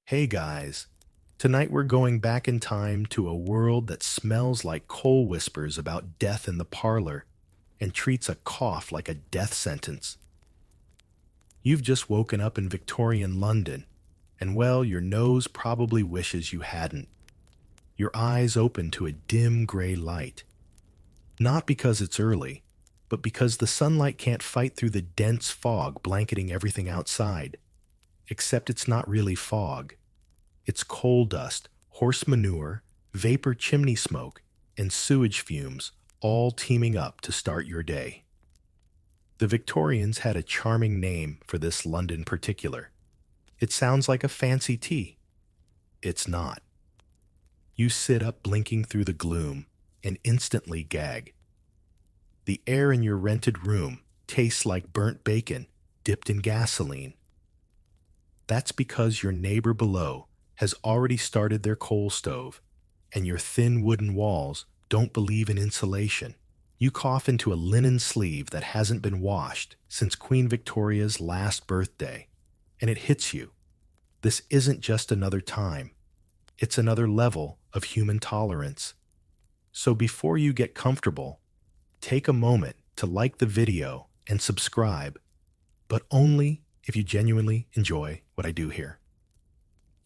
Hey guys, tonight we're going back in time to a world that smells like coal whispers about death in the parlor and treats a cough like a death sentence. You've just woken up in Victorian London, and well, your nose probably wishes you hadn't. Your eyes open to a dim gray light. Not because it's early, but because the sunlight can't fight through the dense fog blanketing everything outside. Except it's not really fog. It's coal dust, horse manure, vapor chimney smoke, and sewage fumes all teaming up to start your day. The Victorians had a charming name for this London particular. It sounds like a fancy tea. It's not. You sit up blinking through the gloom and instantly gag. The air in your rented room tastes like burnt bacon dipped in gasoline. That's because your neighbor below has already started their coal stove, and your thin wooden walls don't believe in insulation. You cough into a linen sleeve that hasn't been washed since Queen Victoria's last birthday, and it hits you. This isn't just another time. It's another level of human tolerance. So before you get comfortable, take a moment to like the video and subscribe, but only if you genuinely enjoy what I do here.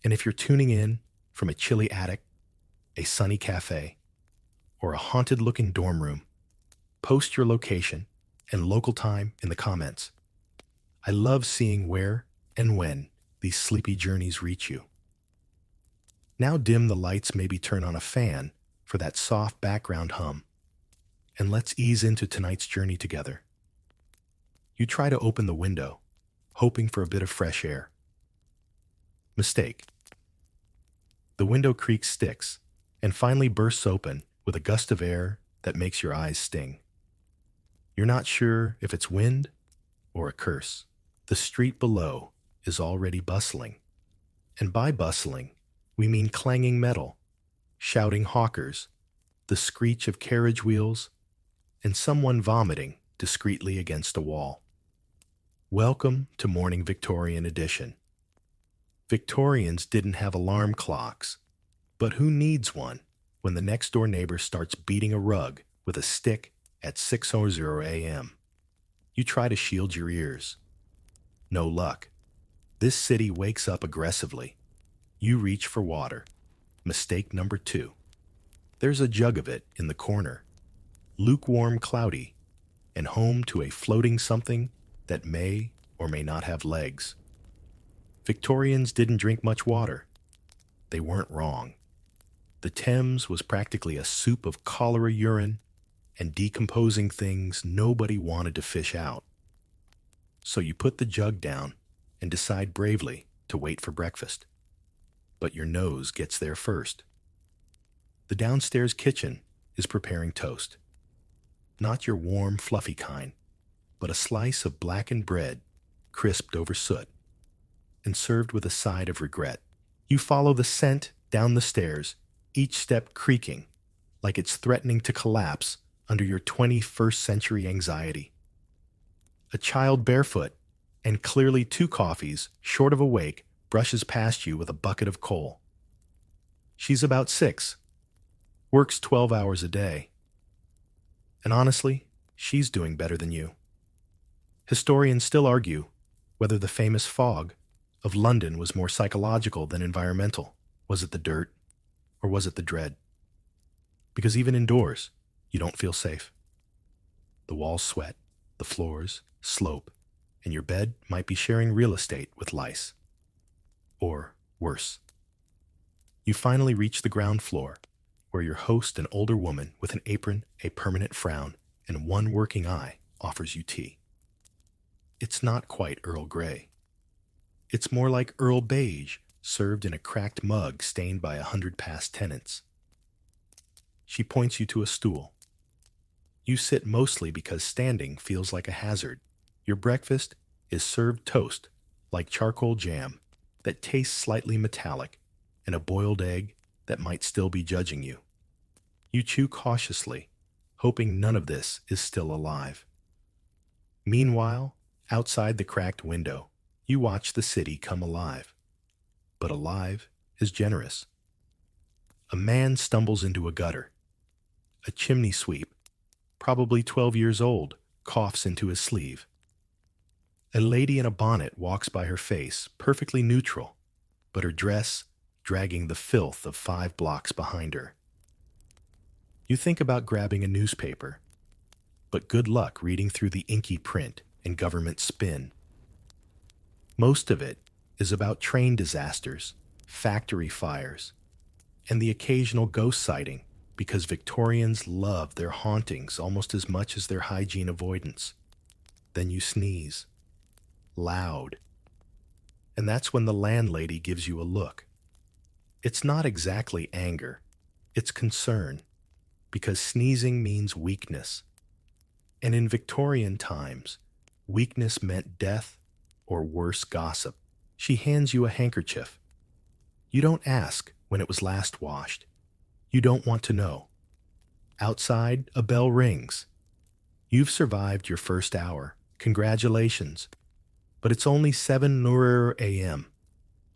And if you're tuning in from a chilly attic, a sunny cafe, or a haunted-looking dorm room, post your location and local time in the comments. I love seeing where and when these sleepy journeys reach you. Now dim the lights, maybe turn on a fan for that soft background hum, and let's ease into tonight's journey together. You try to open the window, hoping for a bit of fresh air. Mistake. The window creak sticks and finally bursts open with a gust of air that makes your eyes sting. You're not sure if it's wind or a curse. The street below is already bustling. And by bustling, we mean clanging metal, shouting hawkers, the screech of carriage wheels, and someone vomiting discreetly against a wall. Welcome to Morning Victorian Edition. Victorians didn't have alarm clocks, but who needs one when the next door neighbor starts beating a rug with a stick at 6:00 a.m.? You try to shield your ears. No luck. This city wakes up aggressively. You reach for water. Mistake number 2. There's a jug of it in the corner, lukewarm, cloudy, and home to a floating something that may or may not have legs. Victorians didn't drink much water. They weren't wrong. The Thames was practically a soup of cholera urine and decomposing things nobody wanted to fish out. So you put the jug down and decide bravely to wait for breakfast. But your nose gets there first. The downstairs kitchen is preparing toast. Not your warm, fluffy kind, but a slice of blackened bread, crisped over soot, and served with a side of regret. You follow the scent down the stairs, each step creaking, like it's threatening to collapse under your 21st century anxiety. A child barefoot, and clearly 2 coffees short of awake, brushes past you with a bucket of coal. She's about 6, works 12 hours a day. And honestly, she's doing better than you. Historians still argue whether the famous fog of London was more psychological than environmental. Was it the dirt, or was it the dread? Because even indoors, you don't feel safe. The walls sweat, the floors slope, and your bed might be sharing real estate with lice. Or worse. You finally reach the ground floor, where your host, an older woman with an apron, a permanent frown, and one working eye, offers you tea. It's not quite Earl Grey. It's more like Earl Beige, served in a cracked mug stained by 100 past tenants. She points you to a stool. You sit mostly because standing feels like a hazard. Your breakfast is served toast, like charcoal jam, that tastes slightly metallic, and a boiled egg that might still be judging you. You chew cautiously, hoping none of this is still alive. Meanwhile, outside the cracked window, you watch the city come alive. but alive, is generous. A man stumbles into a gutter. A chimney sweep, probably 12 years old, coughs into his sleeve. A lady in a bonnet walks by her face, perfectly neutral, but her dress dragging the filth of 5 blocks behind her. You think about grabbing a newspaper, but good luck reading through the inky print and government spin. Most of it is about train disasters, factory fires, and the occasional ghost sighting because Victorians love their hauntings almost as much as their hygiene avoidance. Then you sneeze. Loud. And that's when the landlady gives you a look. It's not exactly anger, it's concern, because sneezing means weakness. And in Victorian times, weakness meant death or worse gossip. She hands you a handkerchief. You don't ask when it was last washed. You don't want to know. Outside, a bell rings. You've survived your first hour. Congratulations. But it's only 7 a.m.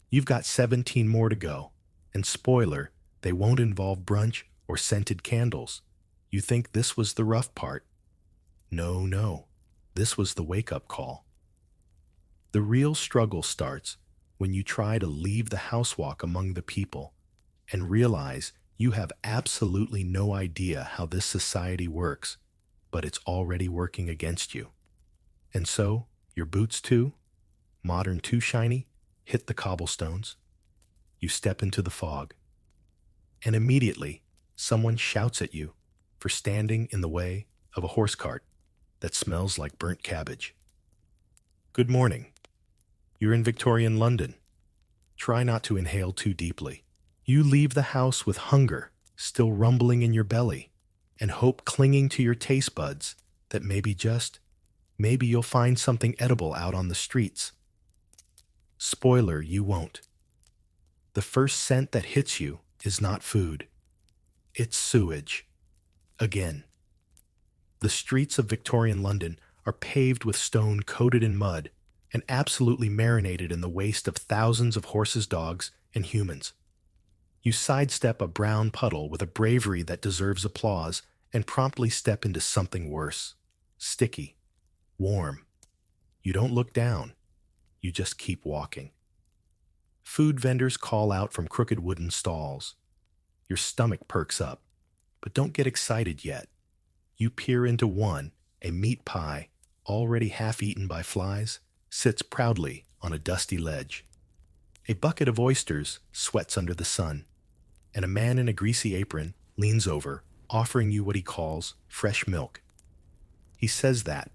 You've got 17 more to go. And spoiler, they won't involve brunch or scented candles. You think this was the rough part. No. This was the wake-up call. The real struggle starts when you try to leave the housewalk among the people and realize you have absolutely no idea how this society works, but it's already working against you. And so, your boots too, modern too shiny, hit the cobblestones. You step into the fog. And immediately, someone shouts at you for standing in the way of a horse cart that smells like burnt cabbage. Good morning. You're in Victorian London. Try not to inhale too deeply. You leave the house with hunger still rumbling in your belly and hope clinging to your taste buds that maybe you'll find something edible out on the streets. Spoiler, you won't. The first scent that hits you is not food. It's sewage. Again. The streets of Victorian London are paved with stone coated in mud and absolutely marinated in the waste of thousands of horses, dogs, and humans. You sidestep a brown puddle with a bravery that deserves applause and promptly step into something worse. Sticky. Warm. You don't look down. You just keep walking. Food vendors call out from crooked wooden stalls. Your stomach perks up, but don't get excited yet. You peer into one, a meat pie, already half-eaten by flies, sits proudly on a dusty ledge. A bucket of oysters sweats under the sun, and a man in a greasy apron leans over, offering you what he calls fresh milk. He says that,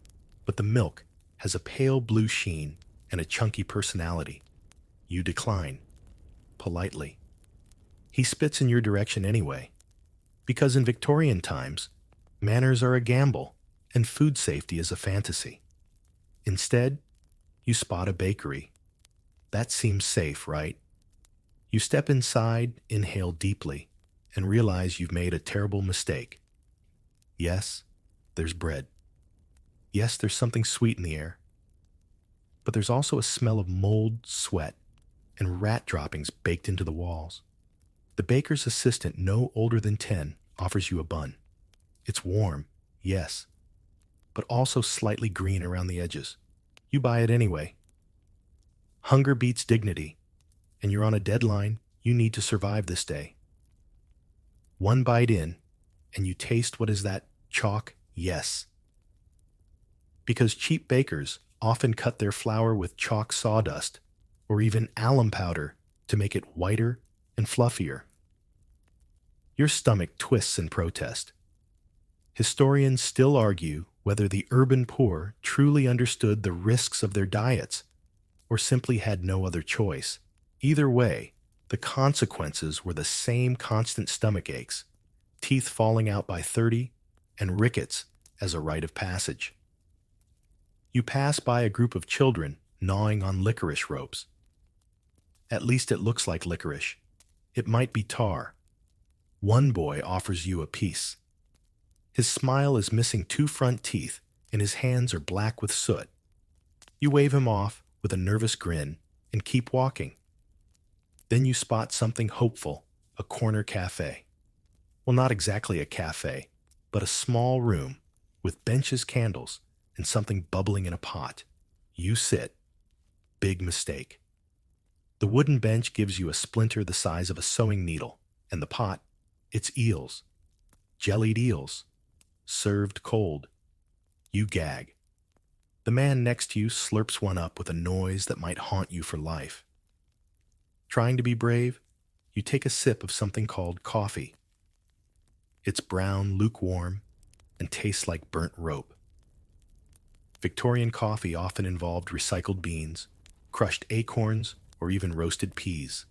but the milk has a pale blue sheen and a chunky personality. You decline, politely. He spits in your direction anyway, because in Victorian times, manners are a gamble and food safety is a fantasy. Instead, you spot a bakery. That seems safe, right? You step inside, inhale deeply, and realize you've made a terrible mistake. Yes, there's bread. Yes, there's something sweet in the air. But there's also a smell of mold, sweat, and rat droppings baked into the walls. The baker's assistant, no older than 10, offers you a bun. It's warm, yes, but also slightly green around the edges. You buy it anyway. Hunger beats dignity, and you're on a deadline. You need to survive this day. One bite in, and you taste what is that chalk? Yes. Because cheap bakers often cut their flour with chalk sawdust or even alum powder to make it whiter and fluffier. Your stomach twists in protest. Historians still argue whether the urban poor truly understood the risks of their diets or simply had no other choice. Either way, the consequences were the same: constant stomach aches, teeth falling out by 30, and rickets as a rite of passage. You pass by a group of children gnawing on licorice ropes. At least it looks like licorice. It might be tar. One boy offers you a piece. His smile is missing 2 front teeth, and his hands are black with soot. You wave him off with a nervous grin and keep walking. Then you spot something hopeful, a corner cafe. Well, not exactly a cafe, but a small room with benches, candles, and something bubbling in a pot. You sit. Big mistake. The wooden bench gives you a splinter the size of a sewing needle, and the pot, it's eels. Jellied eels. Served cold. You gag. The man next to you slurps one up with a noise that might haunt you for life. Trying to be brave, you take a sip of something called coffee. It's brown, lukewarm, and tastes like burnt rope. Victorian coffee often involved recycled beans, crushed acorns, or even roasted peas.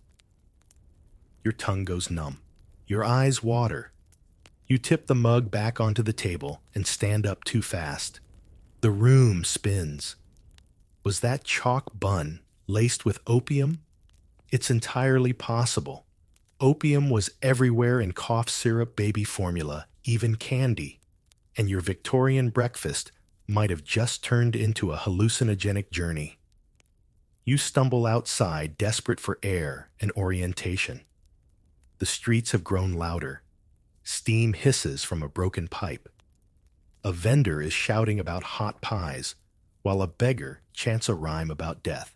Your tongue goes numb. Your eyes water. You tip the mug back onto the table and stand up too fast. The room spins. Was that chalk bun laced with opium? It's entirely possible. Opium was everywhere in cough syrup, baby formula, even candy. And your Victorian breakfast might have just turned into a hallucinogenic journey. You stumble outside, desperate for air and orientation. The streets have grown louder. Steam hisses from a broken pipe. A vendor is shouting about hot pies, while a beggar chants a rhyme about death.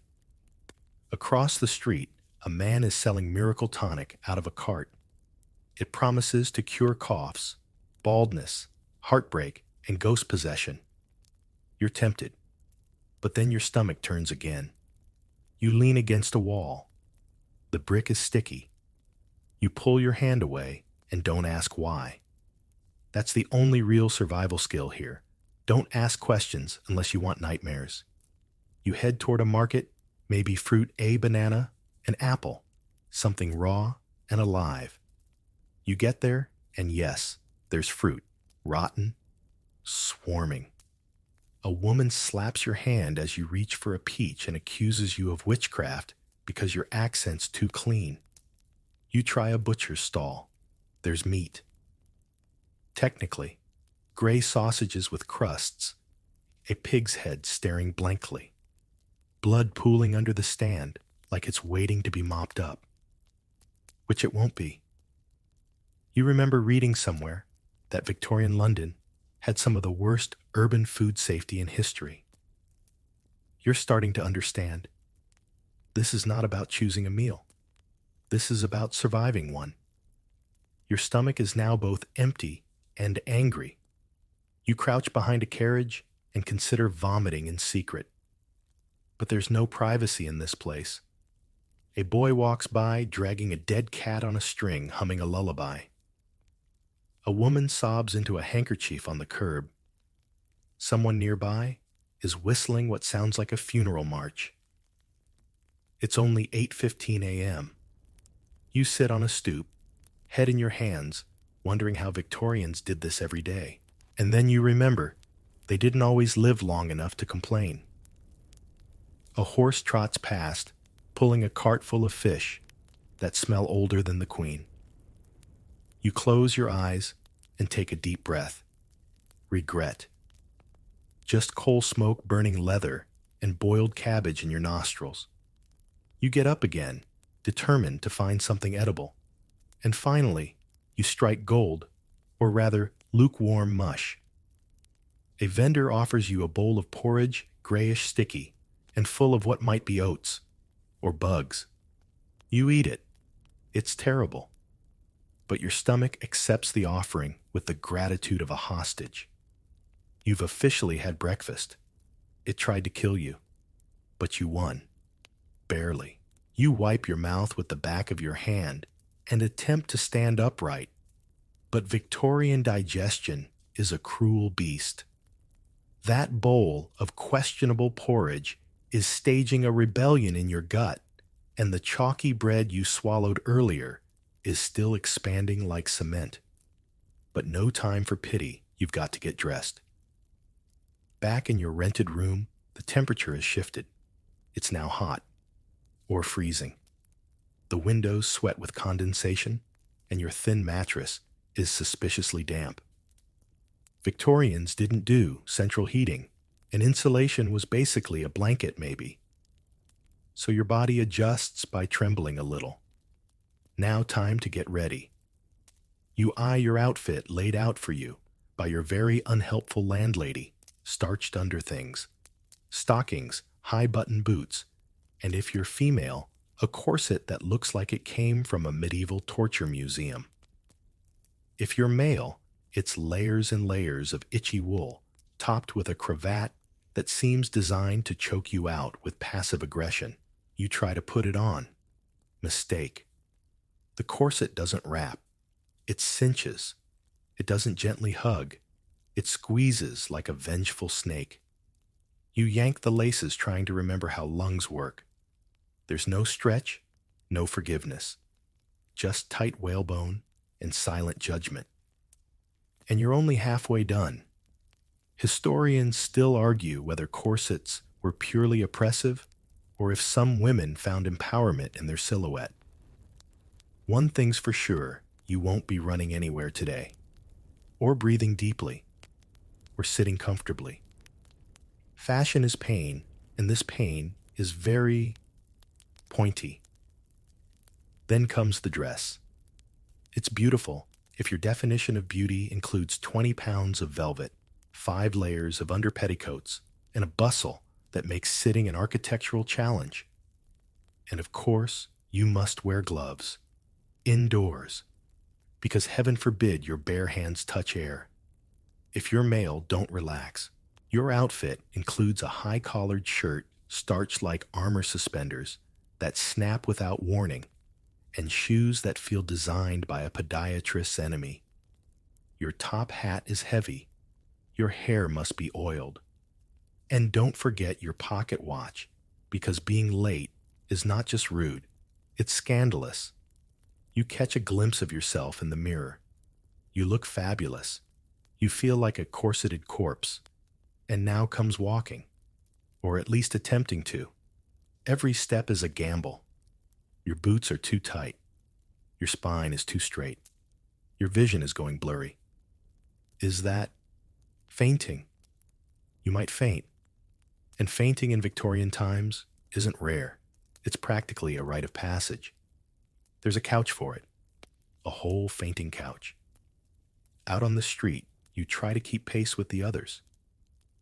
Across the street, a man is selling miracle tonic out of a cart. It promises to cure coughs, baldness, heartbreak, and ghost possession. You're tempted, but then your stomach turns again. You lean against a wall. The brick is sticky. You pull your hand away and don't ask why. That's the only real survival skill here. Don't ask questions unless you want nightmares. You head toward a market, maybe fruit, a banana, an apple, something raw and alive. You get there, and yes, there's fruit, rotten, swarming. A woman slaps your hand as you reach for a peach and accuses you of witchcraft because your accent's too clean. You try a butcher's stall. There's meat. Technically, gray sausages with crusts, a pig's head staring blankly, blood pooling under the stand like it's waiting to be mopped up. Which it won't be. You remember reading somewhere that Victorian London had some of the worst urban food safety in history. You're starting to understand. This is not about choosing a meal. This is about surviving one. Your stomach is now both empty and angry. You crouch behind a carriage and consider vomiting in secret. But there's no privacy in this place. A boy walks by, dragging a dead cat on a string, humming a lullaby. A woman sobs into a handkerchief on the curb. Someone nearby is whistling what sounds like a funeral march. It's only 8:15 a.m. You sit on a stoop, head in your hands, wondering how Victorians did this every day. And then you remember, they didn't always live long enough to complain. A horse trots past, pulling a cart full of fish that smell older than the queen. You close your eyes and take a deep breath. Regret. Just coal smoke burning leather and boiled cabbage in your nostrils. You get up again, determined to find something edible. And finally, you strike gold, or rather, lukewarm mush. A vendor offers you a bowl of porridge, grayish sticky, and full of what might be oats, or bugs. You eat it. It's terrible. But your stomach accepts the offering with the gratitude of a hostage. You've officially had breakfast. It tried to kill you, but you won. Barely. You wipe your mouth with the back of your hand and attempt to stand upright. But Victorian digestion is a cruel beast. That bowl of questionable porridge is staging a rebellion in your gut, and the chalky bread you swallowed earlier is still expanding like cement. But no time for pity, you've got to get dressed. Back in your rented room, the temperature has shifted. It's now hot, or freezing. The windows sweat with condensation, and your thin mattress is suspiciously damp. Victorians didn't do central heating, and insulation was basically a blanket maybe. So your body adjusts by trembling a little. Now time to get ready. You eye your outfit laid out for you by your very unhelpful landlady, starched underthings, stockings, high-button boots, and if you're female, a corset that looks like it came from a medieval torture museum. If you're male, it's layers and layers of itchy wool, topped with a cravat that seems designed to choke you out with passive aggression. You try to put it on. Mistake. The corset doesn't wrap. It cinches. It doesn't gently hug. It squeezes like a vengeful snake. You yank the laces trying to remember how lungs work. There's no stretch, no forgiveness. Just tight whalebone and silent judgment. And you're only halfway done. Historians still argue whether corsets were purely oppressive or if some women found empowerment in their silhouette. One thing's for sure, you won't be running anywhere today, or breathing deeply, or sitting comfortably. Fashion is pain, and this pain is very pointy. Then comes the dress. It's beautiful if your definition of beauty includes 20 pounds of velvet, 5 layers of under petticoats, and a bustle that makes sitting an architectural challenge. And of course, you must wear gloves. Indoors. Because heaven forbid your bare hands touch air. If you're male, don't relax. Your outfit includes a high-collared shirt starched like armor suspenders that snap without warning, and shoes that feel designed by a podiatrist's enemy. Your top hat is heavy. Your hair must be oiled. And don't forget your pocket watch, because being late is not just rude, it's scandalous. You catch a glimpse of yourself in the mirror. You look fabulous. You feel like a corseted corpse. And now comes walking, or at least attempting to. Every step is a gamble. Your boots are too tight. Your spine is too straight. Your vision is going blurry. Is that fainting? You might faint. And fainting in Victorian times isn't rare. It's practically a rite of passage. There's a couch for it. A whole fainting couch. Out on the street, you try to keep pace with the others.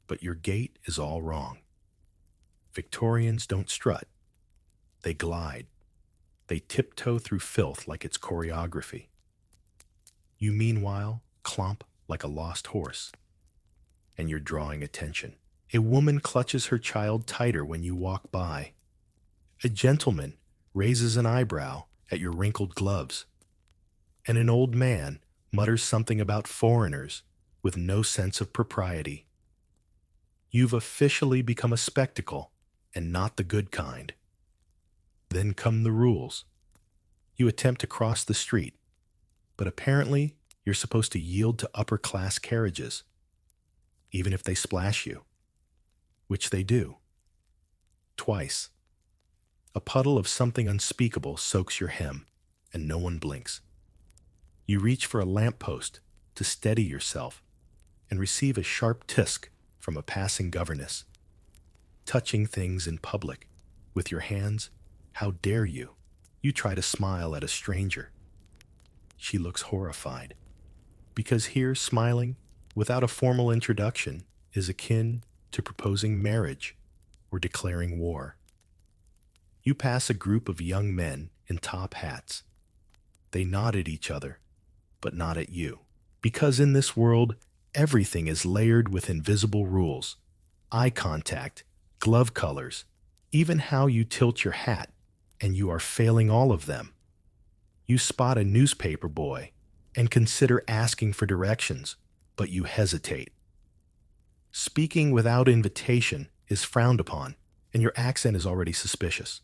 But your gait is all wrong. Victorians don't strut. They glide. They tiptoe through filth like it's choreography. You meanwhile clomp like a lost horse. And you're drawing attention. A woman clutches her child tighter when you walk by. A gentleman raises an eyebrow at your wrinkled gloves. And an old man mutters something about foreigners with no sense of propriety. You've officially become a spectacle, and not the good kind. Then come the rules. You attempt to cross the street, but apparently you're supposed to yield to upper-class carriages, even if they splash you, which they do. Twice. A puddle of something unspeakable soaks your hem, and no one blinks. You reach for a lamppost to steady yourself and receive a sharp tisk from a passing governess. Touching things in public with your hands, how dare you? You try to smile at a stranger. She looks horrified, because here smiling without a formal introduction is akin to proposing marriage or declaring war. You pass a group of young men in top hats. They nod at each other, but not at you. Because in this world, everything is layered with invisible rules. Eye contact, glove colors, even how you tilt your hat, and you are failing all of them. You spot a newspaper boy and consider asking for directions, but you hesitate. Speaking without invitation is frowned upon, and your accent is already suspicious.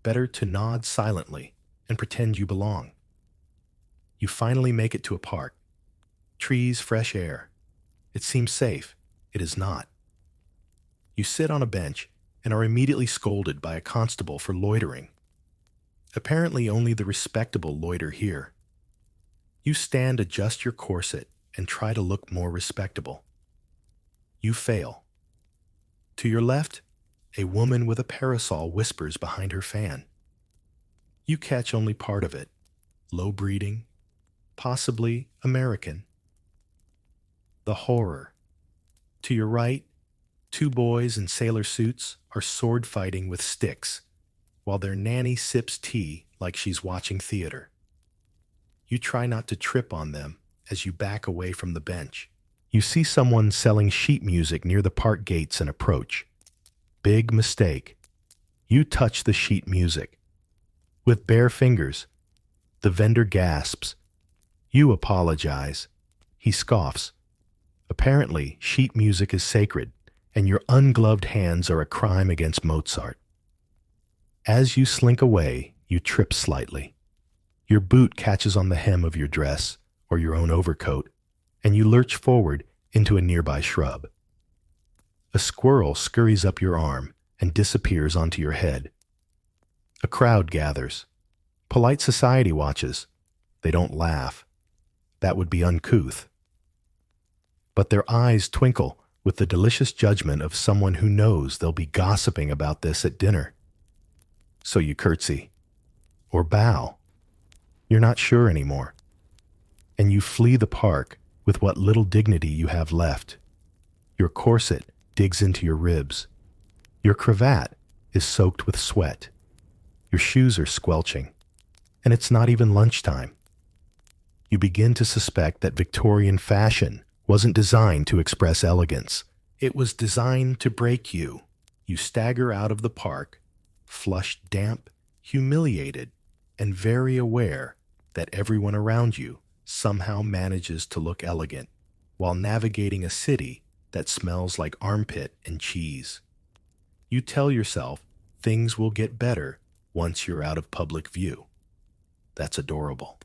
Better to nod silently and pretend you belong. You finally make it to a park. Trees, fresh air. It seems safe. It is not. You sit on a bench and are immediately scolded by a constable for loitering. Apparently only the respectable loiter here. You stand, adjust your corset, and try to look more respectable. You fail. To your left, a woman with a parasol whispers behind her fan. You catch only part of it, low breeding, possibly American. The horror. To your right, two boys in sailor suits are sword fighting with sticks, while their nanny sips tea like she's watching theater. You try not to trip on them as you back away from the bench. You see someone selling sheet music near the park gates and approach. Big mistake. You touch the sheet music. With bare fingers, the vendor gasps. You apologize. He scoffs. Apparently, sheet music is sacred, and your ungloved hands are a crime against Mozart. As you slink away, you trip slightly. Your boot catches on the hem of your dress or your own overcoat, and you lurch forward into a nearby shrub. A squirrel scurries up your arm and disappears onto your head. A crowd gathers. Polite society watches. They don't laugh. That would be uncouth. But their eyes twinkle with the delicious judgment of someone who knows they'll be gossiping about this at dinner. So you curtsy. Or bow. You're not sure anymore. And you flee the park with what little dignity you have left. Your corset digs into your ribs. Your cravat is soaked with sweat. Your shoes are squelching. And it's not even lunchtime. You begin to suspect that Victorian fashion wasn't designed to express elegance. It was designed to break you. You stagger out of the park, flushed damp, humiliated, and very aware that everyone around you somehow manages to look elegant while navigating a city that smells like armpit and cheese. You tell yourself things will get better once you're out of public view. That's adorable.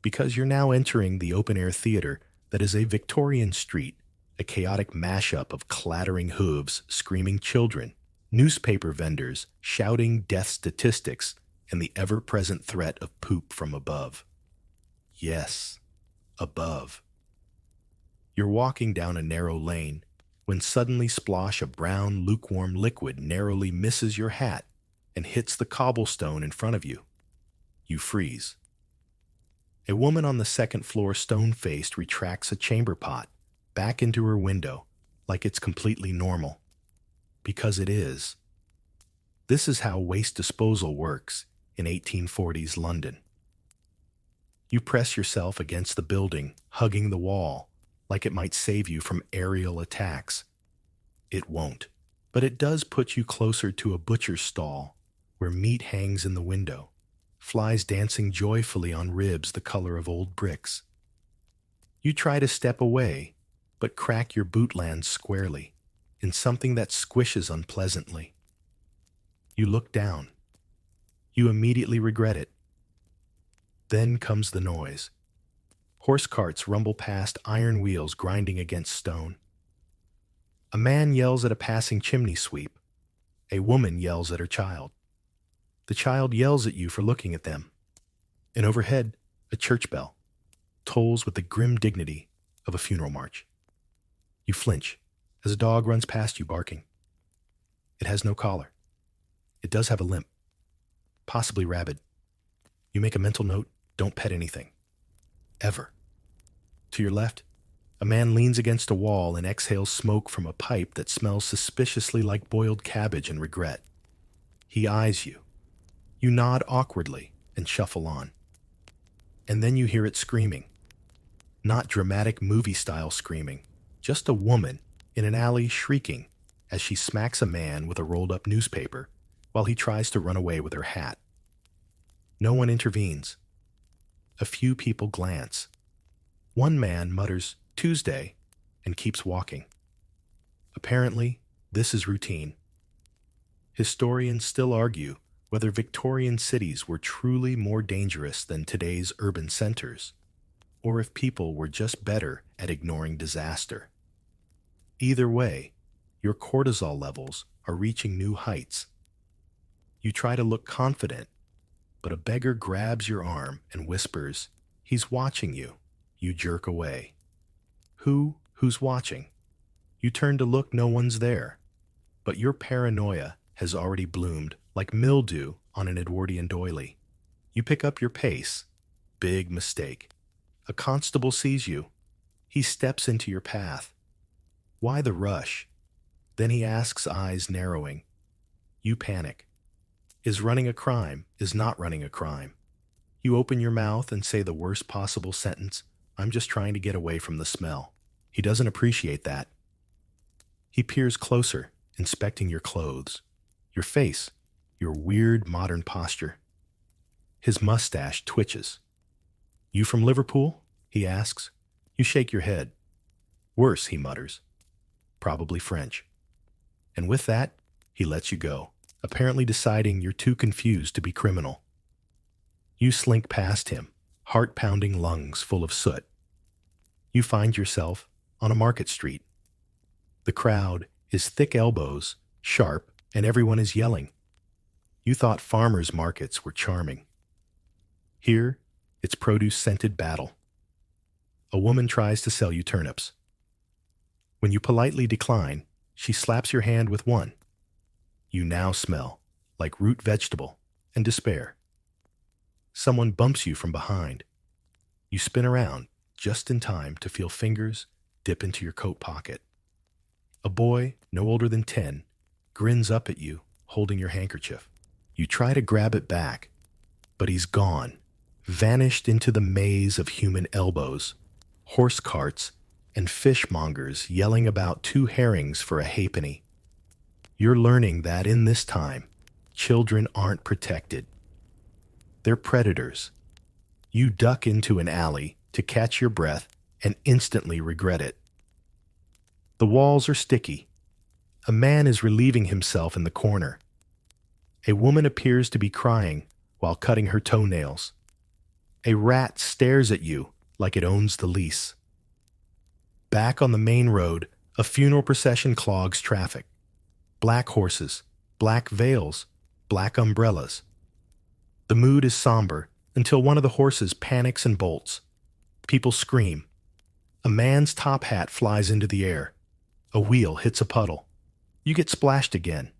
Because you're now entering the open-air theater that is a Victorian street, a chaotic mashup of clattering hooves, screaming children, newspaper vendors shouting death statistics, and the ever-present threat of poop from above. Yes, above. You're walking down a narrow lane when suddenly splosh a brown, lukewarm liquid narrowly misses your hat and hits the cobblestone in front of you. You freeze. A woman on the second floor, stone-faced, retracts a chamber pot back into her window like it's completely normal. Because it is. This is how waste disposal works in 1840s London. You press yourself against the building, hugging the wall, like it might save you from aerial attacks. It won't, but it does put you closer to a butcher's stall where meat hangs in the window, flies dancing joyfully on ribs the color of old bricks. You try to step away, but crack your boot lands squarely in something that squishes unpleasantly. You look down. You immediately regret it. Then comes the noise. Horse carts rumble past, iron wheels grinding against stone. A man yells at a passing chimney sweep. A woman yells at her child. The child yells at you for looking at them. And overhead, a church bell tolls with the grim dignity of a funeral march. You flinch as a dog runs past you barking. It has no collar. It does have a limp, possibly rabid. You make a mental note, don't pet anything. Ever. To your left, a man leans against a wall and exhales smoke from a pipe that smells suspiciously like boiled cabbage and regret. He eyes you. You nod awkwardly and shuffle on. And then you hear it screaming. Not dramatic movie-style screaming, just a woman in an alley shrieking as she smacks a man with a rolled-up newspaper while he tries to run away with her hat. No one intervenes. A few people glance. One man mutters, "Tuesday," and keeps walking. Apparently, this is routine. Historians still argue whether Victorian cities were truly more dangerous than today's urban centers, or if people were just better at ignoring disaster. Either way, your cortisol levels are reaching new heights. You try to look confident, but a beggar grabs your arm and whispers, "He's watching you." You jerk away. Who's watching? You turn to look, no one's there. But your paranoia has already bloomed like mildew on an Edwardian doily. You pick up your pace Big mistake. A constable sees you. He steps into your path. Why the rush? Then he asks, eyes narrowing. You panic. Is running a crime? Is not running a crime? You open your mouth and say the worst possible sentence. I'm just trying to get away from the smell. He doesn't appreciate that. He peers closer, inspecting your clothes, your face, your weird modern posture. His mustache twitches. You from Liverpool? He asks. You shake your head. Worse, he mutters. Probably French. And with that, he lets you go, apparently deciding you're too confused to be criminal. You slink past him, heart-pounding lungs full of soot. You find yourself on a market street. The crowd is thick elbows, sharp, and everyone is yelling. You thought farmers' markets were charming. Here, it's produce-scented battle. A woman tries to sell you turnips. When you politely decline, she slaps your hand with one. You now smell like root vegetable and despair. Someone bumps you from behind. You spin around just in time to feel fingers dip into your coat pocket. A boy, no older than 10, grins up at you, holding your handkerchief. You try to grab it back, but he's gone, vanished into the maze of human elbows, horse carts, and fishmongers yelling about 2 herrings for a halfpenny. You're learning that in this time, children aren't protected. They're predators. You duck into an alley to catch your breath and instantly regret it. The walls are sticky. A man is relieving himself in the corner. A woman appears to be crying while cutting her toenails. A rat stares at you like it owns the lease. Back on the main road, a funeral procession clogs traffic. Black horses, black veils, black umbrellas. The mood is somber until one of the horses panics and bolts. People scream. A man's top hat flies into the air. A wheel hits a puddle. You get splashed again.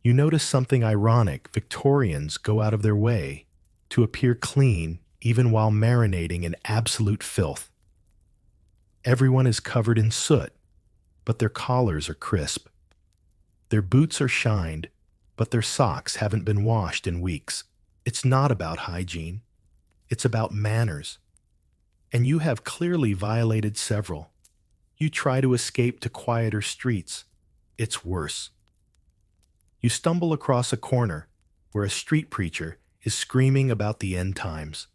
You notice something ironic. Victorians go out of their way to appear clean even while marinating in absolute filth. Everyone is covered in soot, but their collars are crisp. Their boots are shined, but their socks haven't been washed in weeks. It's not about hygiene. It's about manners. And you have clearly violated several. You try to escape to quieter streets. It's worse. You stumble across a corner where a street preacher is screaming about the end times.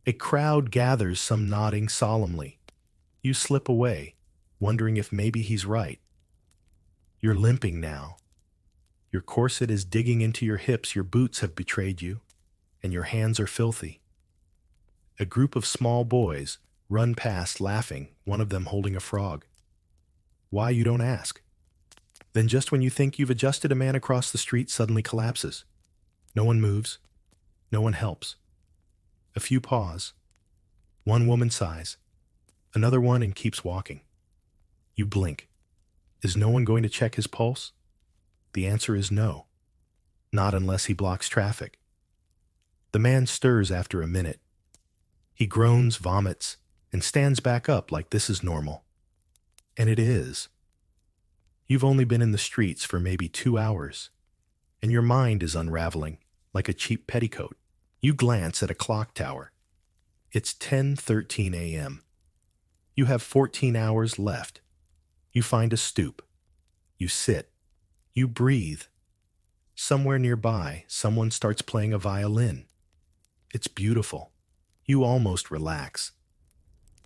A crowd gathers, some nodding solemnly. You slip away, wondering if maybe he's right. You're limping now. Your corset is digging into your hips, your boots have betrayed you, and your hands are filthy. A group of small boys run past laughing, one of them holding a frog. Why, you don't ask. Then just when you think you've adjusted, a man across the street suddenly collapses. No one moves. No one helps. A few pause. One woman sighs. Another one and keeps walking. You blink. Is no one going to check his pulse? The answer is no. Not unless he blocks traffic. The man stirs after a minute. He groans, vomits, and stands back up like this is normal. And it is. You've only been in the streets for maybe 2 hours, and your mind is unraveling like a cheap petticoat. You glance at a clock tower. It's 10:13 a.m. You have 14 hours left. You find a stoop. You sit. You breathe. Somewhere nearby, someone starts playing a violin. It's beautiful. You almost relax.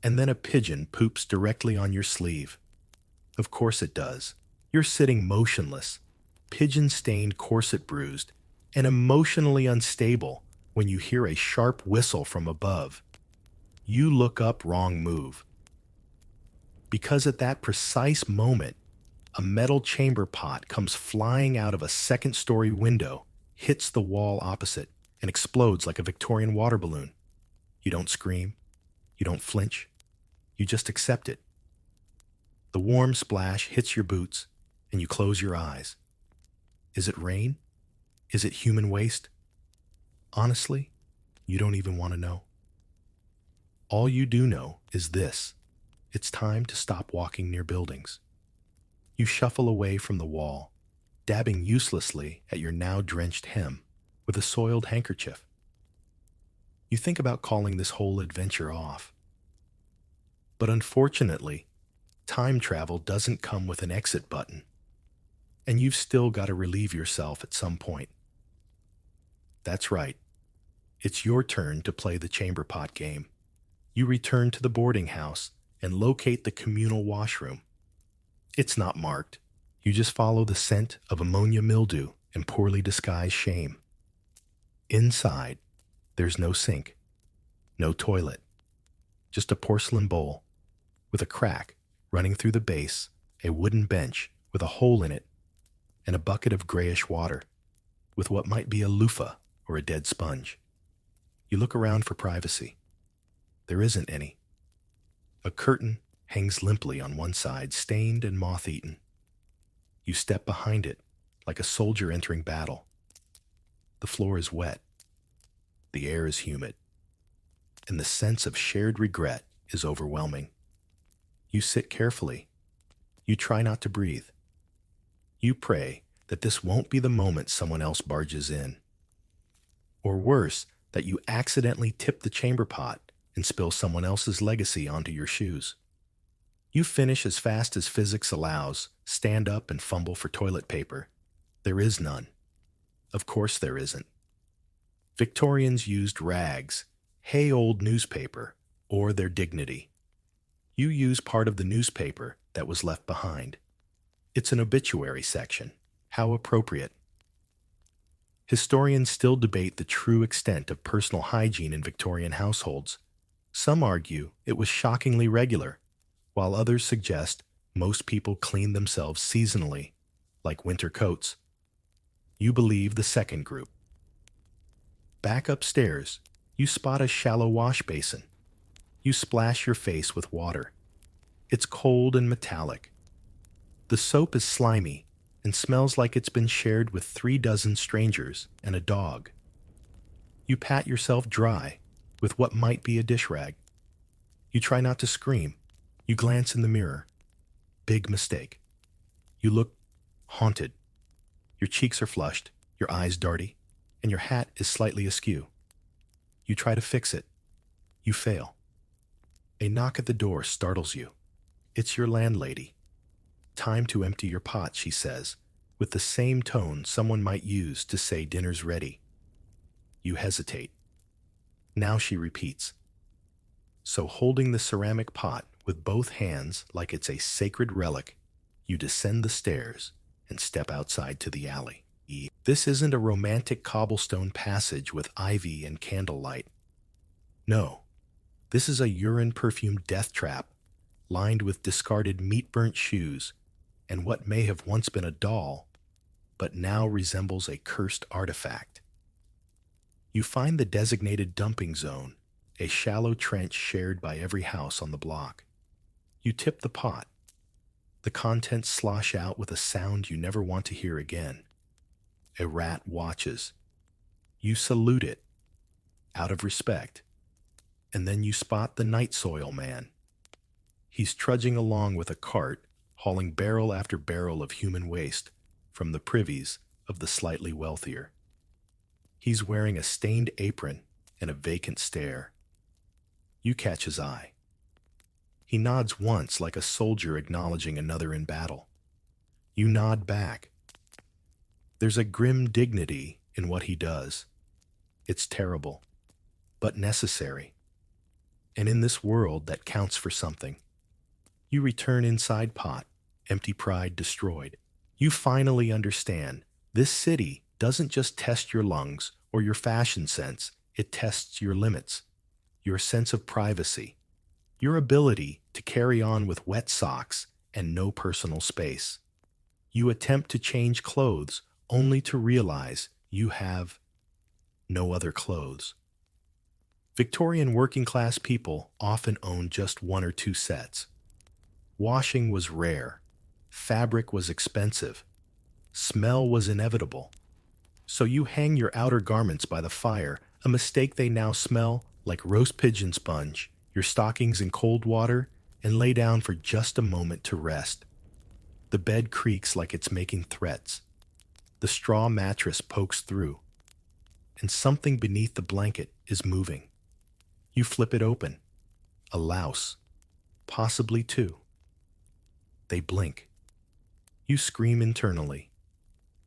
And then a pigeon poops directly on your sleeve. Of course it does. You're sitting motionless, pigeon-stained, corset bruised, and emotionally unstable when you hear a sharp whistle from above. You look up, wrong move. Because at that precise moment, a metal chamber pot comes flying out of a second-story window, hits the wall opposite, and explodes like a Victorian water balloon. You don't scream. You don't flinch. You just accept it. The warm splash hits your boots, and you close your eyes. Is it rain? Is it human waste? Honestly, You don't even want to know. All you do know is this: it's time to stop walking near buildings. You shuffle away from the wall, dabbing uselessly at your now drenched hem with a soiled handkerchief. You think about calling this whole adventure off. But unfortunately, time travel doesn't come with an exit button, and you've still got to relieve yourself at some point. That's right. It's your turn to play the chamber pot game. You return to the boarding house and locate the communal washroom. It's not marked. You just follow the scent of ammonia mildew and poorly disguised shame. Inside, there's no sink, no toilet, just a porcelain bowl with a crack running through the base, a wooden bench with a hole in it, and a bucket of grayish water with what might be a loofah or a dead sponge. You look around for privacy. There isn't any. A curtain hangs limply on one side, stained and moth-eaten. You step behind it like a soldier entering battle. The floor is wet. The air is humid. And the sense of shared regret is overwhelming. You sit carefully. You try not to breathe. You pray that this won't be the moment someone else barges in. Or worse, that you accidentally tip the chamber pot and spill someone else's legacy onto your shoes. You finish as fast as physics allows, stand up and fumble for toilet paper. There is none. Of course there isn't. Victorians used rags, hay-old newspaper, or their dignity. You use part of the newspaper that was left behind. It's an obituary section. How appropriate. Historians still debate the true extent of personal hygiene in Victorian households. Some argue it was shockingly regular, while others suggest most people clean themselves seasonally, like winter coats. You believe the second group. Back upstairs, you spot a shallow wash basin. You splash your face with water. It's cold and metallic. The soap is slimy and smells like it's been shared with 36 strangers and a dog. You pat yourself dry with what might be a dish rag. You try not to scream. You glance in the mirror. Big mistake. You look haunted. Your cheeks are flushed, your eyes darty, and your hat is slightly askew. You try to fix it. You fail. A knock at the door startles you. It's your landlady. Time to empty your pot, she says, with the same tone someone might use to say dinner's ready. You hesitate. Now she repeats. So holding the ceramic pot with both hands like it's a sacred relic, you descend the stairs and step outside to the alley. This isn't a romantic cobblestone passage with ivy and candlelight. No, this is a urine-perfumed death trap lined with discarded meat-burnt shoes and what may have once been a doll, but now resembles a cursed artifact. You find the designated dumping zone, a shallow trench shared by every house on the block. You tip the pot. The contents slosh out with a sound you never want to hear again. A rat watches. You salute it, out of respect, and then you spot the night soil man. He's trudging along with a cart, hauling barrel after barrel of human waste from the privies of the slightly wealthier. He's wearing a stained apron and a vacant stare. You catch his eye. He nods once like a soldier acknowledging another in battle. You nod back. There's a grim dignity in what he does. It's terrible, but necessary. And in this world that counts for something. You return inside pot, empty pride destroyed. You finally understand this city doesn't just test your lungs or your fashion sense, it tests your limits, your sense of privacy, your ability to carry on with wet socks and no personal space. You attempt to change clothes only to realize you have no other clothes. Victorian working-class people often owned just one or two sets. Washing was rare. Fabric was expensive. Smell was inevitable. So you hang your outer garments by the fire A mistake they now smell like roast pigeon sponge, your stockings in cold water, and lay down for just a moment to rest. The bed creaks like it's making threats. The straw mattress pokes through, and something beneath the blanket is moving. You flip it open. A louse. Possibly two. They blink. You scream internally.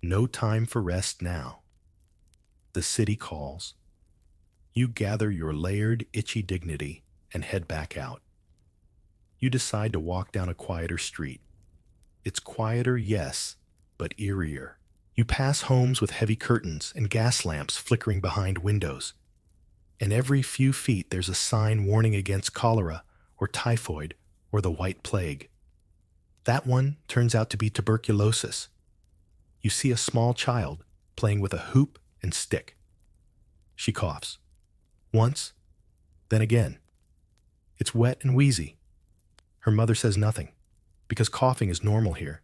No time for rest now. The city calls. You gather your layered, itchy dignity and head back out. You decide to walk down a quieter street. It's quieter, yes, but eerier. You pass homes with heavy curtains and gas lamps flickering behind windows. And every few feet there's a sign warning against cholera or typhoid or the white plague. That one turns out to be tuberculosis. You see a small child playing with a hoop and stick. She coughs. Once, then again. It's wet and wheezy. Her mother says nothing, because coughing is normal here.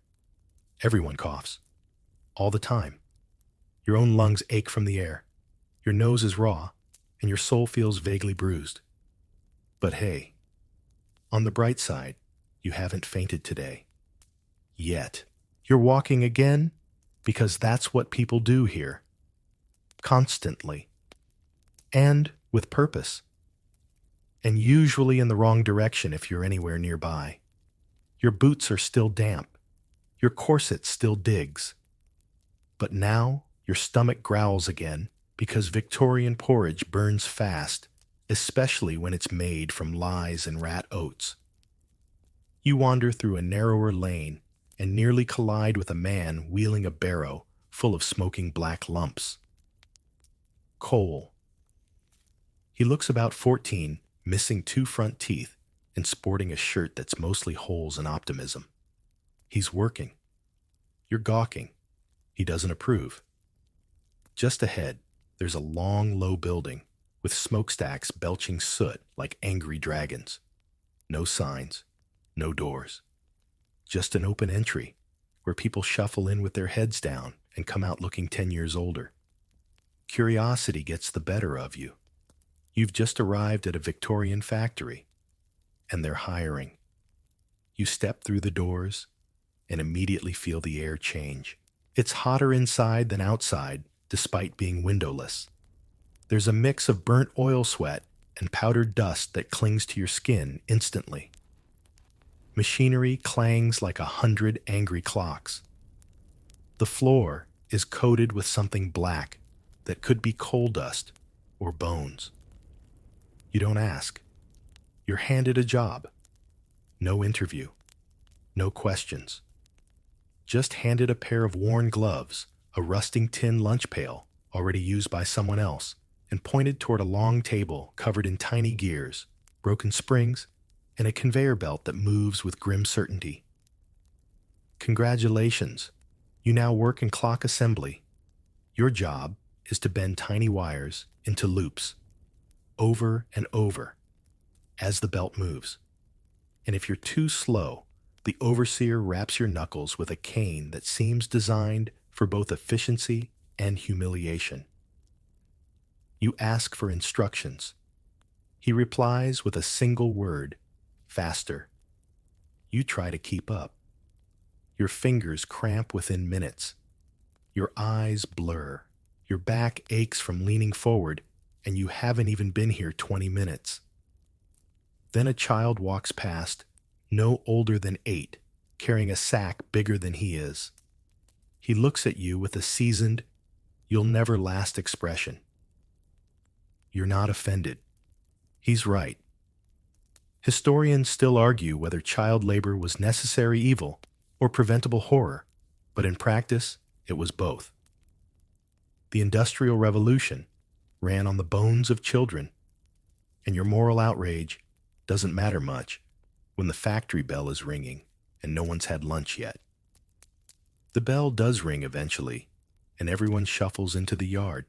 Everyone coughs. All the time. Your own lungs ache from the air. Your nose is raw, and your soul feels vaguely bruised. But hey, on the bright side, you haven't fainted today. Yet. You're walking again, because that's what people do here. Constantly. And with purpose. And usually in the wrong direction if you're anywhere nearby. Your boots are still damp. Your corset still digs. But now your stomach growls again because Victorian porridge burns fast, especially when it's made from lies and rat oats. You wander through a narrower lane and nearly collide with a man wheeling a barrow full of smoking black lumps. Coal. He looks about 14, missing 2 front teeth and sporting a shirt that's mostly holes and optimism. He's working. You're gawking. He doesn't approve. Just ahead, there's a long, low building with smokestacks belching soot like angry dragons. No signs, no doors. Just an open entry where people shuffle in with their heads down and come out looking 10 years older. Curiosity gets the better of you. You've just arrived at a Victorian factory, and they're hiring. You step through the doors and immediately feel the air change. It's hotter inside than outside, despite being windowless. There's a mix of burnt oil sweat and powdered dust that clings to your skin instantly. Machinery clangs like 100 angry clocks. The floor is coated with something black that could be coal dust or bones. You don't ask. You're handed a job. No interview. No questions. Just handed a pair of worn gloves, a rusting tin lunch pail, already used by someone else, and pointed toward a long table covered in tiny gears, broken springs, and a conveyor belt that moves with grim certainty. Congratulations. You now work in clock assembly. Your job is to bend tiny wires into loops, over and over, as the belt moves. And if you're too slow, the overseer wraps your knuckles with a cane that seems designed for both efficiency and humiliation. You ask for instructions. He replies with a single word, faster. You try to keep up. Your fingers cramp within minutes. Your eyes blur. Your back aches from leaning forward, and you haven't even been here 20 minutes. Then a child walks past, no older than 8, carrying a sack bigger than he is. He looks at you with a seasoned, you'll never last expression. You're not offended. He's right. Historians still argue whether child labor was necessary evil or preventable horror, but in practice, it was both. The Industrial Revolution ran on the bones of children, and your moral outrage doesn't matter much when the factory bell is ringing and no one's had lunch yet. The bell does ring eventually, and everyone shuffles into the yard.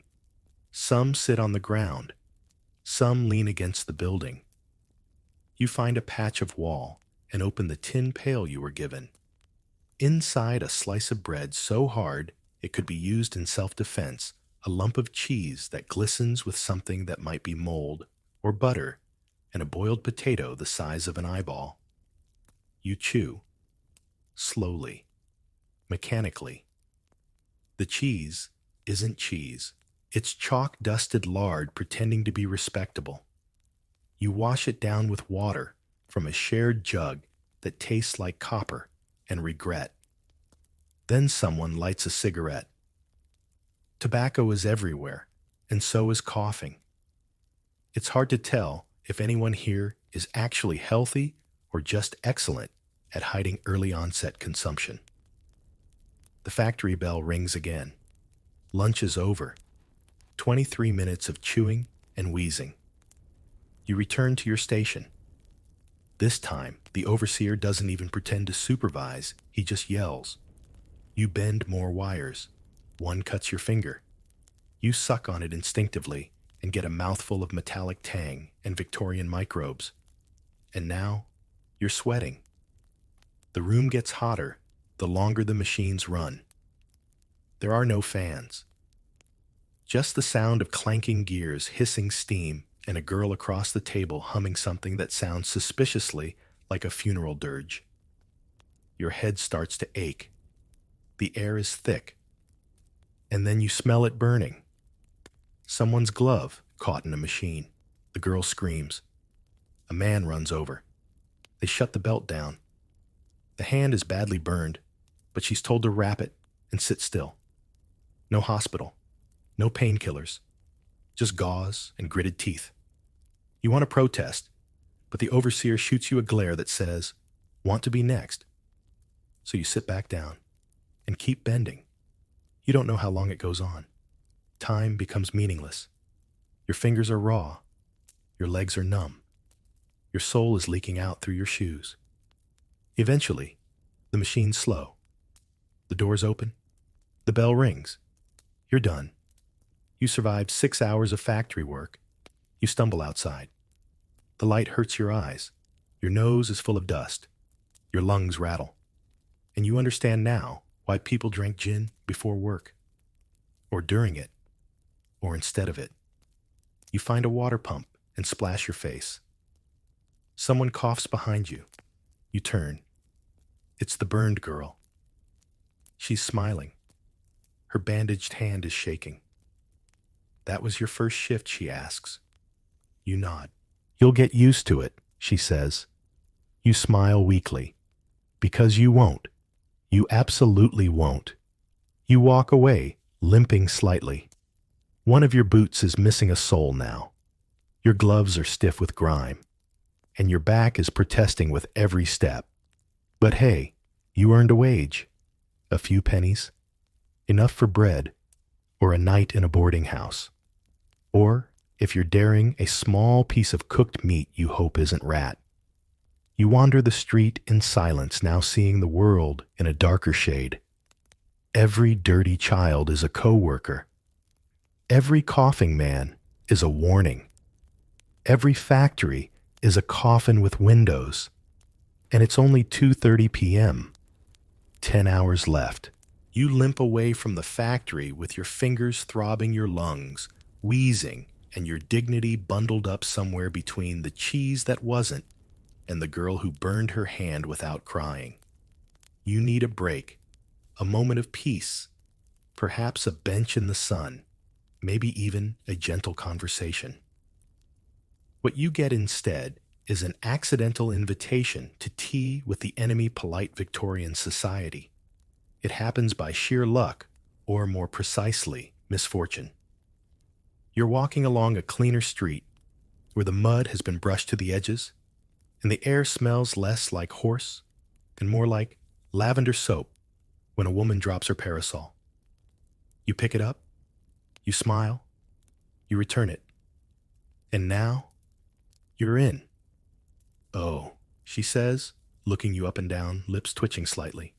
Some sit on the ground. Some lean against the building. You find a patch of wall and open the tin pail you were given. Inside a slice of bread so hard it could be used in self-defense, a lump of cheese that glistens with something that might be mold or butter, and a boiled potato the size of an eyeball. You chew, slowly, mechanically. The cheese isn't cheese. It's chalk-dusted lard pretending to be respectable. You wash it down with water from a shared jug that tastes like copper and regret. Then someone lights a cigarette. Tobacco is everywhere, and so is coughing. It's hard to tell if anyone here is actually healthy or just excellent at hiding early onset consumption. The factory bell rings again. Lunch is over. 23 minutes of chewing and wheezing. You return to your station. This time, the overseer doesn't even pretend to supervise, he just yells. You bend more wires. One cuts your finger. You suck on it instinctively and get a mouthful of metallic tang and Victorian microbes. And now, you're sweating. The room gets hotter the longer the machines run. There are no fans. Just the sound of clanking gears, hissing steam, and a girl across the table humming something that sounds suspiciously like a funeral dirge. Your head starts to ache. The air is thick. And then you smell it burning. Someone's glove caught in a machine. The girl screams. A man runs over. They shut the belt down. The hand is badly burned, but she's told to wrap it and sit still. No hospital. No painkillers. Just gauze and gritted teeth. You want to protest, but the overseer shoots you a glare that says, "Want to be next?" So you sit back down and keep bending. You don't know how long it goes on. Time becomes meaningless. Your fingers are raw. Your legs are numb. Your soul is leaking out through your shoes. Eventually, the machines slow. The doors open. The bell rings. You're done. You survived 6 hours of factory work. You stumble outside. The light hurts your eyes. Your nose is full of dust. Your lungs rattle. And you understand now why people drank gin before work. Or during it. Or instead of it. You find a water pump and splash your face. Someone coughs behind you. You turn. It's the burned girl. She's smiling. Her bandaged hand is shaking. "That was your first shift?" she asks. You nod. "You'll get used to it," she says. You smile weakly. Because you won't. You absolutely won't. You walk away, limping slightly. One of your boots is missing a sole now. Your gloves are stiff with grime. And your back is protesting with every step. But hey, you earned a wage. A few pennies. Enough for bread. Or a night in a boarding house. Or, if you're daring, a small piece of cooked meat you hope isn't rat. You wander the street in silence, now seeing the world in a darker shade. Every dirty child is a co-worker. Every coughing man is a warning. Every factory is a coffin with windows. And it's only 2:30 p.m. 10 hours left. You limp away from the factory with your fingers throbbing your lungs, wheezing, and your dignity bundled up somewhere between the cheese that wasn't and the girl who burned her hand without crying. You need a break, a moment of peace, perhaps a bench in the sun, maybe even a gentle conversation. What you get instead is an accidental invitation to tea with the enemy polite Victorian society. It happens by sheer luck, or more precisely, misfortune. You're walking along a cleaner street, where the mud has been brushed to the edges, and the air smells less like horse and more like lavender soap when a woman drops her parasol. You pick it up, you smile, you return it, and now you're in. "Oh," she says, looking you up and down, lips twitching slightly.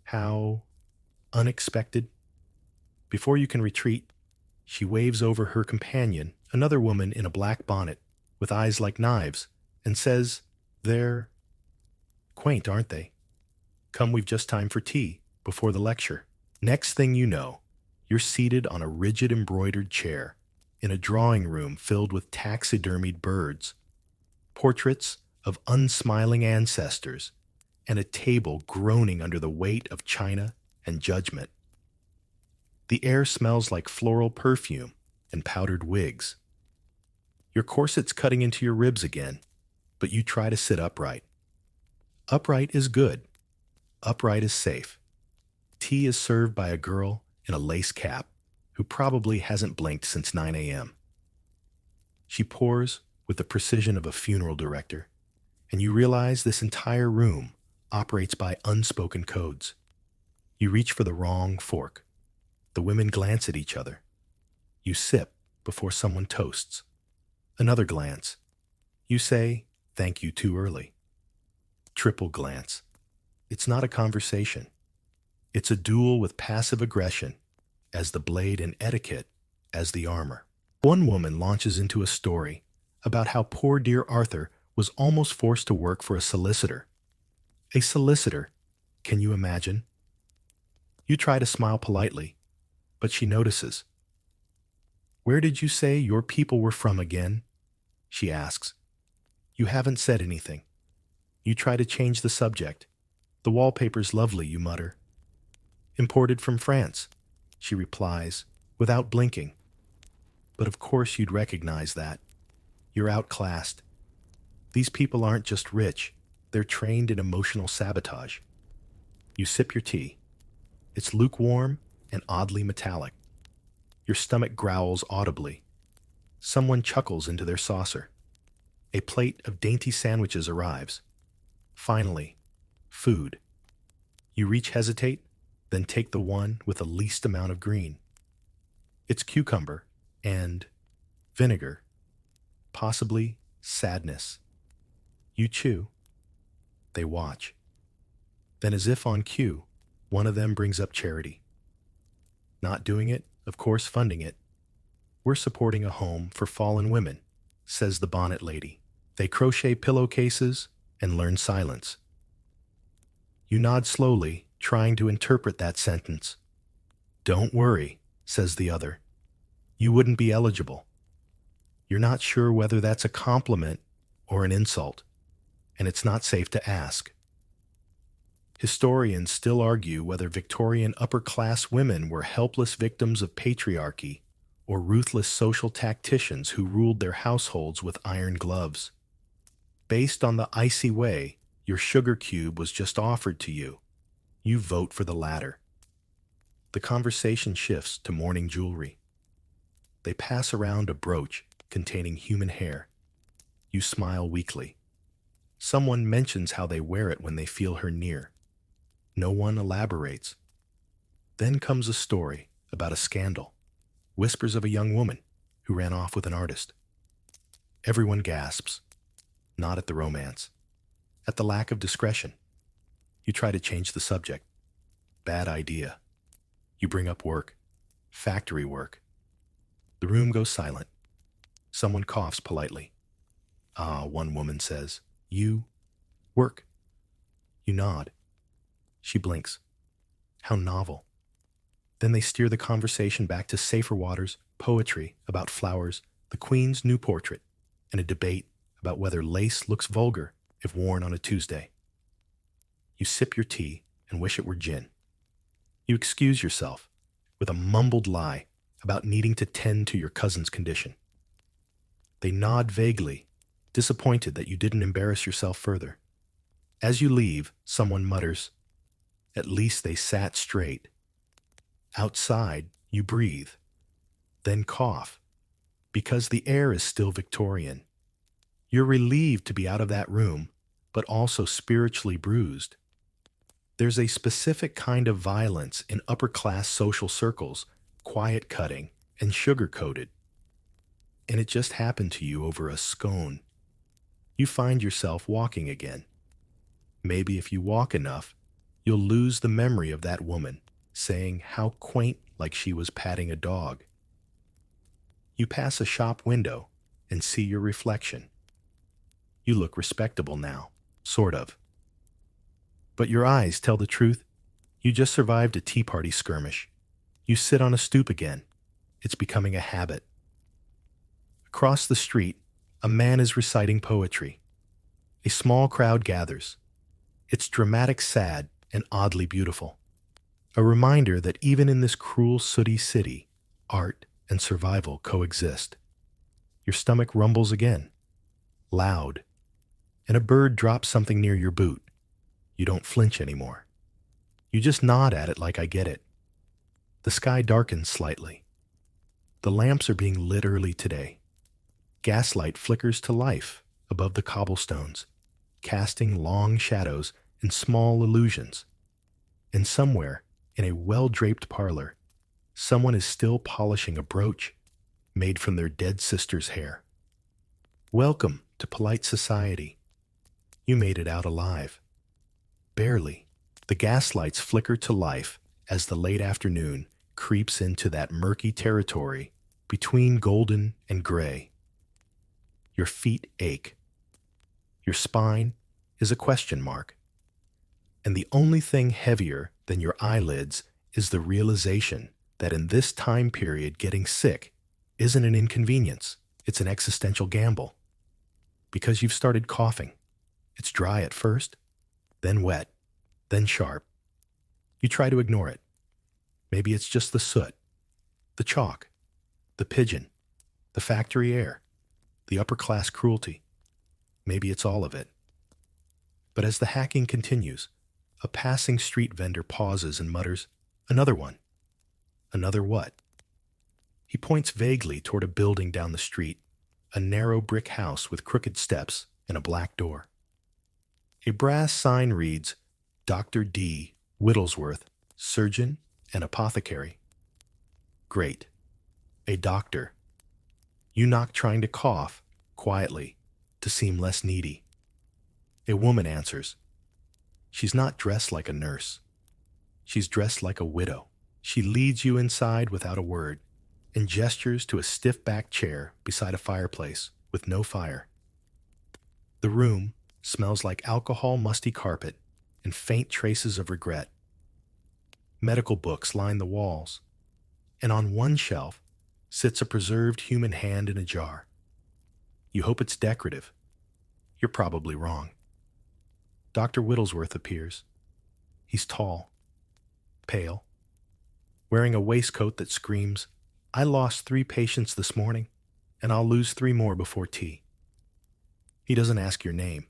"How unexpected." Before you can retreat, she waves over her companion, another woman in a black bonnet, with eyes like knives, and says, "They're quaint, aren't they? Come, we've just time for tea, before the lecture." Next thing you know, You're seated on a rigid embroidered chair in a drawing room filled with taxidermied birds, portraits of unsmiling ancestors, and a table groaning under the weight of china and judgment. The air smells like floral perfume and powdered wigs. Your corset's cutting into your ribs again, but you try to sit upright. Upright is good. Upright is safe. Tea is served by a girl in a lace cap who probably hasn't blinked since 9 a.m. She pours with the precision of a funeral director, and you realize this entire room operates by unspoken codes. You reach for the wrong fork. The women glance at each other. You sip before someone toasts. Another glance. You say, "Thank you," too early. Triple glance. It's not a conversation. It's a duel with passive aggression as the blade and etiquette as the armor. One woman launches into a story about how poor dear Arthur was almost forced to work for a solicitor. A solicitor, can you imagine? You try to smile politely, but she notices. "Where did you say your people were from again?" she asks. You haven't said anything. You try to change the subject. "The wallpaper's lovely," you mutter. "Imported from France," she replies, without blinking. But of course you'd recognize that. You're outclassed. These people aren't just rich, they're trained in emotional sabotage. You sip your tea. It's lukewarm and oddly metallic. Your stomach growls audibly. Someone chuckles into their saucer. A plate of dainty sandwiches arrives. Finally, food. You reach hesitate, then take the one with the least amount of green. It's cucumber and vinegar, possibly sadness. You chew. They watch. Then, as if on cue, one of them brings up charity. Not doing it, of course funding it. "We're supporting a home for fallen women," says the bonnet lady. "They crochet pillowcases and learn silence." You nod slowly, trying to interpret that sentence. "Don't worry," says the other. "You wouldn't be eligible." You're not sure whether that's a compliment or an insult, and it's not safe to ask. Historians still argue whether Victorian upper-class women were helpless victims of patriarchy or ruthless social tacticians who ruled their households with iron gloves. Based on the icy way your sugar cube was just offered to you, you vote for the latter. The conversation shifts to mourning jewelry. They pass around a brooch containing human hair. You smile weakly. Someone mentions how they wear it when they feel her near. No one elaborates. Then comes a story about a scandal. Whispers of a young woman who ran off with an artist. Everyone gasps. Not at the romance. At the lack of discretion. You try to change the subject. Bad idea. You bring up work. Factory work. The room goes silent. Someone coughs politely. "Ah," one woman says. "You work." You nod. She blinks. How novel. Then they steer the conversation back to safer waters, poetry about flowers, the Queen's new portrait, and a debate about whether lace looks vulgar if worn on a Tuesday. You sip your tea and wish it were gin. You excuse yourself with a mumbled lie about needing to tend to your cousin's condition. They nod vaguely, disappointed that you didn't embarrass yourself further. As you leave, someone mutters, "At least they sat straight." Outside, you breathe, then cough, because the air is still Victorian. You're relieved to be out of that room, but also spiritually bruised. There's a specific kind of violence in upper-class social circles, quiet cutting and sugar-coated. And it just happened to you over a scone. You find yourself walking again. Maybe if you walk enough, you'll lose the memory of that woman saying how quaint like she was patting a dog. You pass a shop window and see your reflection. You look respectable now, sort of. But your eyes tell the truth. You just survived a Tea Party skirmish. You sit on a stoop again. It's becoming a habit. Across the street, a man is reciting poetry. A small crowd gathers. It's dramatic, sad, and oddly beautiful. A reminder that even in this cruel, sooty city, art and survival coexist. Your stomach rumbles again, loud, and a bird drops something near your boot. You don't flinch anymore. You just nod at it like I get it. The sky darkens slightly. The lamps are being lit early today. Gaslight flickers to life above the cobblestones, casting long shadows and small illusions. And somewhere, in a well-draped parlor, someone is still polishing a brooch made from their dead sister's hair. Welcome to polite society. You made it out alive. Barely. The gaslights flicker to life as the late afternoon creeps into that murky territory between golden and gray. Your feet ache. Your spine is a question mark. And the only thing heavier than your eyelids is the realization that in this time period getting sick isn't an inconvenience, it's an existential gamble. Because you've started coughing. It's dry at first, then wet, then sharp. You try to ignore it. Maybe it's just the soot, the chalk, the pigeon, the factory air, the upper-class cruelty. Maybe it's all of it. But as the hacking continues, a passing street vendor pauses and mutters, "Another one." Another what? He points vaguely toward a building down the street, a narrow brick house with crooked steps and a black door. A brass sign reads, Dr. D. Whittlesworth, surgeon and apothecary. Great. A doctor. You knock trying to cough, quietly, to seem less needy. A woman answers. She's not dressed like a nurse. She's dressed like a widow. She leads you inside without a word and gestures to a stiff-backed chair beside a fireplace with no fire. The room smells like alcohol, musty carpet, and faint traces of regret. Medical books line the walls, and on one shelf sits a preserved human hand in a jar. You hope it's decorative. You're probably wrong. Dr. Whittlesworth appears. He's tall, pale, wearing a waistcoat that screams, "I lost 3 patients this morning, and I'll lose 3 more before tea." He doesn't ask your name.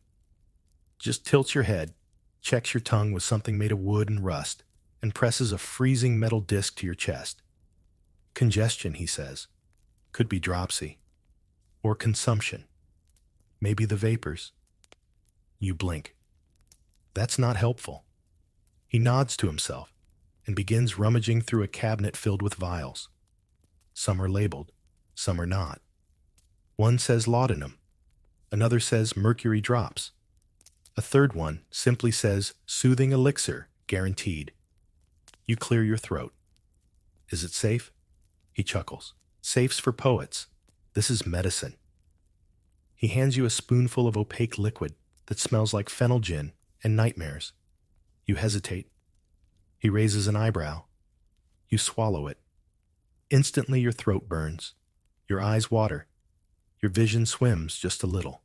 Just tilts your head, checks your tongue with something made of wood and rust, and presses a freezing metal disc to your chest. Congestion, he says. Could be dropsy. Or consumption. Maybe the vapors. You blink. That's not helpful. He nods to himself and begins rummaging through a cabinet filled with vials. Some are labeled, some are not. One says laudanum. Another says mercury drops. A third one simply says soothing elixir, guaranteed. You clear your throat. Is it safe? He chuckles. Safe's for poets. This is medicine. He hands you a spoonful of opaque liquid that smells like fennel gin and nightmares. You hesitate. He raises an eyebrow. You swallow it. Instantly your throat burns. Your eyes water. Your vision swims just a little.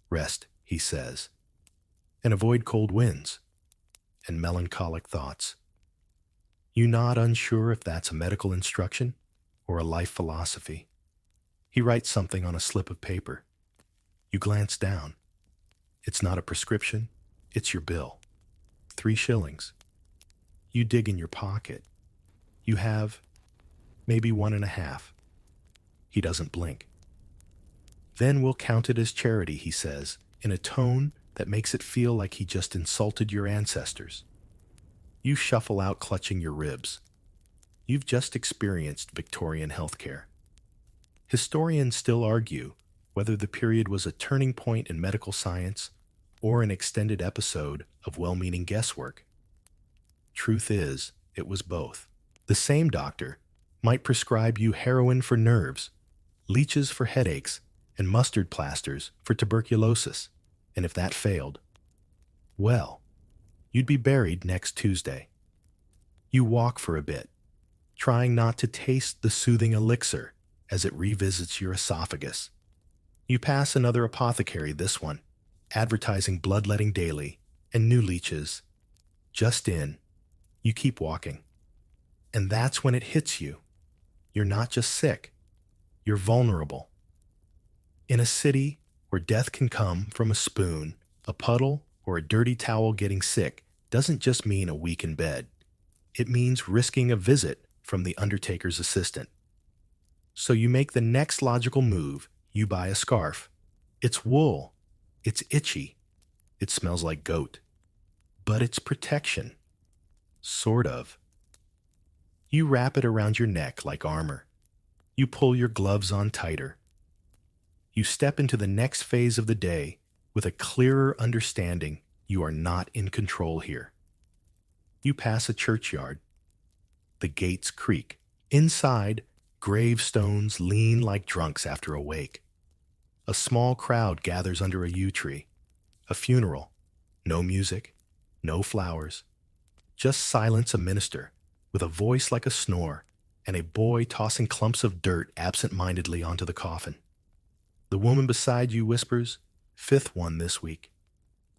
Rest, he says. And avoid cold winds and melancholic thoughts. You nod, unsure if that's a medical instruction or a life philosophy. He writes something on a slip of paper. You glance down. It's not a prescription, it's your bill. 3 shillings. You dig in your pocket. You have maybe 1.5. He doesn't blink. Then we'll count it as charity, he says, in a tone that makes it feel like he just insulted your ancestors. You shuffle out clutching your ribs. You've just experienced Victorian healthcare. Historians still argue whether the period was a turning point in medical science or an extended episode of well-meaning guesswork. Truth is, it was both. The same doctor might prescribe you heroin for nerves, leeches for headaches, and mustard plasters for tuberculosis. And if that failed, well, you'd be buried next Tuesday. You walk for a bit, trying not to taste the soothing elixir as it revisits your esophagus. You pass another apothecary, this one, advertising bloodletting daily and new leeches. Just in, you keep walking. And that's when it hits you. You're not just sick, you're vulnerable. In a city where death can come from a spoon, a puddle, or a dirty towel, getting sick doesn't just mean a week in bed. It means risking a visit from the undertaker's assistant. So you make the next logical move. You buy a scarf. It's wool. It's itchy. It smells like goat. But it's protection. Sort of. You wrap it around your neck like armor. You pull your gloves on tighter. You step into the next phase of the day with a clearer understanding you are not in control here. You pass a churchyard. The gates creak. Inside, gravestones lean like drunks after a wake. A small crowd gathers under a yew tree. A funeral. No music, no flowers. Just silence, a minister with a voice like a snore, and a boy tossing clumps of dirt absent-mindedly onto the coffin. The woman beside you whispers, "Fifth one this week."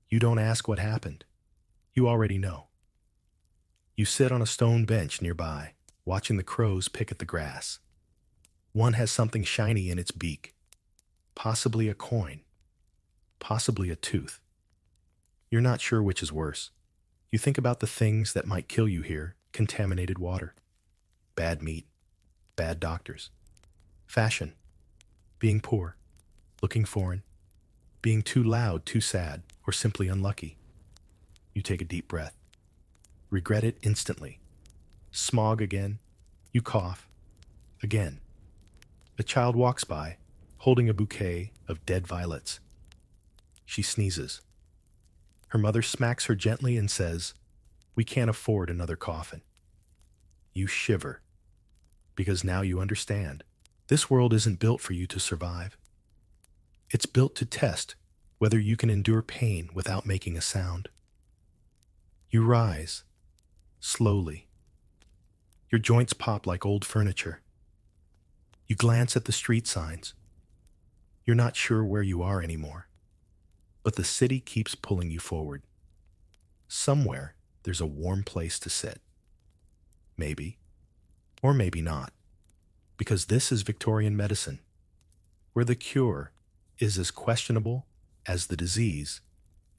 You don't ask what happened. You already know. You sit on a stone bench nearby, watching the crows pick at the grass. One has something shiny in its beak. Possibly a coin. Possibly a tooth. You're not sure which is worse. You think about the things that might kill you here: contaminated water, bad meat, bad doctors, fashion, being poor, looking foreign, being too loud, too sad, or simply unlucky. You take a deep breath. Regret it instantly. Smog again. You cough. Again. A child walks by, holding a bouquet of dead violets. She sneezes. Her mother smacks her gently and says, "We can't afford another coffin." You shiver, because now you understand. This world isn't built for you to survive. It's built to test whether you can endure pain without making a sound. You rise, slowly. Your joints pop like old furniture. You glance at the street signs. You're not sure where you are anymore, but the city keeps pulling you forward. Somewhere, there's a warm place to sit. Maybe, or maybe not, because this is Victorian medicine, where the cure is as questionable as the disease,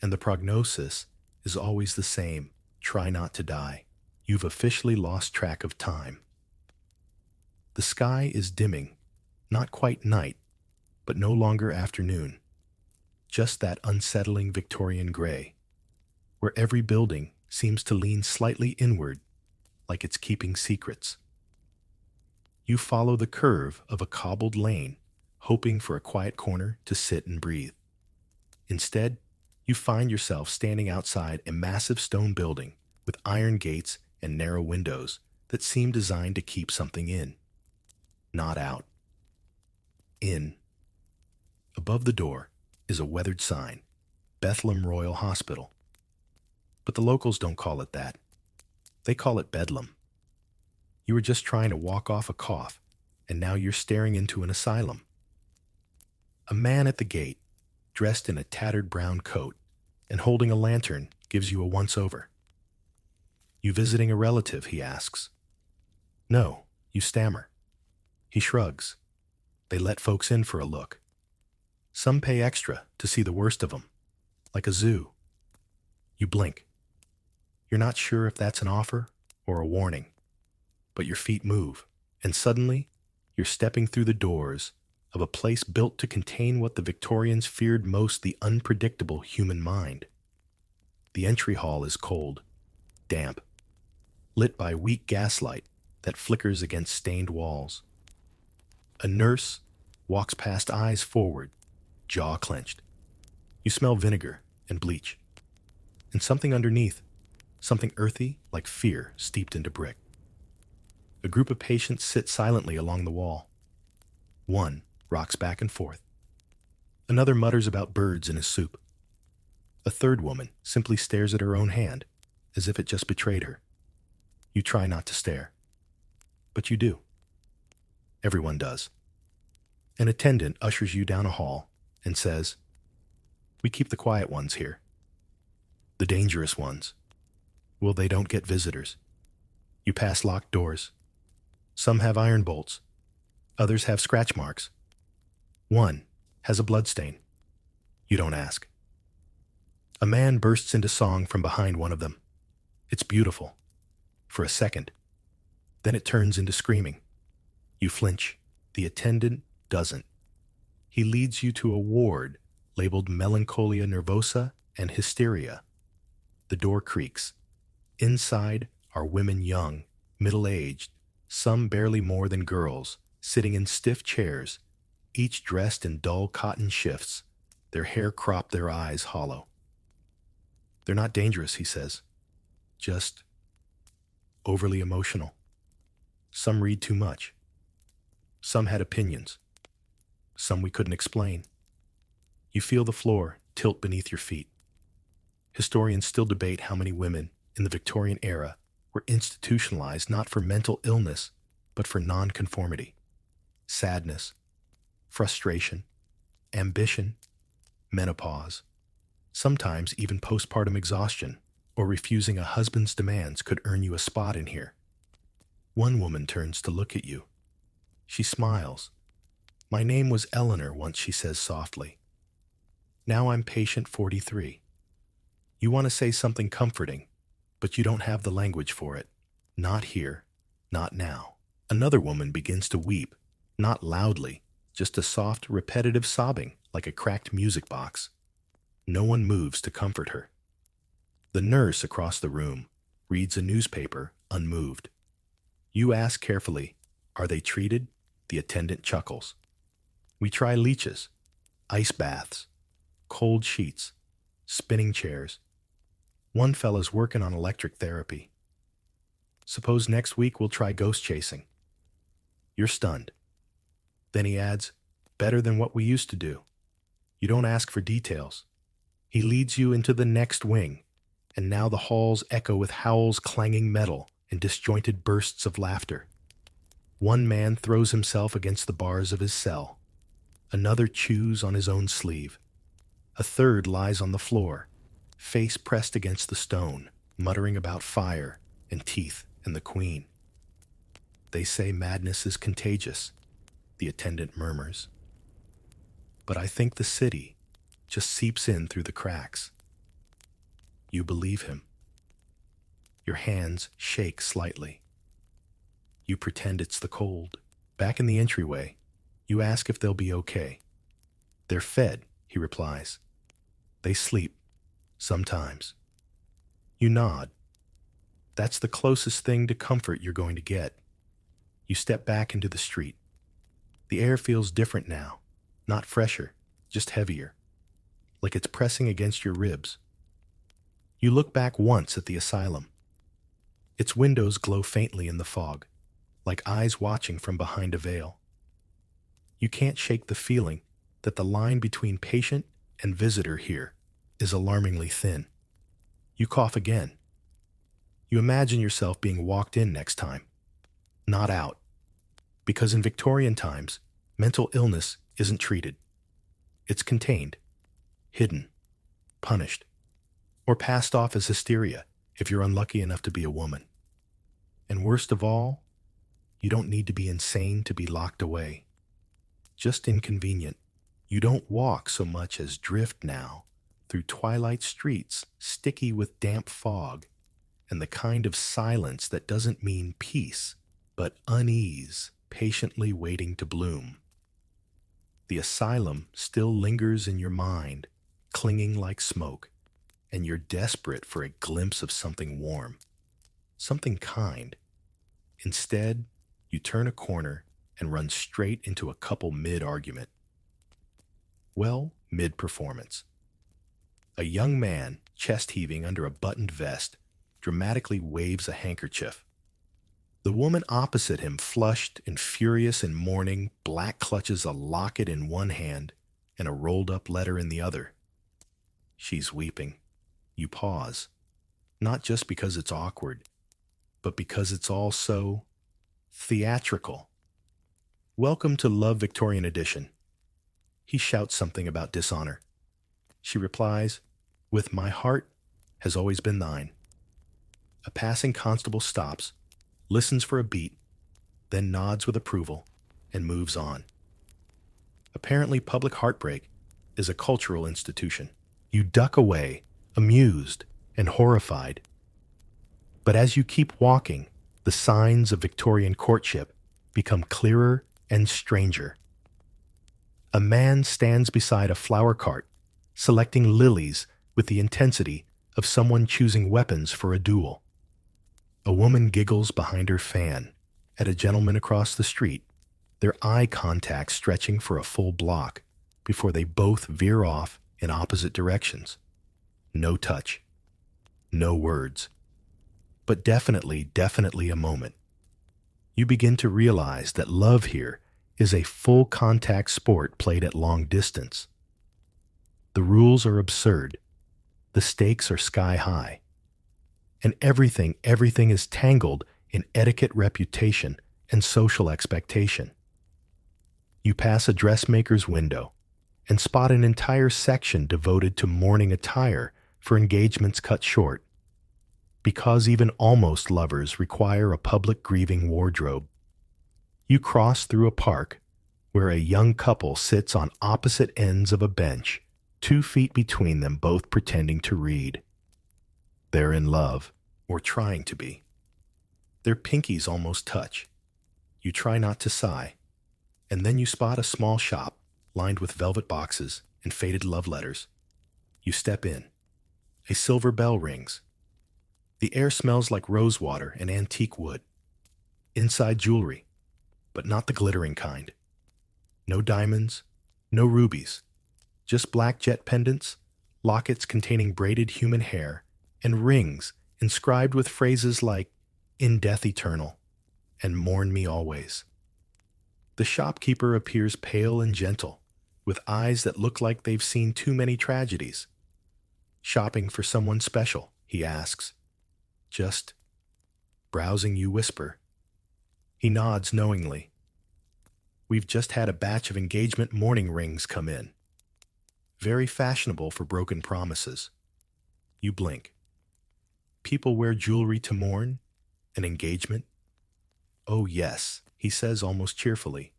and the prognosis is always the same: try not to die. You've officially lost track of time. The sky is dimming, not quite night, but no longer afternoon. Just that unsettling Victorian gray, where every building seems to lean slightly inward, like it's keeping secrets. You follow the curve of a cobbled lane, hoping for a quiet corner to sit and breathe. Instead, you find yourself standing outside a massive stone building with iron gates and narrow windows that seem designed to keep something in, not out. In. Above the door is a weathered sign, Bethlehem Royal Hospital. But the locals don't call it that. They call it Bedlam. You were just trying to walk off a cough, and now you're staring into an asylum. A man at the gate, dressed in a tattered brown coat and holding a lantern, gives you a once-over. "You visiting a relative?" he asks. "No," you stammer. He shrugs. They let folks in for a look. Some pay extra to see the worst of them, like a zoo. You blink. You're not sure if that's an offer or a warning, but your feet move, and suddenly you're stepping through the doors of a place built to contain what the Victorians feared most: the unpredictable human mind. The entry hall is cold, damp, lit by weak gaslight that flickers against stained walls. A nurse walks past, eyes forward, jaw clenched. You smell vinegar and bleach, and something underneath, something earthy like fear steeped into brick. A group of patients sit silently along the wall. One rocks back and forth. Another mutters about birds in his soup. A third woman simply stares at her own hand, as if it just betrayed her. You try not to stare. But you do. Everyone does. An attendant ushers you down a hall and says, "We keep the quiet ones here. The dangerous ones. Well, they don't get visitors." You pass locked doors. Some have iron bolts. Others have scratch marks. One has a bloodstain. You don't ask. A man bursts into song from behind one of them. It's beautiful. For a second. Then it turns into screaming. You flinch. The attendant doesn't. He leads you to a ward labeled Melancholia Nervosa and Hysteria. The door creaks. Inside are women young, middle-aged, some barely more than girls, sitting in stiff chairs, each dressed in dull cotton shifts, their hair cropped, their eyes hollow. They're not dangerous, he says. Just overly emotional. Some read too much. Some had opinions. Some we couldn't explain. You feel the floor tilt beneath your feet. Historians still debate how many women in the Victorian era were institutionalized not for mental illness, but for nonconformity, sadness, frustration, ambition, menopause, sometimes even postpartum exhaustion, or refusing a husband's demands could earn you a spot in here. One woman turns to look at you. She smiles. "My name was Eleanor once," she says softly. "Now I'm patient 43. You want to say something comforting, but you don't have the language for it. Not here, not now." Another woman begins to weep, not loudly, just a soft, repetitive sobbing like a cracked music box. No one moves to comfort her. The nurse across the room reads a newspaper, unmoved. You ask carefully, "Are they treated?" The attendant chuckles. "We try leeches, ice baths, cold sheets, spinning chairs. One fella's working on electric therapy. Suppose next week we'll try ghost chasing." You're stunned. Then he adds, "Better than what we used to do." You don't ask for details. He leads you into the next wing, and now the halls echo with howls, clanging metal, and disjointed bursts of laughter. One man throws himself against the bars of his cell. Another chews on his own sleeve. A third lies on the floor, face pressed against the stone, muttering about fire and teeth and the queen. "They say madness is contagious," the attendant murmurs. "But I think the city just seeps in through the cracks." You believe him. Your hands shake slightly. You pretend it's the cold. Back in the entryway, you ask if they'll be okay. "They're fed," he replies. "They sleep, sometimes." You nod. That's the closest thing to comfort you're going to get. You step back into the street. The air feels different now, not fresher, just heavier, like it's pressing against your ribs. You look back once at the asylum. Its windows glow faintly in the fog, like eyes watching from behind a veil. You can't shake the feeling that the line between patient and visitor here is alarmingly thin. You cough again. You imagine yourself being walked in next time, not out. Because in Victorian times, mental illness isn't treated. It's contained, hidden, punished, or passed off as hysteria if you're unlucky enough to be a woman. And worst of all, you don't need to be insane to be locked away. Just inconvenient. You don't walk so much as drift now through twilight streets sticky with damp fog and the kind of silence that doesn't mean peace, but unease patiently waiting to bloom. The asylum still lingers in your mind, clinging like smoke, and you're desperate for a glimpse of something warm, something kind. Instead, you turn a corner and run straight into a couple mid-argument. Well, mid-performance. A young man, chest-heaving under a buttoned vest, dramatically waves a handkerchief. The woman opposite him, flushed and furious in mourning, black clutches a locket in one hand and a rolled-up letter in the other. She's weeping. You pause, not just because it's awkward, but because it's all so Theatrical. Welcome to Love Victorian Edition. He shouts something about dishonor. She replies, with my heart has always been thine. A passing constable stops, listens for a beat, then nods with approval and moves on. Apparently, public heartbreak is a cultural institution. You duck away, amused and horrified. But as you keep walking, the signs of Victorian courtship become clearer and stranger. A man stands beside a flower cart, selecting lilies with the intensity of someone choosing weapons for a duel. A woman giggles behind her fan at a gentleman across the street, their eye contact stretching for a full block before they both veer off in opposite directions. No touch. No words. But definitely a moment. You begin to realize that love here is a full contact sport played at long distance. The rules are absurd. The stakes are sky high. And everything is tangled in etiquette, reputation, and social expectation. You pass a dressmaker's window and spot an entire section devoted to mourning attire for engagements cut short, because even almost lovers require a public grieving wardrobe. You cross through a park where a young couple sits on opposite ends of a bench, 2 feet between them, both pretending to read. They're in love, or trying to be. Their pinkies almost touch. You try not to sigh, and then you spot a small shop lined with velvet boxes and faded love letters. You step in. A silver bell rings. The air smells like rosewater and antique wood. Inside jewelry, but not the glittering kind. No diamonds, no rubies, just black jet pendants, lockets containing braided human hair, and rings inscribed with phrases like, "In death eternal," and "Mourn me always." The shopkeeper appears pale and gentle, with eyes that look like they've seen too many tragedies. "Shopping for someone special?" he asks. "Just browsing," you whisper. He nods knowingly. "We've just had a batch of engagement mourning rings come in. Very fashionable for broken promises." You blink. "People wear jewelry to mourn? An engagement?" "Oh yes," he says almost cheerfully.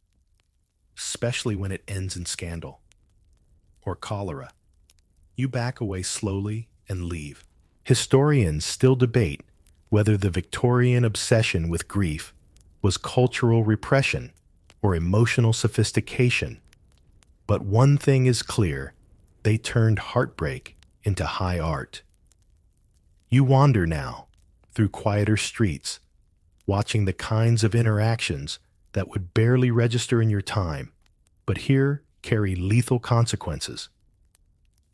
"Especially when it ends in scandal. Or cholera." You back away slowly and leave. Historians still debate whether the Victorian obsession with grief was cultural repression or emotional sophistication. But one thing is clear: they turned heartbreak into high art. You wander now through quieter streets, watching the kinds of interactions that would barely register in your time, but here carry lethal consequences.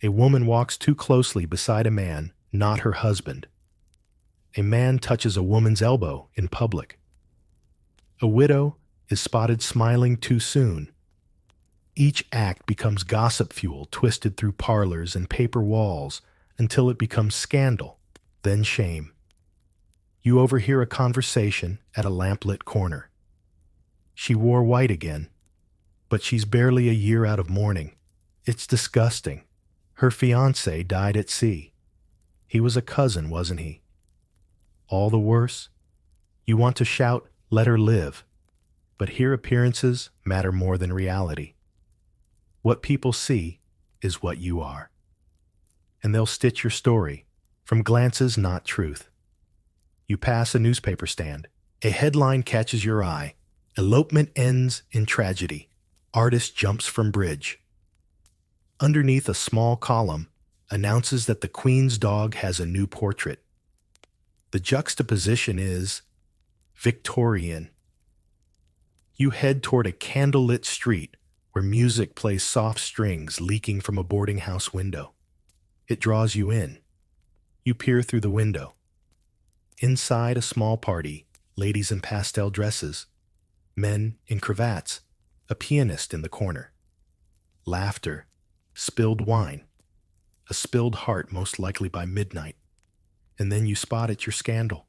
A woman walks too closely beside a man, not her husband. A man touches a woman's elbow in public. A widow is spotted smiling too soon. Each act becomes gossip fuel twisted through parlors and paper walls until it becomes scandal, then shame. You overhear a conversation at a lamplit corner. She wore white again, but she's barely a year out of mourning. It's disgusting. Her fiancé died at sea. He was a cousin, wasn't he? All the worse? You want to shout, "Let her live." But here appearances matter more than reality. What people see is what you are. And they'll stitch your story from glances, not truth. You pass a newspaper stand. A headline catches your eye. "Elopement ends in tragedy. Artist jumps from bridge." Underneath, a small column announces that the Queen's dog has a new portrait. The juxtaposition is Victorian. You head toward a candlelit street where music plays soft strings leaking from a boarding house window. It draws you in. You peer through the window. Inside, a small party, ladies in pastel dresses, men in cravats, a pianist in the corner. Laughter, spilled wine, a spilled heart most likely by midnight. And then you spot at your scandal.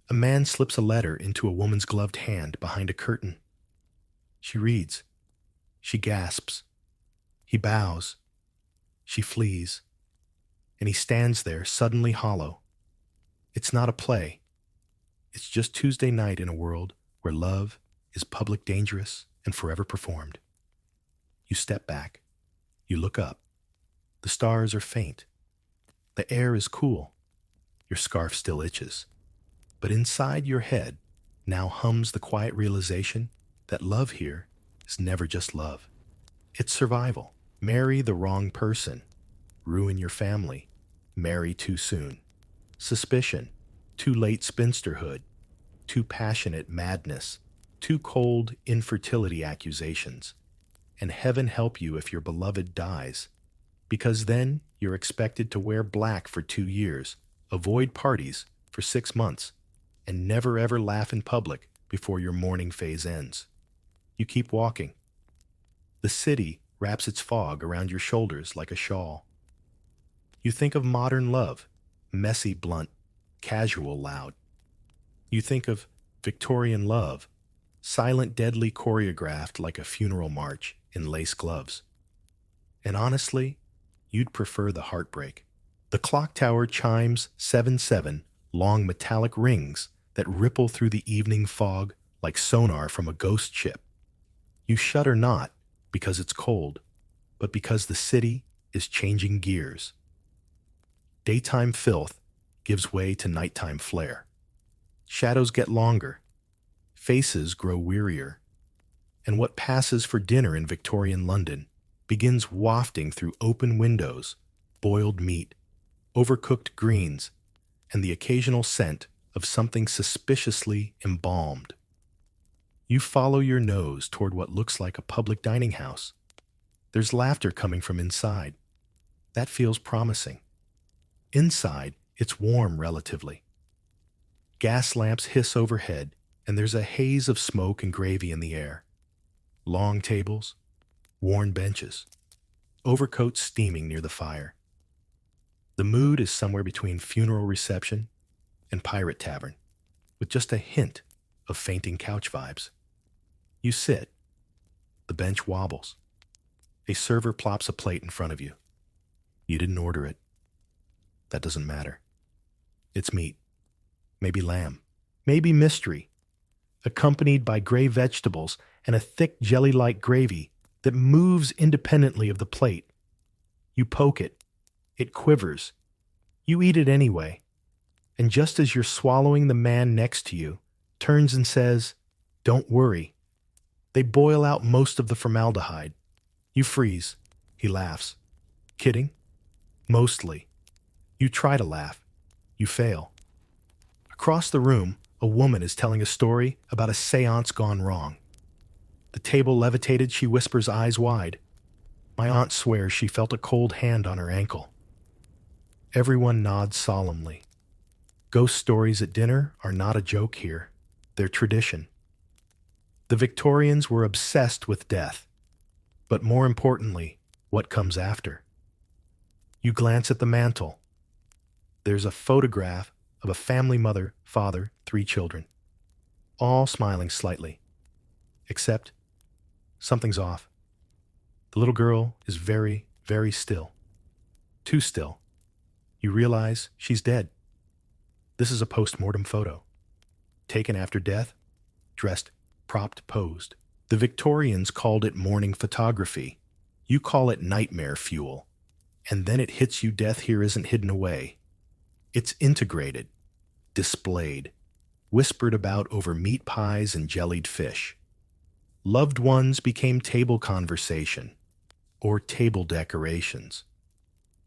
A man slips a letter into a woman's gloved hand behind a curtain. She reads. She gasps. He bows. She flees. And he stands there, suddenly hollow. It's not a play. It's just Tuesday night in a world where love is public, dangerous, and forever performed. You step back. You look up. The stars are faint. The air is cool. Your scarf still itches. But inside your head now hums the quiet realization that love here is never just love. It's survival. Marry the wrong person. Ruin your family. Marry too soon. Suspicion. Too late spinsterhood. Too passionate madness. Too cold infertility accusations. And heaven help you if your beloved dies, because then you're expected to wear black for 2 years, avoid parties for 6 months, and never ever laugh in public before your mourning phase ends. You keep walking. The city wraps its fog around your shoulders like a shawl. You think of modern love, messy, blunt, casual, loud. You think of Victorian love, silent, deadly, choreographed like a funeral march in lace gloves. And honestly, you'd prefer the heartbreak. The clock tower chimes 7-7, long metallic rings that ripple through the evening fog like sonar from a ghost ship. You shudder not because it's cold, but because the city is changing gears. Daytime filth gives way to nighttime flare. Shadows get longer. Faces grow wearier. And what passes for dinner in Victorian London begins wafting through open windows, boiled meat, overcooked greens, and the occasional scent of something suspiciously embalmed. You follow your nose toward what looks like a public dining house. There's laughter coming from inside. That feels promising. Inside, it's warm relatively. Gas lamps hiss overhead, and there's a haze of smoke and gravy in the air. Long tables, worn benches, overcoats steaming near the fire. The mood is somewhere between funeral reception and pirate tavern, with just a hint of fainting couch vibes. You sit. The bench wobbles. A server plops a plate in front of you. You didn't order it. That doesn't matter. It's meat. Maybe lamb. Maybe mystery, accompanied by gray vegetables and a thick jelly-like gravy that moves independently of the plate. You poke it. It quivers. You eat it anyway. And just as you're swallowing, the man next to you turns and says, "Don't worry." They boil out most of the formaldehyde. You freeze. He laughs. Kidding? Mostly. You try to laugh. You fail. Across the room, a woman is telling a story about a seance gone wrong. The table levitated, she whispers, eyes wide. My aunt swears she felt a cold hand on her ankle. Everyone nods solemnly. Ghost stories at dinner are not a joke here. They're tradition. The Victorians were obsessed with death, but more importantly, what comes after. You glance at the mantel. There's a photograph of a family, mother, father, 3 children, all smiling slightly. Except something's off. The little girl is very, very still. Too still. You realize she's dead. This is a post-mortem photo. Taken after death, dressed, propped, posed. The Victorians called it morning photography. You call it nightmare fuel. And then it hits you, death here isn't hidden away. It's integrated, displayed, whispered about over meat pies and jellied fish. Loved ones became table conversation, or table decorations.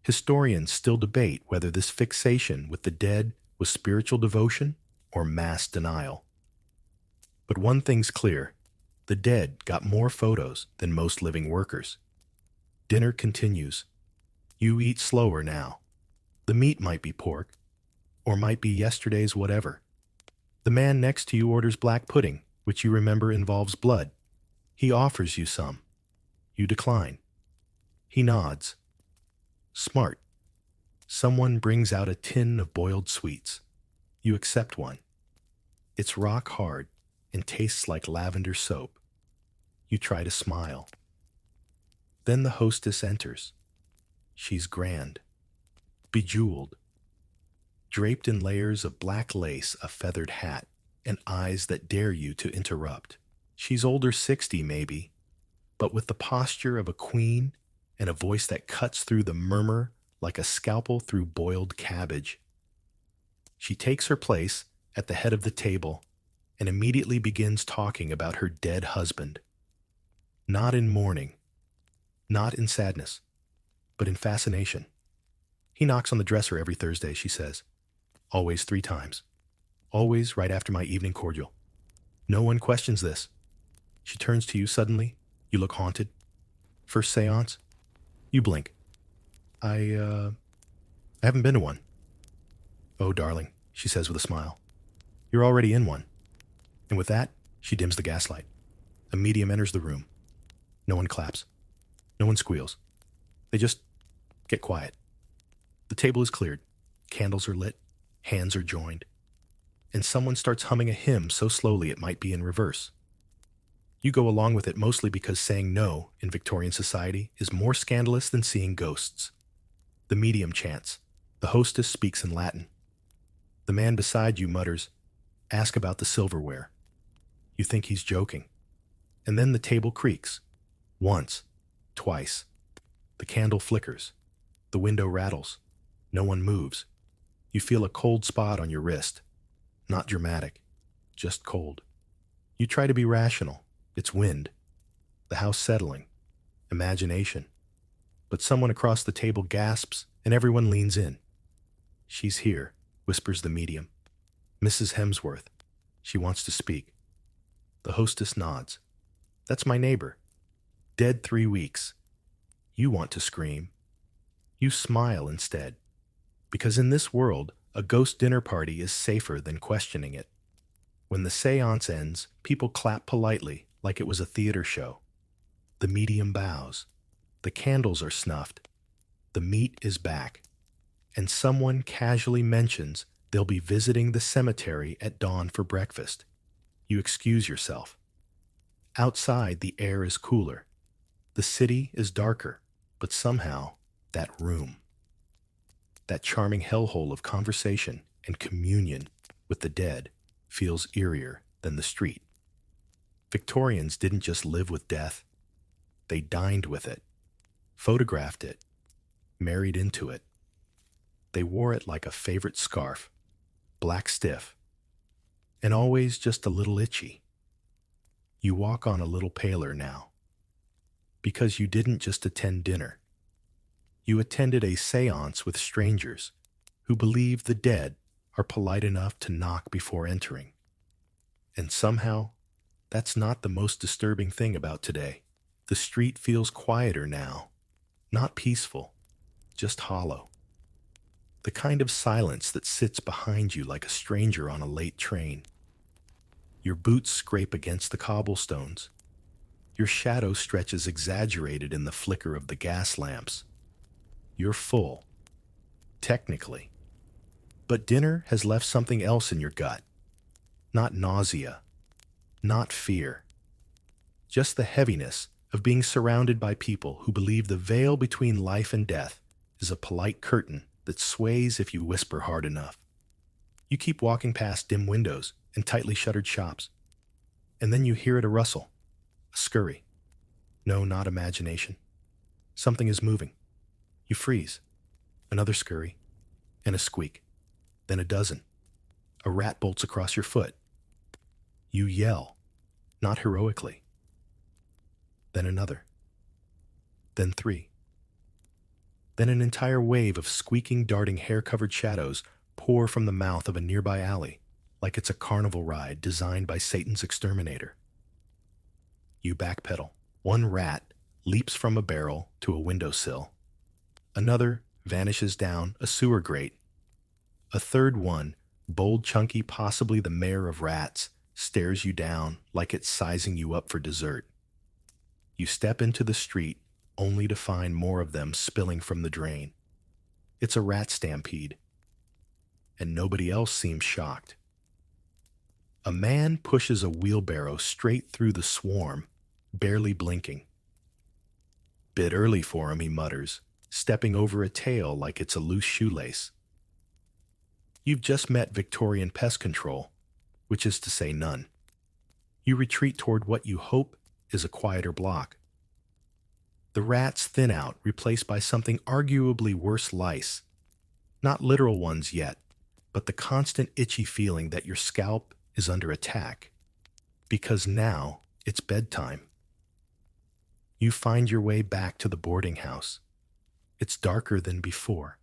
Historians still debate whether this fixation with the dead was spiritual devotion or mass denial. But one thing's clear, the dead got more photos than most living workers. Dinner continues. You eat slower now. The meat might be pork, or might be yesterday's whatever. The man next to you orders black pudding, which you remember involves blood. He offers you some. You decline. He nods. Smart. Someone brings out a tin of boiled sweets. You accept one. It's rock hard and tastes like lavender soap. You try to smile. Then the hostess enters. She's grand, bejeweled, draped in layers of black lace, a feathered hat, and eyes that dare you to interrupt. She's older 60 maybe, but with the posture of a queen and a voice that cuts through the murmur like a scalpel through boiled cabbage. She takes her place at the head of the table and immediately begins talking about her dead husband. Not in mourning, not in sadness, but in fascination. He knocks on the dresser every Thursday, she says. Always 3 times. Always right after my evening cordial. No one questions this. She turns to you suddenly. You look haunted. First seance? You blink. I haven't been to one. Oh, darling, she says with a smile. You're already in one. And with that, she dims the gaslight. A medium enters the room. No one claps. No one squeals. They just get quiet. The table is cleared. Candles are lit. Hands are joined. And someone starts humming a hymn so slowly it might be in reverse. You go along with it mostly because saying no in Victorian society is more scandalous than seeing ghosts. The medium chants. The hostess speaks in Latin. The man beside you mutters, "Ask about the silverware." You think he's joking. And then the table creaks. Once. Twice. The candle flickers. The window rattles. No one moves. You feel a cold spot on your wrist. Not dramatic. Just cold. You try to be rational. It's wind. The house settling. Imagination. But someone across the table gasps and everyone leans in. "She's here," whispers the medium. "Mrs. Hemsworth. She wants to speak." The hostess nods. "That's my neighbor. Dead 3 weeks. You want to scream. You smile instead. Because in this world, a ghost dinner party is safer than questioning it. When the seance ends, people clap politely like it was a theater show. The medium bows. The candles are snuffed. The meat is back. And someone casually mentions they'll be visiting the cemetery at dawn for breakfast. You excuse yourself. Outside, the air is cooler. The city is darker, but somehow, that room, that charming hellhole of conversation and communion with the dead, feels eerier than the street. Victorians didn't just live with death. They dined with it, photographed it, married into it. They wore it like a favorite scarf, black stiff, and always just a little itchy. You walk on a little paler now. Because you didn't just attend dinner. You attended a seance with strangers who believe the dead are polite enough to knock before entering. And somehow, that's not the most disturbing thing about today. The street feels quieter now. Not peaceful, just hollow. The kind of silence that sits behind you like a stranger on a late train. Your boots scrape against the cobblestones. Your shadow stretches exaggerated in the flicker of the gas lamps. You're full. Technically. But dinner has left something else in your gut. Not nausea. Not fear. Just the heaviness of being surrounded by people who believe the veil between life and death is a polite curtain that sways if you whisper hard enough. You keep walking past dim windows and tightly shuttered shops. And then you hear it a rustle. A scurry. No, not imagination. Something is moving. You freeze. Another scurry. And a squeak. Then a dozen. A rat bolts across your foot. You yell. Not heroically. Then another. Then 3. Then an entire wave of squeaking, darting, hair-covered shadows pour from the mouth of a nearby alley, like it's a carnival ride designed by Satan's exterminator. You backpedal. One rat leaps from a barrel to a windowsill. Another vanishes down a sewer grate. A third one, bold, chunky, possibly the mayor of rats, stares you down like it's sizing you up for dessert. You step into the street only to find more of them spilling from the drain. It's a rat stampede. And nobody else seems shocked. A man pushes a wheelbarrow straight through the swarm, barely blinking. Bit early for him, he mutters, stepping over a tail like it's a loose shoelace. You've just met Victorian pest control, which is to say none. You retreat toward what you hope is a quieter block. The rats thin out, replaced by something arguably worse lice. Not literal ones yet, but the constant itchy feeling that your scalp is under attack. Because now it's bedtime. You find your way back to the boarding house. It's darker than before.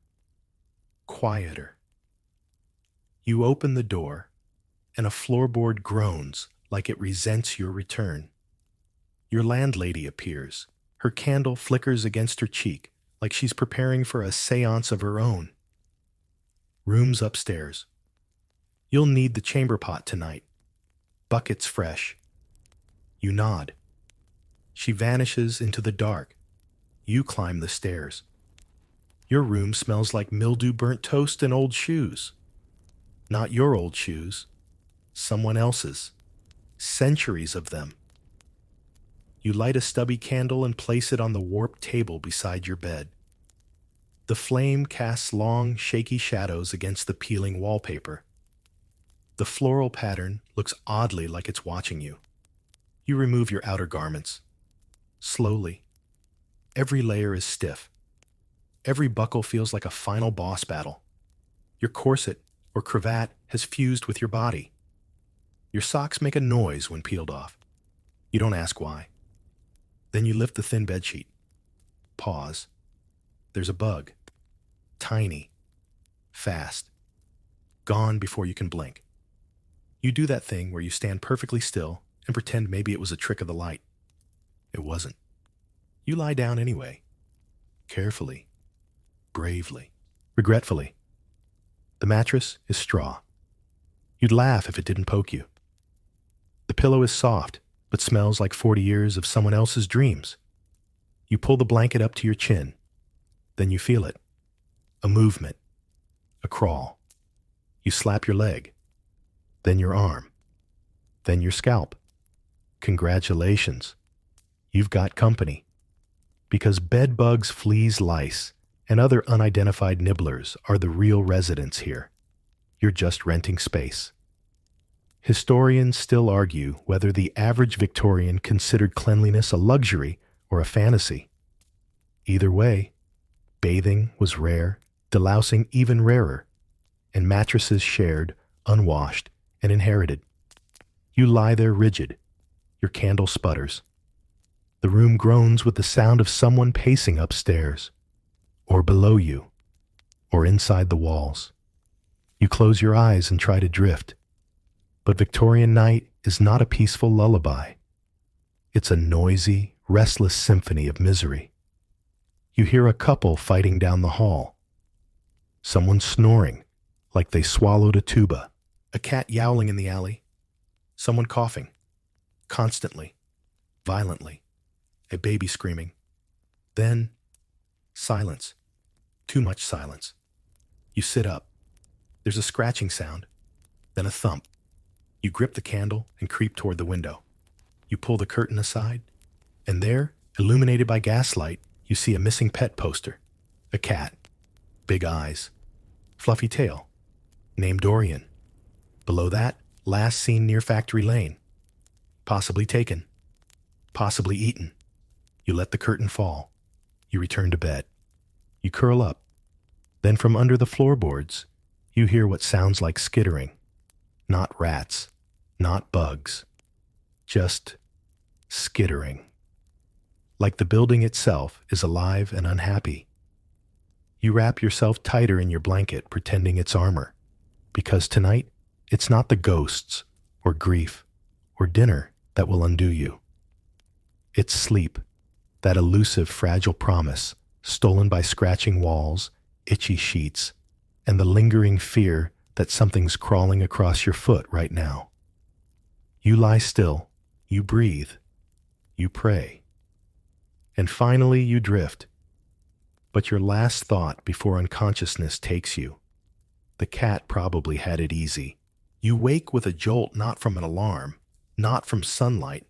Quieter. You open the door, and a floorboard groans like it resents your return. Your landlady appears. Her candle flickers against her cheek like she's preparing for a séance of her own. Room's upstairs. You'll need the chamber pot tonight. Buckets fresh. You nod. She vanishes into the dark. You climb the stairs. Your room smells like mildew-burnt toast and old shoes. Not your old shoes. Someone else's. Centuries of them. You light a stubby candle and place it on the warped table beside your bed. The flame casts long, shaky shadows against the peeling wallpaper. The floral pattern looks oddly like it's watching you. You remove your outer garments. Slowly. Every layer is stiff. Every buckle feels like a final boss battle. Your corset or cravat has fused with your body. Your socks make a noise when peeled off. You don't ask why. Then you lift the thin bedsheet. Pause. There's a bug. Tiny. Fast. Gone before you can blink. You do that thing where you stand perfectly still and pretend maybe it was a trick of the light. It wasn't. You lie down anyway. Carefully. Bravely. Regretfully. The mattress is straw. You'd laugh if it didn't poke you. The pillow is soft, but smells like 40 years of someone else's dreams. You pull the blanket up to your chin. Then you feel it. A movement. A crawl. You slap your leg. Then your arm. Then your scalp. Congratulations. You've got company. Because bed bugs, fleas, lice, and other unidentified nibblers are the real residents here. You're just renting space. Historians still argue whether the average Victorian considered cleanliness a luxury or a fantasy. Either way, bathing was rare, delousing even rarer, and mattresses shared, unwashed, and inherited. You lie there rigid. Your candle sputters. The room groans with the sound of someone pacing upstairs, or below you, or inside the walls. You close your eyes and try to drift. But Victorian night is not a peaceful lullaby. It's a noisy, restless symphony of misery. You hear a couple fighting down the hall. Someone snoring, like they swallowed a tuba. A cat yowling in the alley. Someone coughing. Constantly. Violently. A baby screaming. Then, silence. Too much silence. You sit up. There's a scratching sound. Then a thump. You grip the candle and creep toward the window. You pull the curtain aside, and there, illuminated by gaslight, you see a missing pet poster. A cat. Big eyes. Fluffy tail. Named Dorian. Below that, last seen near Factory Lane. Possibly taken. Possibly eaten. You let the curtain fall. You return to bed. You curl up. Then from under the floorboards, you hear what sounds like skittering. Not rats. Not bugs. Just skittering. Like the building itself is alive and unhappy. You wrap yourself tighter in your blanket, pretending it's armor. Because tonight, it's not the ghosts, or grief, or dinner that will undo you. It's sleep, that elusive, fragile promise, stolen by scratching walls, itchy sheets, and the lingering fear that something's crawling across your foot right now. You lie still, you breathe, you pray. And finally you drift. But your last thought before unconsciousness takes you. The cat probably had it easy. You wake with a jolt not from an alarm, not from sunlight,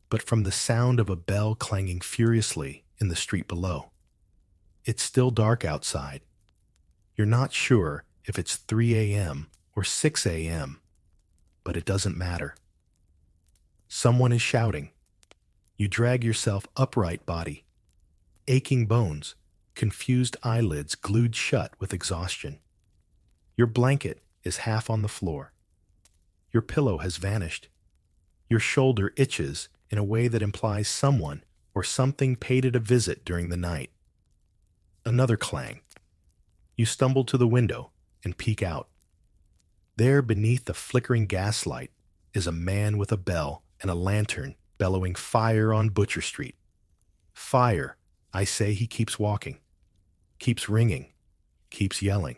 but from the sound of a bell clanging furiously in the street below. It's still dark outside. You're not sure if it's 3 a.m. or 6 a.m., but it doesn't matter. Someone is shouting. You drag yourself upright, body, aching bones, confused eyelids glued shut with exhaustion. Your blanket is half on the floor. Your pillow has vanished. Your shoulder itches in a way that implies someone or something paid it a visit during the night. Another clang. You stumble to the window and peek out. There, beneath the flickering gaslight, is a man with a bell and a lantern bellowing fire on Butcher Street. Fire, I say. He keeps walking, keeps ringing, keeps yelling.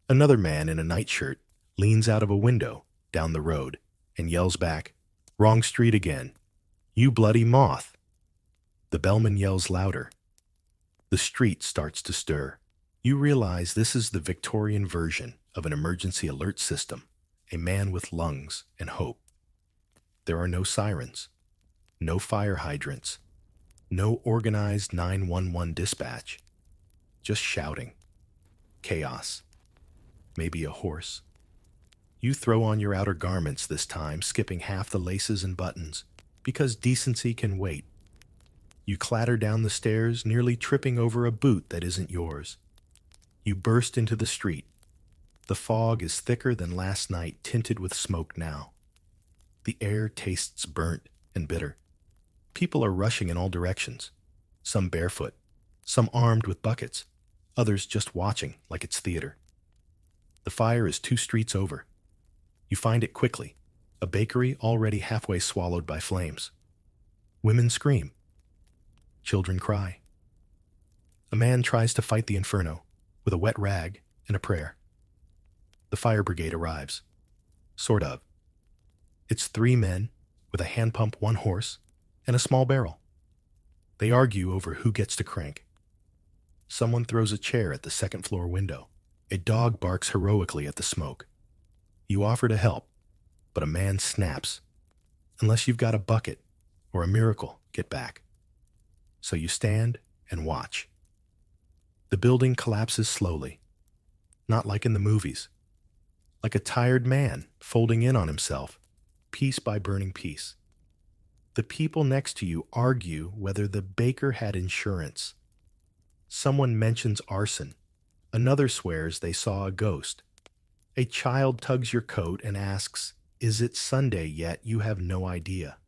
Another man in a nightshirt leans out of a window down the road and yells back, "Wrong street again. You bloody moth." The bellman yells louder. The street starts to stir. You realize this is the Victorian version of an emergency alert system, a man with lungs and hope. There are no sirens, no fire hydrants, no organized 911 dispatch, just shouting, chaos, maybe a horse. You throw on your outer garments this time, skipping half the laces and buttons, because decency can wait. You clatter down the stairs, nearly tripping over a boot that isn't yours. You burst into the street. The fog is thicker than last night, tinted with smoke now. The air tastes burnt and bitter. People are rushing in all directions, some barefoot, some armed with buckets, others just watching like it's theater. The fire is 2 streets over. You find it quickly, a bakery already halfway swallowed by flames. Women scream. Children cry. A man tries to fight the inferno with a wet rag and a prayer. The fire brigade arrives. Sort of. It's 3 men with a hand pump, 1 horse, and a small barrel. They argue over who gets to crank. Someone throws a chair at the 2nd floor window. A dog barks heroically at the smoke. You offer to help, but a man snaps. Unless you've got a bucket or a miracle, get back. So you stand and watch. The building collapses slowly, not like in the movies, like a tired man folding in on himself, piece by burning piece. The people next to you argue whether the baker had insurance. Someone mentions arson. Another swears they saw a ghost. A child tugs your coat and asks, "Is it Sunday yet?" You have no idea.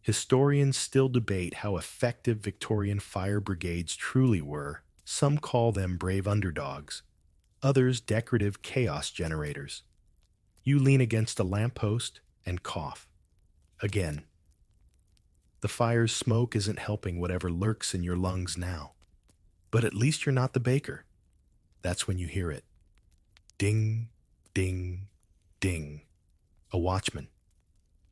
Historians still debate how effective Victorian fire brigades truly were. Some call them brave underdogs, others decorative chaos generators. You lean against a lamppost and cough. Again. The fire's smoke isn't helping whatever lurks in your lungs now. But at least you're not the baker. That's when you hear it. Ding, ding, ding. A watchman.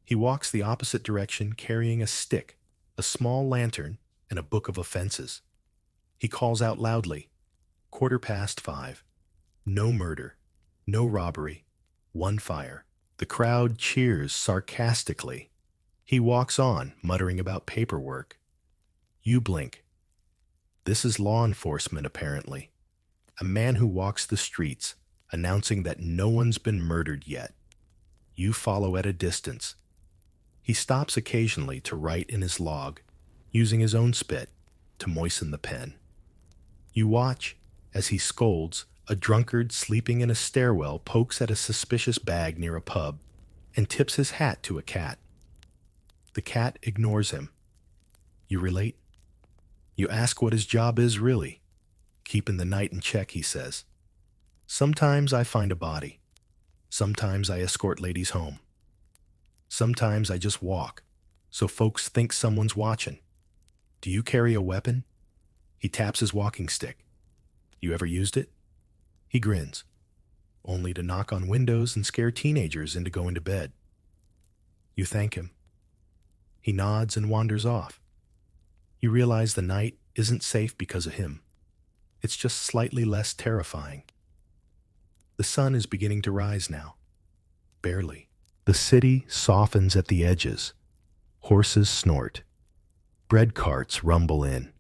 He walks the opposite direction carrying a stick, a small lantern, and a book of offenses. He calls out loudly, 5:15. No murder, no robbery, 1 fire. The crowd cheers sarcastically. He walks on, muttering about paperwork. You blink. This is law enforcement, apparently. A man who walks the streets, announcing that no one's been murdered yet. You follow at a distance. He stops occasionally to write in his log, using his own spit to moisten the pen. You watch as he scolds. A drunkard sleeping in a stairwell pokes at a suspicious bag near a pub and tips his hat to a cat. The cat ignores him. You relate? You ask what his job is really. Keeping the night in check, he says. Sometimes I find a body. Sometimes I escort ladies home. Sometimes I just walk, so folks think someone's watching. Do you carry a weapon? He taps his walking stick. You ever used it? He grins, only to knock on windows and scare teenagers into going to bed. You thank him. He nods and wanders off. You realize the night isn't safe because of him. It's just slightly less terrifying. The sun is beginning to rise now. barely. The city softens at the edges. Horses snort. Bread carts rumble in.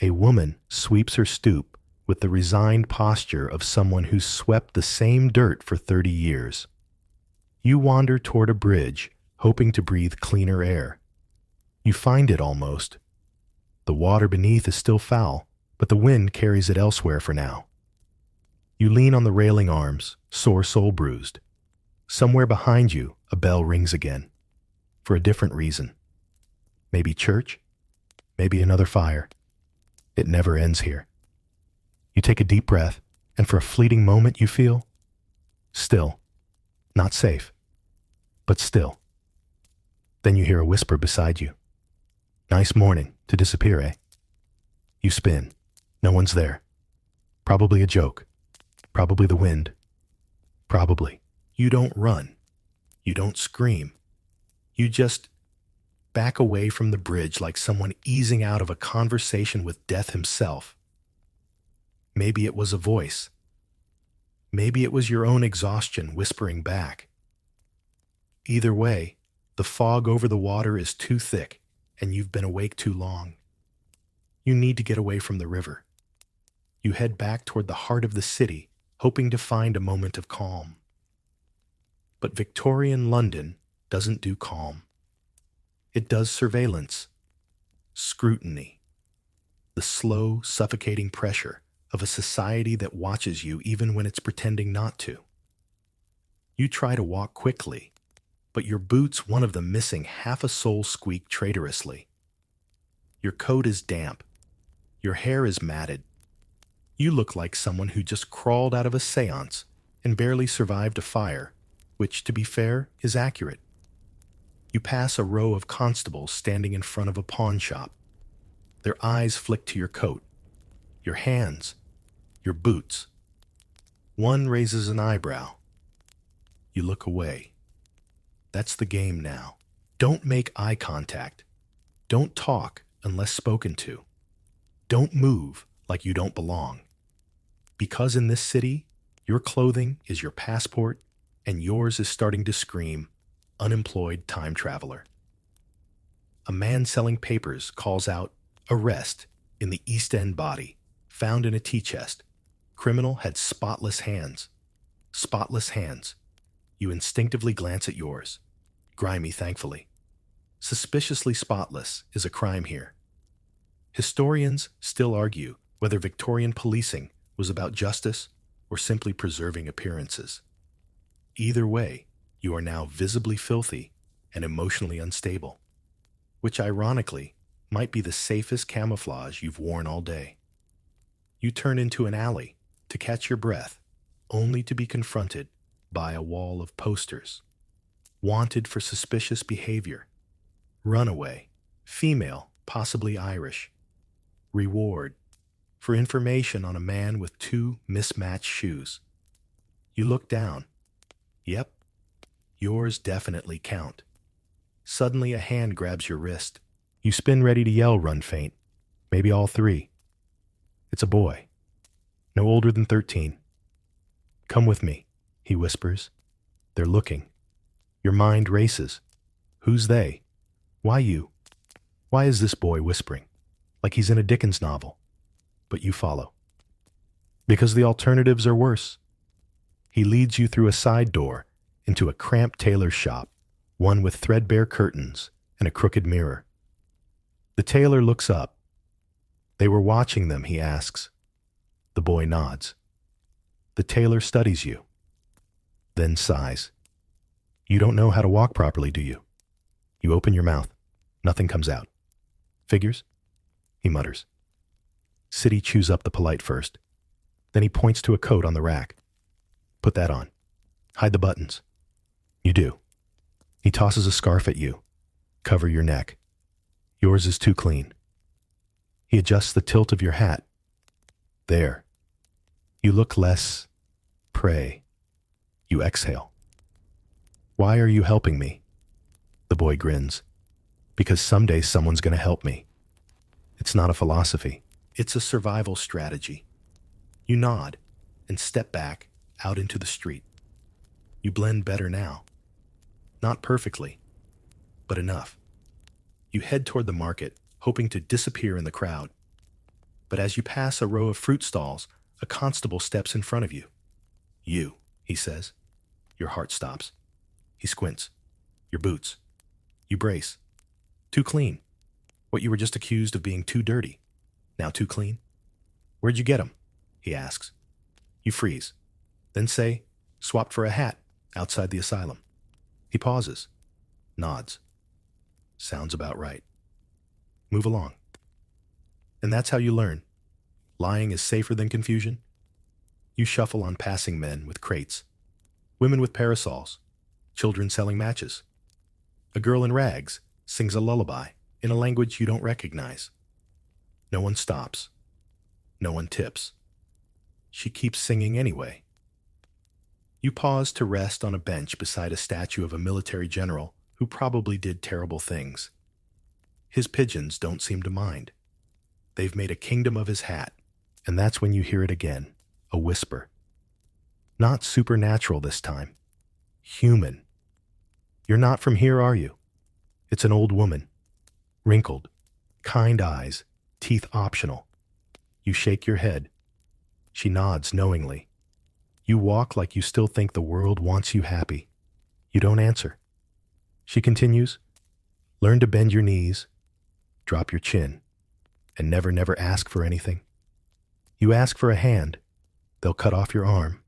A woman sweeps her stoop with the resigned posture of someone who's swept the same dirt for 30 years. You wander toward a bridge, hoping to breathe cleaner air. You find it almost. The water beneath is still foul, but the wind carries it elsewhere for now. You lean on the railing arms, sore soul bruised. Somewhere behind you, a bell rings again. For a different reason. Maybe church? Maybe another fire. It never ends here. You take a deep breath, and for a fleeting moment you feel still. Not safe, but still. Then you hear a whisper beside you. Nice morning to disappear, eh? You spin. No one's there. Probably a joke. Probably the wind. Probably. You don't run. You don't scream. You just back away from the bridge like someone easing out of a conversation with death himself. Maybe it was a voice. Maybe it was your own exhaustion whispering back. Either way, the fog over the water is too thick, and you've been awake too long. You need to get away from the river. You head back toward the heart of the city, hoping to find a moment of calm. But Victorian London doesn't do calm. It does surveillance, scrutiny, the slow, suffocating pressure of a society that watches you even when it's pretending not to. You try to walk quickly, but your boots, one of them missing half a sole, squeak traitorously. Your coat is damp. Your hair is matted. You look like someone who just crawled out of a seance and barely survived a fire, which, to be fair, is accurate. You pass a row of constables standing in front of a pawn shop. Their eyes flick to your coat, your hands, your boots. One raises an eyebrow. You look away. That's the game now. Don't make eye contact. Don't talk unless spoken to. Don't move like you don't belong. Because in this city, your clothing is your passport and yours is starting to scream, unemployed time traveler. A man selling papers calls out, "Arrest," in the East End body, found in a tea chest. Criminal had spotless hands. Spotless hands. You instinctively glance at yours. Grimy, thankfully. Suspiciously spotless is a crime here. Historians still argue whether Victorian policing was about justice or simply preserving appearances. Either way, you are now visibly filthy and emotionally unstable, which ironically might be the safest camouflage you've worn all day. You turn into an alley to catch your breath, only to be confronted by a wall of posters. Wanted for suspicious behavior. Runaway. Female, possibly Irish. Reward. For information on a man with 2 mismatched shoes. You look down. Yep. Yours definitely count. Suddenly a hand grabs your wrist. You spin ready to yell, run faint. Maybe all 3. It's a boy. No older than 13. Come with me, he whispers. They're looking. Your mind races. Who's they? Why you? Why is this boy whispering? Like he's in a Dickens novel. But you follow. Because the alternatives are worse. He leads you through a side door into a cramped tailor's shop, one with threadbare curtains and a crooked mirror. The tailor looks up. They were watching them, he asks. The boy nods. The tailor studies you, then sighs. You don't know how to walk properly, do you? You open your mouth. Nothing comes out. Figures? He mutters. City chews up the polite first. Then he points to a coat on the rack. Put that on. Hide the buttons. You do. He tosses a scarf at you. Cover your neck. Yours is too clean. He adjusts the tilt of your hat. There. You look less prey. You exhale. Why are you helping me? The boy grins. Because someday someone's going to help me. It's not a philosophy. It's a survival strategy. You nod and step back out into the street. You blend better now. Not perfectly, but enough. You head toward the market, hoping to disappear in the crowd. But as you pass a row of fruit stalls, a constable steps in front of you. You, he says. Your heart stops. He squints. Your boots. You brace. Too clean. What you were just accused of being too dirty. Now too clean? Where'd you get 'em? He asks. You freeze. Then say, swapped for a hat outside the asylum. He pauses. Nods. Sounds about right. Move along. And that's how you learn. Lying is safer than confusion. You shuffle on passing men with crates, women with parasols, children selling matches. A girl in rags sings a lullaby in a language you don't recognize. No one stops. No one tips. She keeps singing anyway. You pause to rest on a bench beside a statue of a military general who probably did terrible things. His pigeons don't seem to mind. They've made a kingdom of his hat, and that's when you hear it again, a whisper. Not supernatural this time. Human. You're not from here, are you? It's an old woman. Wrinkled. Kind eyes. Teeth optional. You shake your head. She nods knowingly. You walk like you still think the world wants you happy. You don't answer. She continues, learn to bend your knees, drop your chin, and never ask for anything. You ask for a hand, they'll cut off your arm.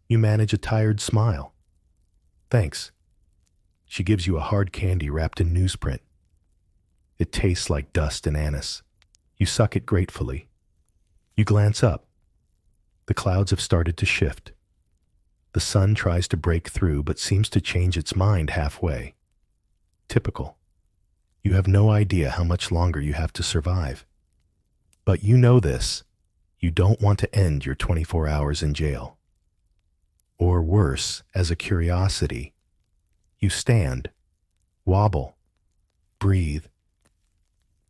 You manage a tired smile. Thanks. She gives you a hard candy wrapped in newsprint. It tastes like dust and anise. You suck it gratefully. You glance up. The clouds have started to shift. The sun tries to break through but seems to change its mind halfway. Typical. You have no idea how much longer you have to survive. But you know this. You don't want to end your 24 hours in jail. Or worse, as a curiosity, you stand, wobble, breathe.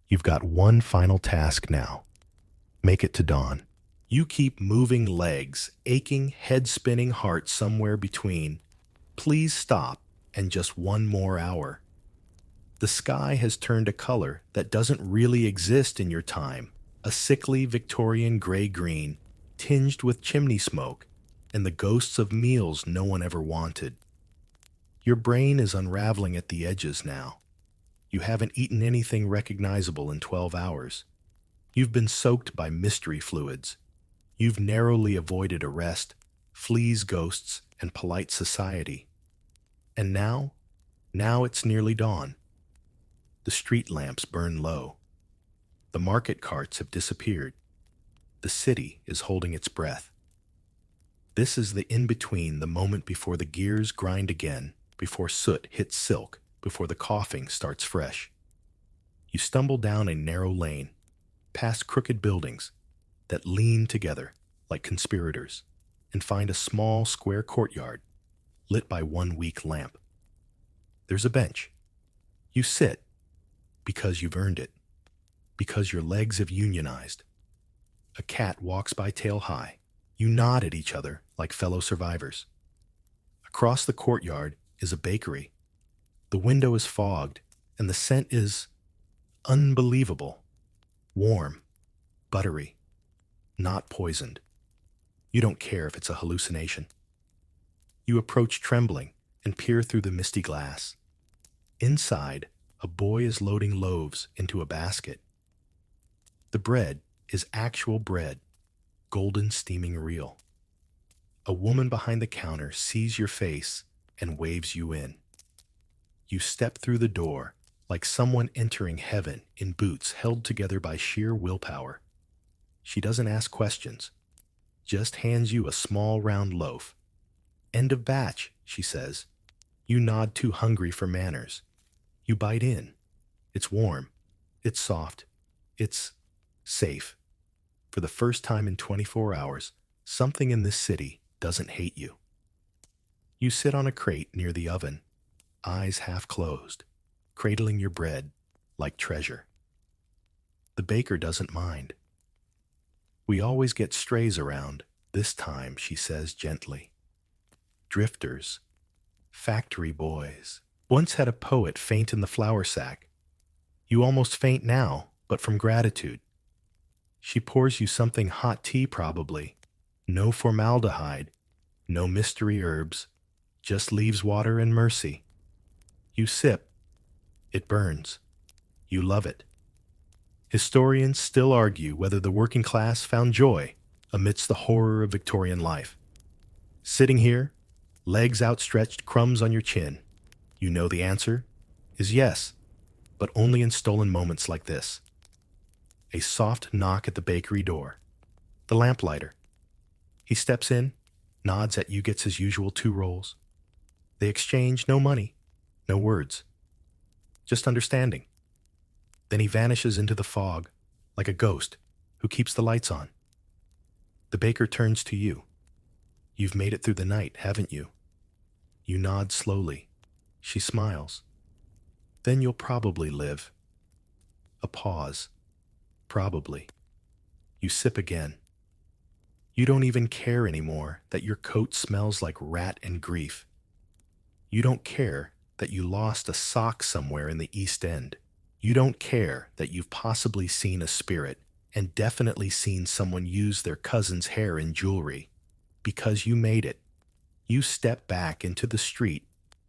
You've got one final task now. Make it to dawn. You keep moving legs, aching, head-spinning heart somewhere between. Please stop, and just one more hour. The sky has turned a color that doesn't really exist in your time, a sickly Victorian gray-green, tinged with chimney smoke and the ghosts of meals no one ever wanted. Your brain is unraveling at the edges now. You haven't eaten anything recognizable in 12 hours. You've been soaked by mystery fluids. You've narrowly avoided arrest, fleas, ghosts, and polite society. And now it's nearly dawn. The street lamps burn low. The market carts have disappeared. The city is holding its breath. This is the in-between, the moment before the gears grind again, before soot hits silk, before the coughing starts fresh. You stumble down a narrow lane, past crooked buildings that lean together like conspirators, and find a small square courtyard lit by one weak lamp. There's a bench. You sit because you've earned it, because your legs have unionized. A cat walks by tail high. You nod at each other like fellow survivors. Across the courtyard is a bakery. The window is fogged, and the scent is unbelievable. Warm, buttery, not poisoned. You don't care if it's a hallucination. You approach trembling and peer through the misty glass. Inside, a boy is loading loaves into a basket. The bread is actual bread, golden steaming real. A woman behind the counter sees your face and waves you in. You step through the door like someone entering heaven in boots held together by sheer willpower. She doesn't ask questions, just hands you a small round loaf. End of batch, she says. You nod, too hungry for manners. You bite in. It's warm. It's soft. It's safe. For the first time in 24 hours, something in this city doesn't hate you. You sit on a crate near the oven, eyes half closed, cradling your bread like treasure. The baker doesn't mind. We always get strays around, this time, she says gently. drifters, factory boys. Once had a poet faint in the flour sack. You almost faint now, but from gratitude. She pours you something hot tea probably. No formaldehyde, no mystery herbs, just leaves water and mercy. You sip. It burns. You love it. Historians still argue whether the working class found joy amidst the horror of Victorian life. Sitting here, legs outstretched, crumbs on your chin, you know the answer is yes, but only in stolen moments like this. A soft knock at the bakery door. The lamplighter. He steps in, nods at you, gets his usual 2 rolls. They exchange no money, no words, just understanding. Then he vanishes into the fog, like a ghost who keeps the lights on. The baker turns to you. You've made it through the night, haven't you? You nod slowly. She smiles. Then you'll probably live. A pause. Probably. You sip again. You don't even care anymore that your coat smells like rat and grief. You don't care that you lost a sock somewhere in the East End. You don't care that you've possibly seen a spirit and definitely seen someone use their cousin's hair in jewelry. Because you made it. You step back into the street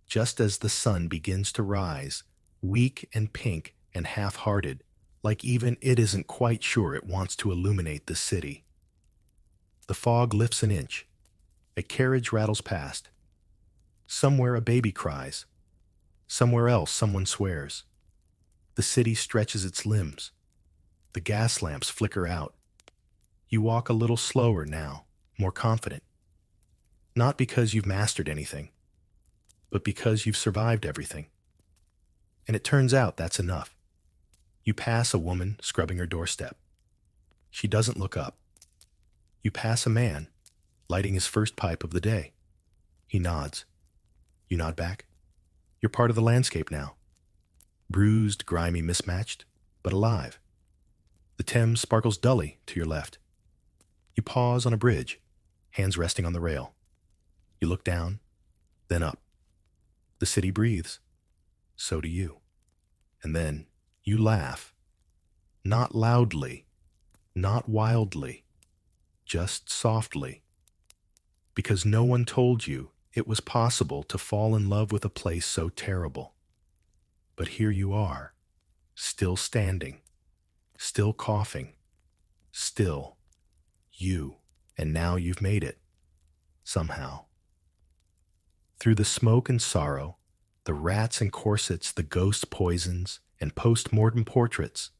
just as the sun begins to rise, weak and pink and half-hearted, like even it isn't quite sure it wants to illuminate the city. The fog lifts an inch. A carriage rattles past. Somewhere a baby cries. Somewhere else someone swears. The city stretches its limbs. The gas lamps flicker out. You walk a little slower now, more confident. Not because you've mastered anything, but because you've survived everything. And it turns out that's enough. You pass a woman scrubbing her doorstep. She doesn't look up. You pass a man lighting his first pipe of the day. He nods. You nod back. You're part of the landscape now. Bruised, grimy, mismatched, but alive. The Thames sparkles dully to your left. You pause on a bridge, hands resting on the rail. You look down, then up. The city breathes. So do you. And then you laugh. Not loudly, not wildly, just softly. Because no one told you it was possible to fall in love with a place so terrible. But here you are, still standing, still coughing, still you, and now you've made it, somehow. Through the smoke and sorrow, the rats and corsets, the ghost poisons, and post-mortem portraits,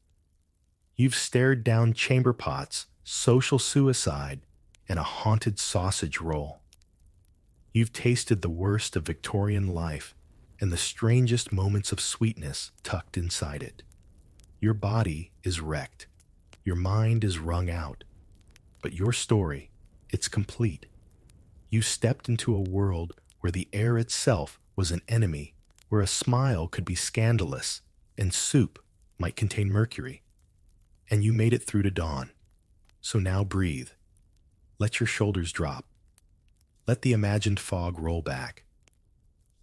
you've stared down chamber pots, social suicide, and a haunted sausage roll. You've tasted the worst of Victorian life and the strangest moments of sweetness tucked inside it. Your body is wrecked. Your mind is wrung out. But your story, it's complete. You stepped into a world where the air itself was an enemy, where a smile could be scandalous, and soup might contain mercury. And you made it through to dawn. So now breathe. Let your shoulders drop. Let the imagined fog roll back.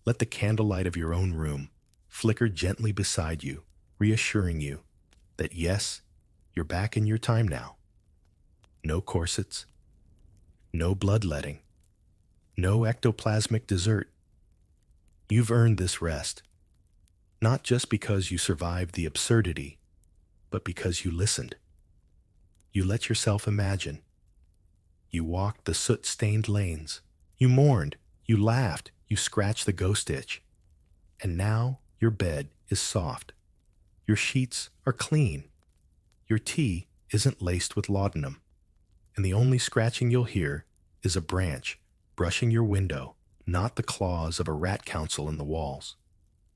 Let the candlelight of your own room flicker gently beside you, reassuring you that yes, you're back in your time now. No corsets, no bloodletting, no ectoplasmic dessert. You've earned this rest, not just because you survived the absurdity, but because you listened. You let yourself imagine. You walked the soot-stained lanes. You mourned. You laughed. You scratched the ghost itch. And now your bed is soft. Your sheets are clean. Your tea isn't laced with laudanum. And the only scratching you'll hear is a branch brushing your window, not the claws of a rat council in the walls.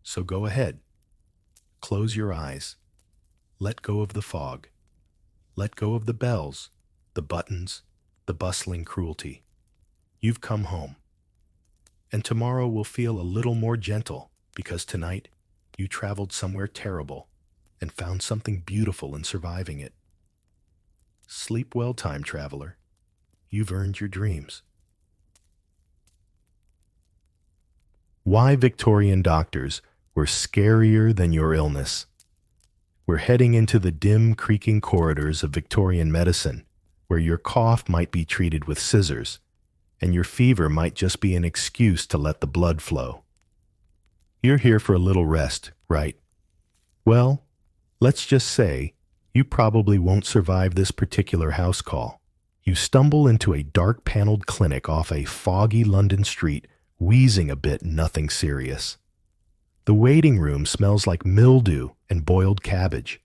So go ahead. Close your eyes. Let go of the fog. Let go of the bells, the buttons, the bustling cruelty. You've come home. And tomorrow will feel a little more gentle because tonight you traveled somewhere terrible and found something beautiful in surviving it. Sleep well, time traveler. You've earned your dreams. Why Victorian doctors were scarier than your illness. We're heading into the dim, creaking corridors of Victorian medicine, where your cough might be treated with scissors, and your fever might just be an excuse to let the blood flow. You're here for a little rest, right? Well, let's just say you probably won't survive this particular house call. You stumble into a dark-paneled clinic off a foggy London street, wheezing a bit, nothing serious. The waiting room smells like mildew and boiled cabbage.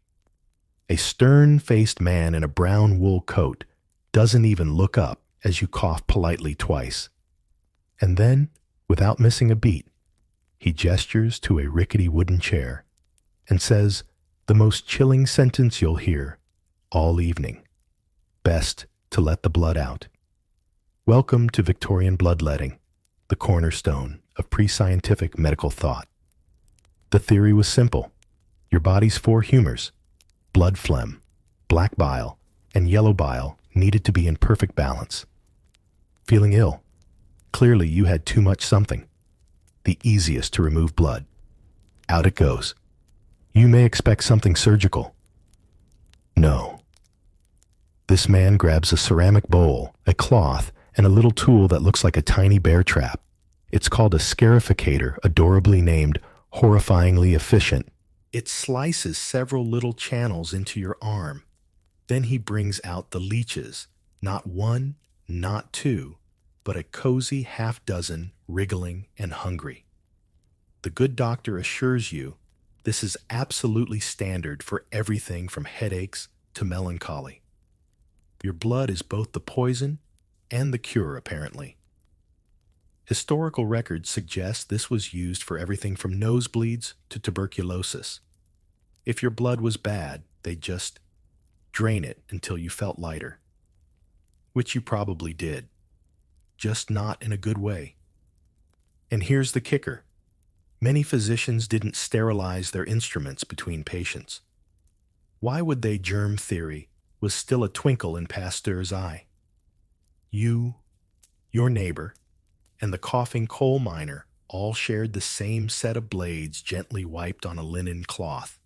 A stern-faced man in a brown wool coat doesn't even look up as you cough politely twice. And then, without missing a beat, he gestures to a rickety wooden chair and says the most chilling sentence you'll hear all evening. Best to let the blood out. Welcome to Victorian bloodletting, the cornerstone of pre-scientific medical thought. The theory was simple. Your body's four humors, blood phlegm, black bile, and yellow bile, needed to be in perfect balance. Feeling ill? Clearly you had too much something. The easiest to remove blood. Out it goes. You may expect something surgical. No. This man grabs a ceramic bowl, a cloth, and a little tool that looks like a tiny bear trap. It's called a scarificator, adorably named horrifyingly efficient. It slices several little channels into your arm. Then he brings out the leeches, not one, not two, but a cozy half-dozen, wriggling and hungry. The good doctor assures you this is absolutely standard for everything from headaches to melancholy. Your blood is both the poison and the cure, apparently. Historical records suggest this was used for everything from nosebleeds to tuberculosis. If your blood was bad, they'd just drain it until you felt lighter. Which you probably did. Just not in a good way. And here's the kicker. Many physicians didn't sterilize their instruments between patients. Why would they? Germ theory was still a twinkle in Pasteur's eye. You, your neighbor, and the coughing coal miner all shared the same set of blades gently wiped on a linen cloth.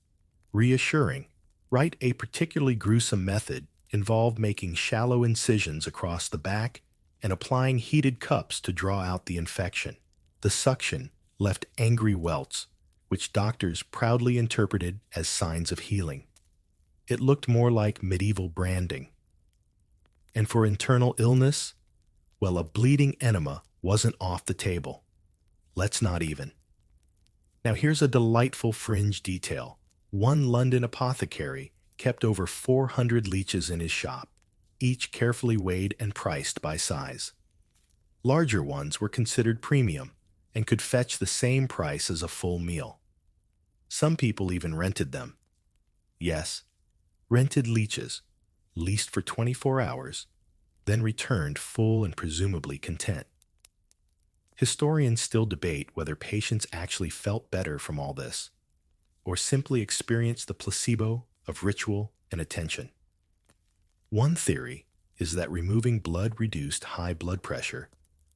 Reassuring, right? A particularly gruesome method involved making shallow incisions across the back and applying heated cups to draw out the infection. The suction left angry welts, which doctors proudly interpreted as signs of healing. It looked more like medieval branding. And for internal illness, well, a bleeding enema wasn't off the table. Let's not even. Now here's a delightful fringe detail. One London apothecary kept over 400 leeches in his shop, each carefully weighed and priced by size. Larger ones were considered premium and could fetch the same price as a full meal. Some people even rented them. Yes, rented leeches, leased for 24 hours, then returned full and presumably content. Historians still debate whether patients actually felt better from all this, or simply experienced the placebo of ritual and attention. One theory is that removing blood reduced high blood pressure,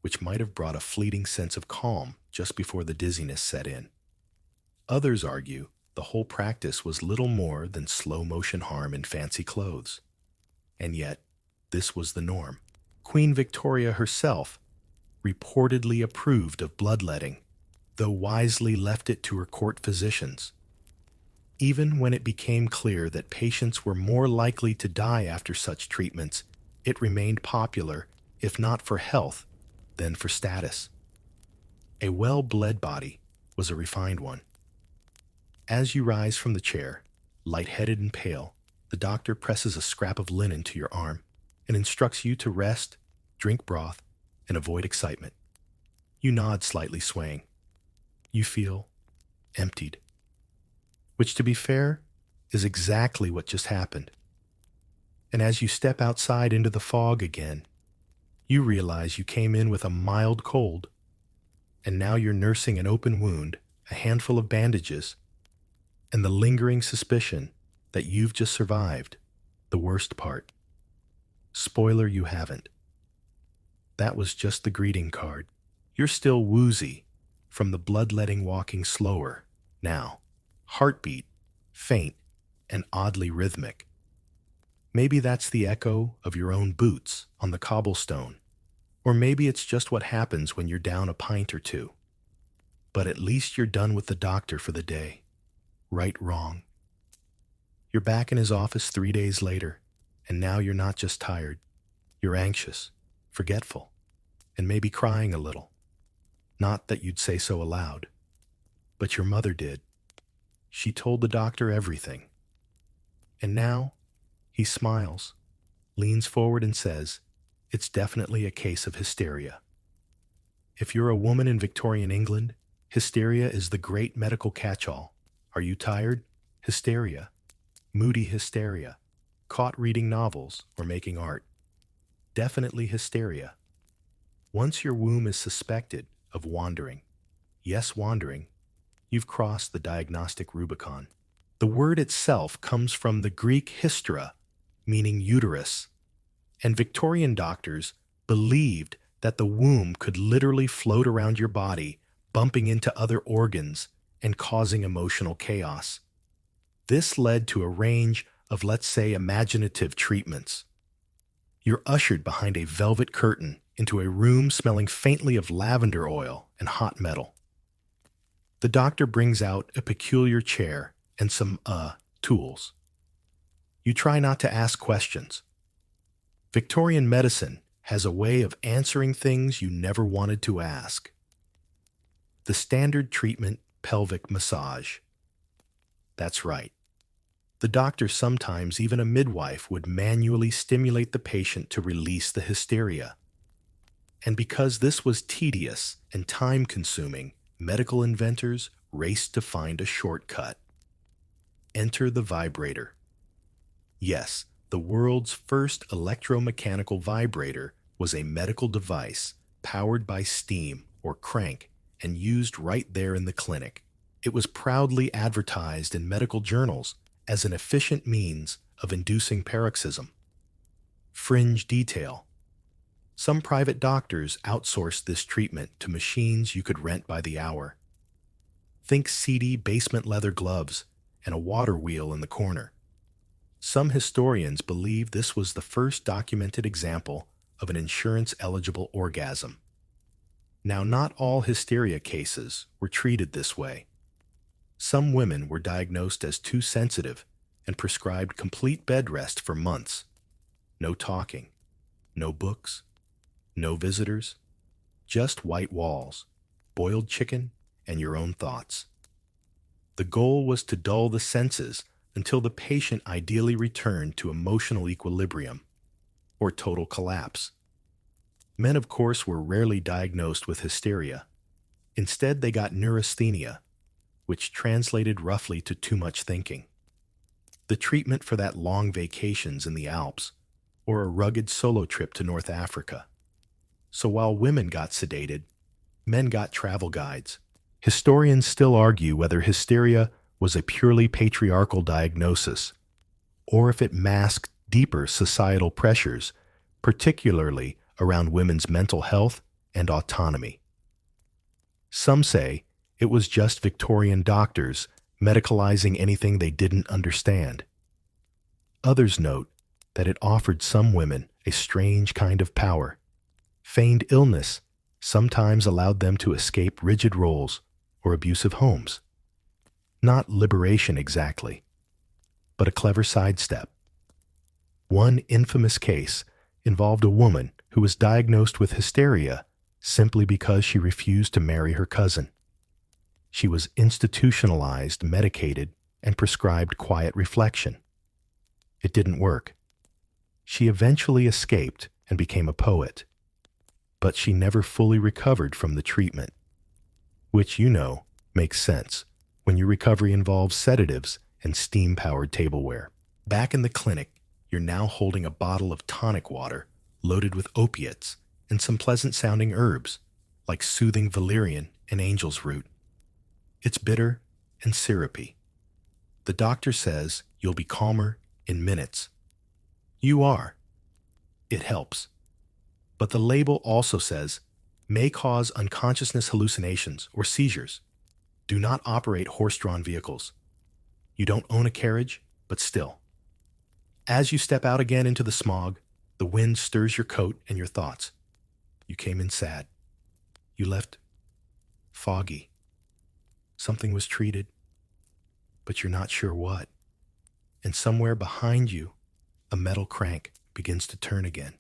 which might have brought a fleeting sense of calm just before the dizziness set in. Others argue the whole practice was little more than slow-motion harm in fancy clothes. And yet, this was the norm. Queen Victoria herself reportedly approved of bloodletting, though wisely left it to her court physicians. Even when it became clear that patients were more likely to die after such treatments, it remained popular, if not for health, then for status. A well-bled body was a refined one. As you rise from the chair, lightheaded and pale, the doctor presses a scrap of linen to your arm and instructs you to rest, drink broth, and avoid excitement. You nod, slightly swaying. You feel emptied. Which, to be fair, is exactly what just happened. And as you step outside into the fog again, you realize you came in with a mild cold, and now you're nursing an open wound, a handful of bandages, and the lingering suspicion that you've just survived the worst part. Spoiler, you haven't. That was just the greeting card. You're still woozy, from the bloodletting walking slower, now, heartbeat, faint, and oddly rhythmic. Maybe that's the echo of your own boots on the cobblestone, or maybe it's just what happens when you're down a pint or two. But at least you're done with the doctor for the day. Right, wrong. You're back in his office 3 days later, and now you're not just tired. You're anxious, forgetful, and maybe crying a little. Not that you'd say so aloud, but your mother did. She told the doctor everything. And now, he smiles, leans forward and says, "It's definitely a case of hysteria." If you're a woman in Victorian England, hysteria is the great medical catch-all. Are you tired? Hysteria. Moody hysteria. Caught reading novels or making art. Definitely hysteria. Once your womb is suspected of wandering, yes, wandering, you've crossed the diagnostic Rubicon. The word itself comes from the Greek hystera, meaning uterus, and Victorian doctors believed that the womb could literally float around your body, bumping into other organs and causing emotional chaos. This led to a range of, let's say, imaginative treatments. You're ushered behind a velvet curtain into a room smelling faintly of lavender oil and hot metal. The doctor brings out a peculiar chair and some, tools. You try not to ask questions. Victorian medicine has a way of answering things you never wanted to ask. The standard treatment, pelvic massage. That's right. The doctor, sometimes even a midwife, would manually stimulate the patient to release the hysteria. And because this was tedious and time-consuming, medical inventors raced to find a shortcut. Enter the vibrator. Yes, the world's first electromechanical vibrator was a medical device powered by steam or crank and used right there in the clinic. It was proudly advertised in medical journals as an efficient means of inducing paroxysm. Fringe detail. Some private doctors outsourced this treatment to machines you could rent by the hour. Think seedy basement leather gloves and a water wheel in the corner. Some historians believe this was the first documented example of an insurance-eligible orgasm. Now, not all hysteria cases were treated this way. Some women were diagnosed as too sensitive and prescribed complete bed rest for months. No talking, no books, no visitors, just white walls, boiled chicken, and your own thoughts. The goal was to dull the senses until the patient ideally returned to emotional equilibrium or total collapse. Men, of course, were rarely diagnosed with hysteria. Instead, they got neurasthenia, which translated roughly to too much thinking. The treatment for that, long vacations in the Alps or a rugged solo trip to North Africa. So while women got sedated, men got travel guides. Historians still argue whether hysteria was a purely patriarchal diagnosis, or if it masked deeper societal pressures, particularly around women's mental health and autonomy. Some say it was just Victorian doctors medicalizing anything they didn't understand. Others note that it offered some women a strange kind of power. Feigned illness sometimes allowed them to escape rigid roles or abusive homes. Not liberation exactly, but a clever sidestep. One infamous case involved a woman who was diagnosed with hysteria simply because she refused to marry her cousin. She was institutionalized, medicated, and prescribed quiet reflection. It didn't work. She eventually escaped and became a poet, but she never fully recovered from the treatment, which, makes sense when your recovery involves sedatives and steam-powered tableware. Back in the clinic, you're now holding a bottle of tonic water loaded with opiates and some pleasant-sounding herbs, like soothing valerian and angel's root. It's bitter and syrupy. The doctor says you'll be calmer in minutes. You are. It helps. But the label also says, may cause unconsciousness hallucinations or seizures. Do not operate horse-drawn vehicles. You don't own a carriage, but still. As you step out again into the smog, the wind stirs your coat and your thoughts. You came in sad. You left foggy. Something was treated, but you're not sure what. And somewhere behind you, a metal crank begins to turn again.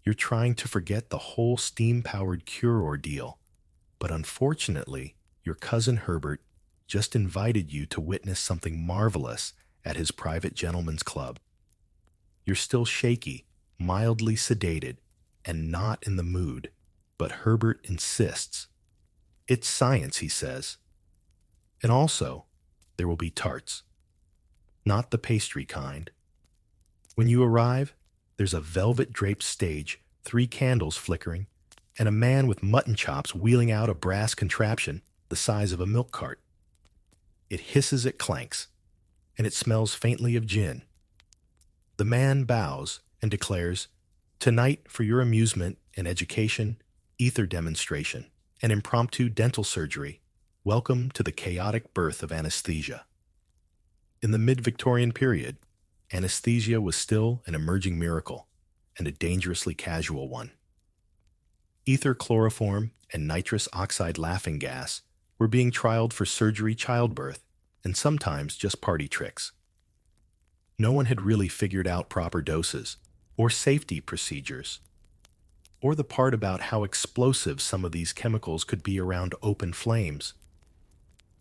You're trying to forget the whole steam-powered cure ordeal, but unfortunately, your cousin Herbert just invited you to witness something marvelous at his private gentleman's club. You're still shaky, mildly sedated, and not in the mood, but Herbert insists. It's science, he says. And also, there will be tarts. Not the pastry kind. When you arrive, there's a velvet-draped stage, 3 candles flickering, and a man with mutton chops wheeling out a brass contraption the size of a milk cart. It hisses at clanks, and it smells faintly of gin. The man bows and declares, "Tonight, for your amusement and education, ether demonstration, and impromptu dental surgery, welcome to the chaotic birth of anesthesia." In the mid-Victorian period, anesthesia was still an emerging miracle, and a dangerously casual one. Ether chloroform and nitrous oxide laughing gas were being trialed for surgery, childbirth, and sometimes just party tricks. No one had really figured out proper doses, or safety procedures, or the part about how explosive some of these chemicals could be around open flames.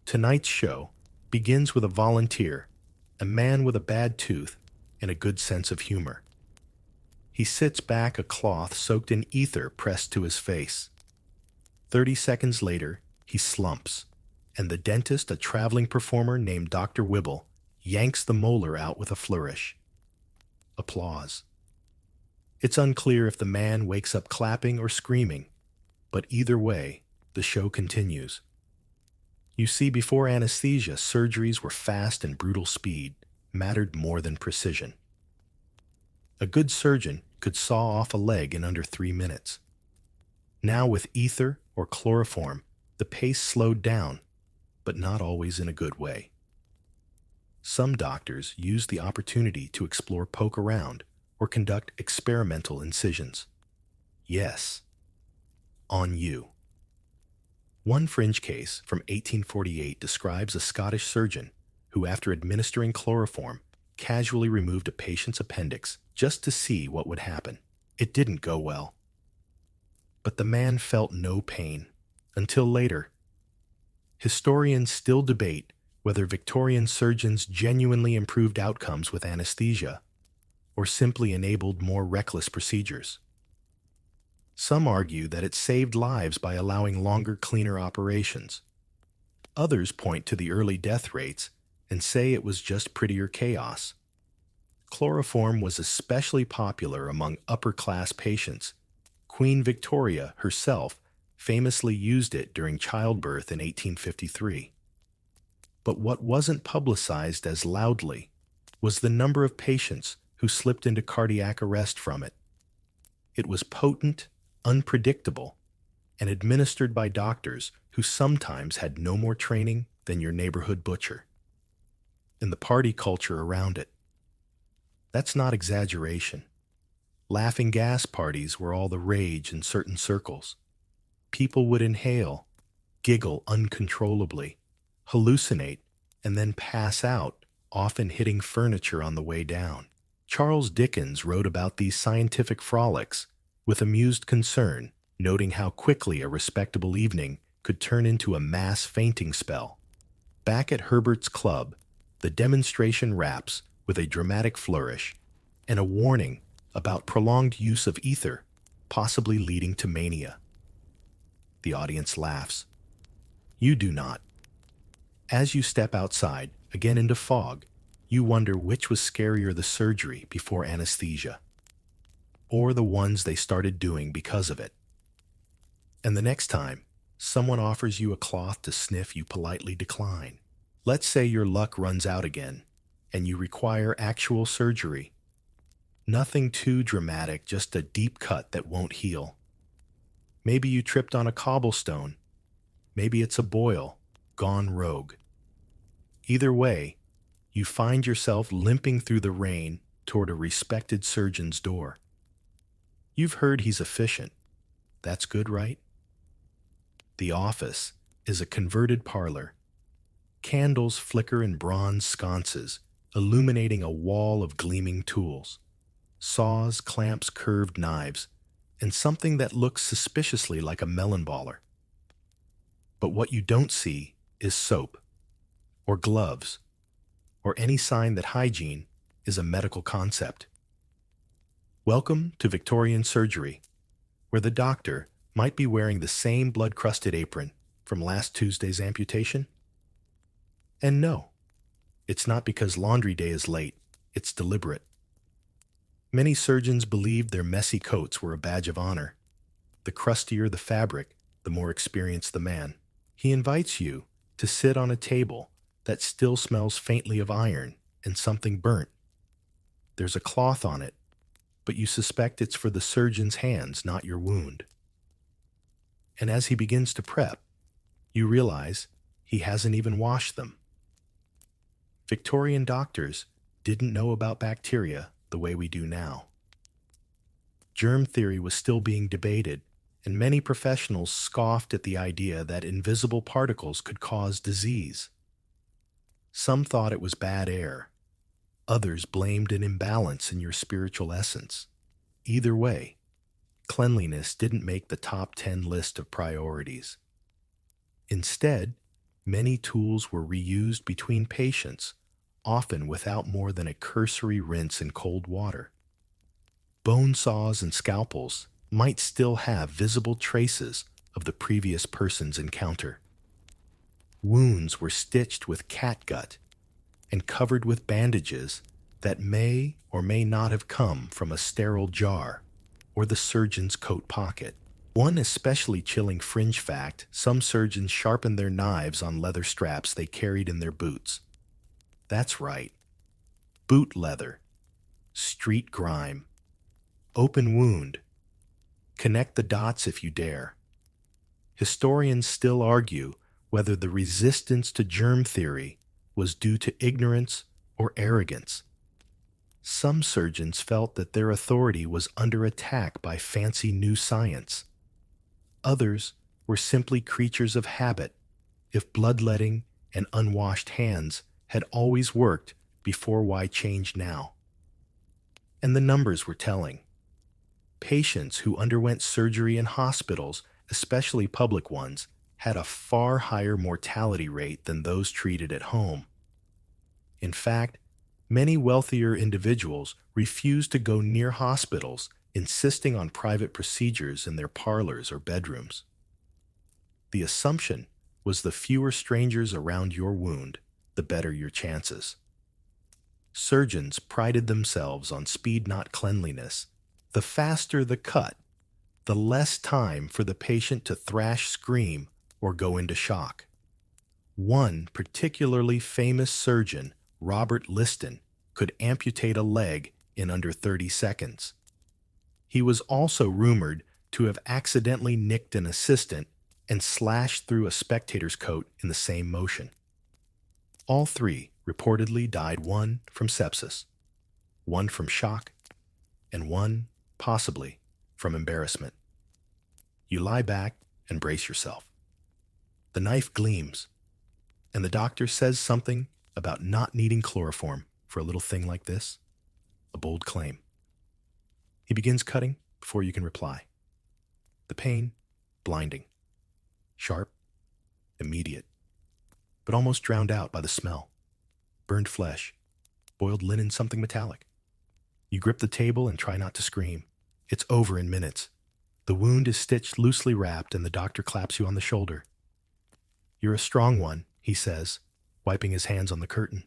Tonight's show begins with a volunteer, a man with a bad tooth and a good sense of humor. He sits back, a cloth soaked in ether pressed to his face. 30 seconds later, he slumps, and the dentist, a traveling performer named Dr. Wibble, yanks the molar out with a flourish. Applause. It's unclear if the man wakes up clapping or screaming, but either way, the show continues. You see, before anesthesia, surgeries were fast and brutal. Speed mattered more than precision. A good surgeon could saw off a leg in under 3 minutes. Now with ether or chloroform, the pace slowed down, but not always in a good way. Some doctors use the opportunity to explore, poke around, or conduct experimental incisions. Yes, on you. One fringe case from 1848 describes a Scottish surgeon who, after administering chloroform, casually removed a patient's appendix just to see what would happen. It didn't go well. But the man felt no pain until later. Historians still debate whether Victorian surgeons genuinely improved outcomes with anesthesia or simply enabled more reckless procedures. Some argue that it saved lives by allowing longer, cleaner operations. Others point to the early death rates and say it was just prettier chaos. Chloroform was especially popular among upper-class patients. Queen Victoria herself famously used it during childbirth in 1853. But what wasn't publicized as loudly was the number of patients who slipped into cardiac arrest from it. It was potent, unpredictable, and administered by doctors who sometimes had no more training than your neighborhood butcher. And the party culture around it. That's not exaggeration. Laughing gas parties were all the rage in certain circles. People would inhale, giggle uncontrollably, hallucinate, and then pass out, often hitting furniture on the way down. Charles Dickens wrote about these scientific frolics with amused concern, noting how quickly a respectable evening could turn into a mass fainting spell. Back at Herbert's club, the demonstration wraps with a dramatic flourish and a warning about prolonged use of ether, possibly leading to mania. The audience laughs. You do not. As you step outside, again into fog, you wonder which was scarier, the surgery before anesthesia, or the ones they started doing because of it. And the next time someone offers you a cloth to sniff, you politely decline. Let's say your luck runs out again, and you require actual surgery. Nothing too dramatic, just a deep cut that won't heal. Maybe you tripped on a cobblestone. Maybe it's a boil, gone rogue. Either way, you find yourself limping through the rain toward a respected surgeon's door. You've heard he's efficient. That's good, right? The office is a converted parlor. Candles flicker in bronze sconces, illuminating a wall of gleaming tools. Saws, clamps, curved knives, and something that looks suspiciously like a melon baller. But what you don't see is soap, or gloves, or any sign that hygiene is a medical concept. Welcome to Victorian surgery, where the doctor might be wearing the same blood-crusted apron from last Tuesday's amputation. And no, it's not because laundry day is late, it's deliberate. Many surgeons believed their messy coats were a badge of honor. The crustier the fabric, the more experienced the man. He invites you to sit on a table that still smells faintly of iron and something burnt. There's a cloth on it, but you suspect it's for the surgeon's hands, not your wound. And as he begins to prep, you realize he hasn't even washed them. Victorian doctors didn't know about bacteria the way we do now. Germ theory was still being debated, and many professionals scoffed at the idea that invisible particles could cause disease. Some thought it was bad air. Others blamed an imbalance in your spiritual essence. Either way, cleanliness didn't make the top 10 list of priorities. Instead, many tools were reused between patients, often without more than a cursory rinse in cold water. Bone saws and scalpels might still have visible traces of the previous person's encounter. Wounds were stitched with catgut and covered with bandages that may or may not have come from a sterile jar or the surgeon's coat pocket. One especially chilling fringe fact: some surgeons sharpened their knives on leather straps they carried in their boots. That's right. Boot leather. Street grime. Open wound. Connect the dots if you dare. Historians still argue whether the resistance to germ theory was due to ignorance or arrogance. Some surgeons felt that their authority was under attack by fancy new science. Others were simply creatures of habit, if bloodletting and unwashed hands had always worked before, why change now? And the numbers were telling. Patients who underwent surgery in hospitals, especially public ones, had a far higher mortality rate than those treated at home. In fact, many wealthier individuals refused to go near hospitals, insisting on private procedures in their parlors or bedrooms. The assumption was the fewer strangers around your wound, the better your chances. Surgeons prided themselves on speed, not cleanliness. The faster the cut, the less time for the patient to thrash, scream, or go into shock. One particularly famous surgeon, Robert Liston, could amputate a leg in under 30 seconds. He was also rumored to have accidentally nicked an assistant and slashed through a spectator's coat in the same motion. All three reportedly died, one from sepsis, one from shock, and one, possibly, from embarrassment. You lie back and brace yourself. The knife gleams, and the doctor says something about not needing chloroform for a little thing like this. A bold claim. He begins cutting before you can reply. The pain, blinding. Sharp, immediate, but almost drowned out by the smell. Burned flesh, boiled linen, something metallic. You grip the table and try not to scream. It's over in minutes. The wound is stitched, loosely wrapped, and the doctor claps you on the shoulder. You're a strong one, he says, wiping his hands on the curtain.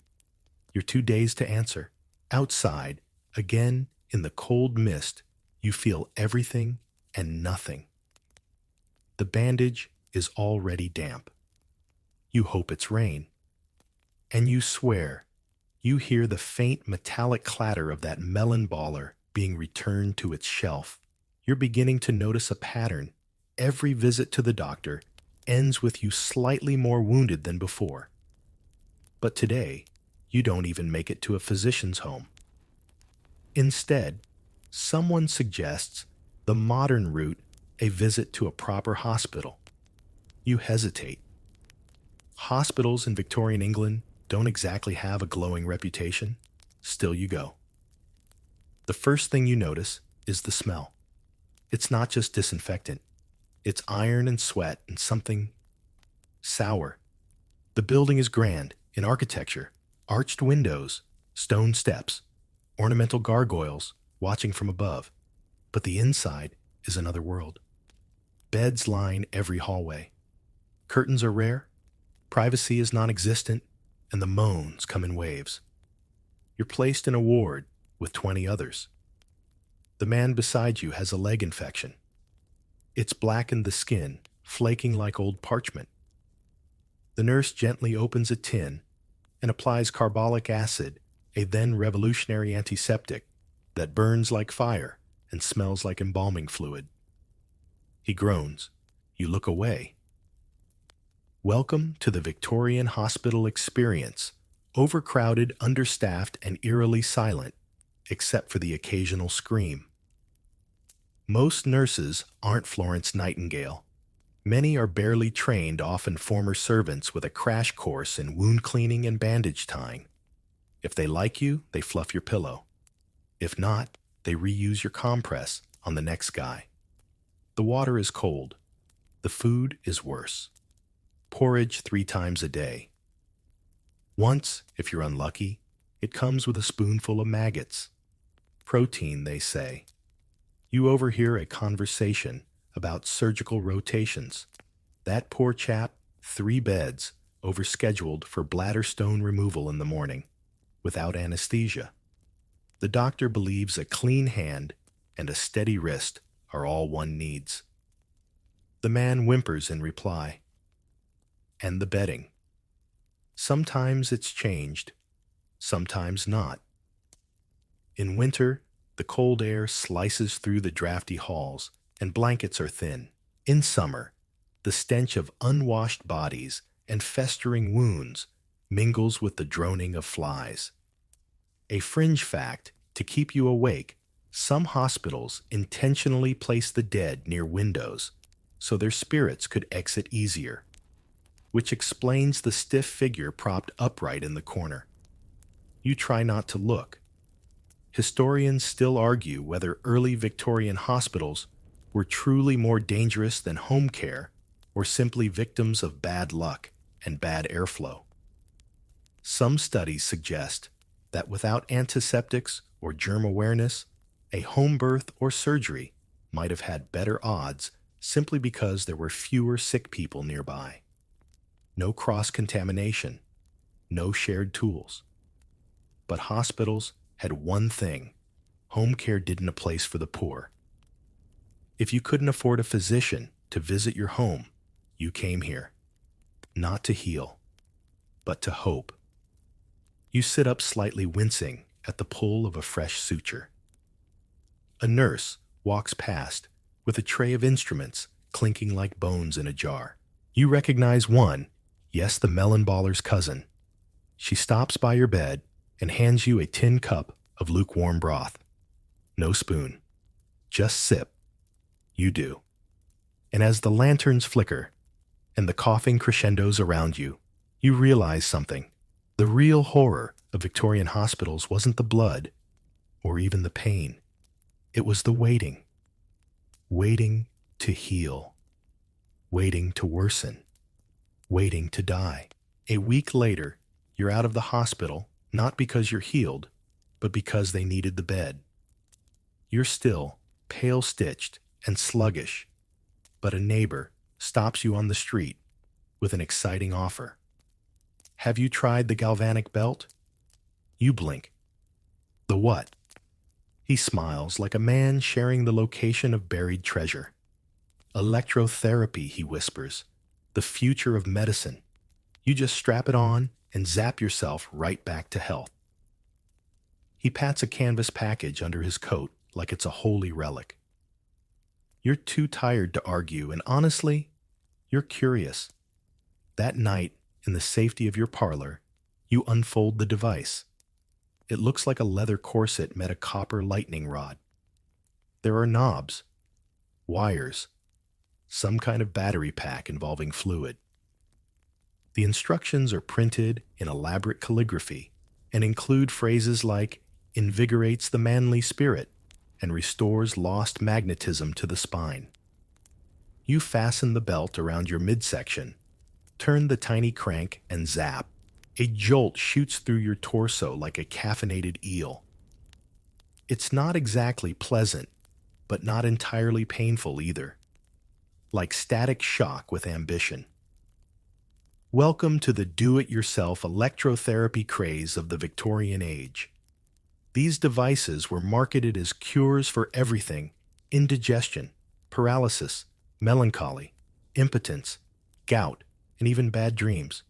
You're too dazed to answer. Outside, again in the cold mist, you feel everything and nothing. The bandage is already damp. You hope it's rain. And you swear you hear the faint metallic clatter of that melon baller being returned to its shelf. You're beginning to notice a pattern. every visit to the doctor ends with you slightly more wounded than before. But today, you don't even make it to a physician's home. Instead, someone suggests the modern route, a visit to a proper hospital. You hesitate. Hospitals in Victorian England don't exactly have a glowing reputation. Still you go. The first thing you notice is the smell. It's not just disinfectant. It's iron and sweat and something sour. The building is grand in architecture, arched windows, stone steps, ornamental gargoyles watching from above. But the inside is another world. Beds line every hallway. Curtains are rare, privacy is non-existent, and the moans come in waves. You're placed in a ward with 20 others. The man beside you has a leg infection. It's blackened the skin, flaking like old parchment. The nurse gently opens a tin and applies carbolic acid, a then revolutionary antiseptic that burns like fire and smells like embalming fluid. He groans. You look away. Welcome to the Victorian hospital experience, overcrowded, understaffed, and eerily silent, except for the occasional scream. Most nurses aren't Florence Nightingale. Many are barely trained, often former servants with a crash course in wound cleaning and bandage tying. If they like you, they fluff your pillow. If not, they reuse your compress on the next guy. The water is cold. The food is worse. Porridge 3 times a day. Once, if you're unlucky, it comes with a spoonful of maggots. Protein, they say. You overhear a conversation about surgical rotations. That poor chap, 3 beds, overscheduled for bladder stone removal in the morning, without anesthesia. The doctor believes a clean hand and a steady wrist are all one needs. The man whimpers in reply. And the bedding. Sometimes it's changed, sometimes not. In winter, the cold air slices through the drafty halls, and blankets are thin. In summer, the stench of unwashed bodies and festering wounds mingles with the droning of flies. A fringe fact, to keep you awake, some hospitals intentionally place the dead near windows so their spirits could exit easier, which explains the stiff figure propped upright in the corner. You try not to look. Historians still argue whether early Victorian hospitals were truly more dangerous than home care or simply victims of bad luck and bad airflow. Some studies suggest that without antiseptics or germ awareness, a home birth or surgery might have had better odds simply because there were fewer sick people nearby. No cross-contamination, no shared tools. But hospitals had one thing: home care didn't a place for the poor. If you couldn't afford a physician to visit your home, you came here, not to heal, but to hope. You sit up slightly, wincing at the pull of a fresh suture. A nurse walks past with a tray of instruments clinking like bones in a jar. You recognize one, yes, the melon baller's cousin. She stops by your bed and hands you a tin cup of lukewarm broth. No spoon. Just sip. You do. And as the lanterns flicker and the coughing crescendos around you, you realize something. The real horror of Victorian hospitals wasn't the blood or even the pain. It was the waiting. Waiting to heal. Waiting to worsen. Waiting to die. A week later, you're out of the hospital, not because you're healed, but because they needed the bed. You're still pale-stitched and sluggish, but a neighbor stops you on the street with an exciting offer. Have you tried the galvanic belt? You blink. The what? He smiles like a man sharing the location of buried treasure. Electrotherapy, he whispers. The future of medicine. You just strap it on and zap yourself right back to health. He pats a canvas package under his coat like it's a holy relic. You're too tired to argue, and honestly, you're curious. That night, in the safety of your parlor, you unfold the device. It looks like a leather corset met a copper lightning rod. There are knobs, wires, some kind of battery pack involving fluid. The instructions are printed in elaborate calligraphy and include phrases like invigorates the manly spirit and restores lost magnetism to the spine. You fasten the belt around your midsection, turn the tiny crank, and zap. A jolt shoots through your torso like a caffeinated eel. It's not exactly pleasant, but not entirely painful either. Like static shock with ambition. Welcome to the do-it-yourself electrotherapy craze of the Victorian age. These devices were marketed as cures for everything: indigestion, paralysis, melancholy, impotence, gout, and even bad dreams.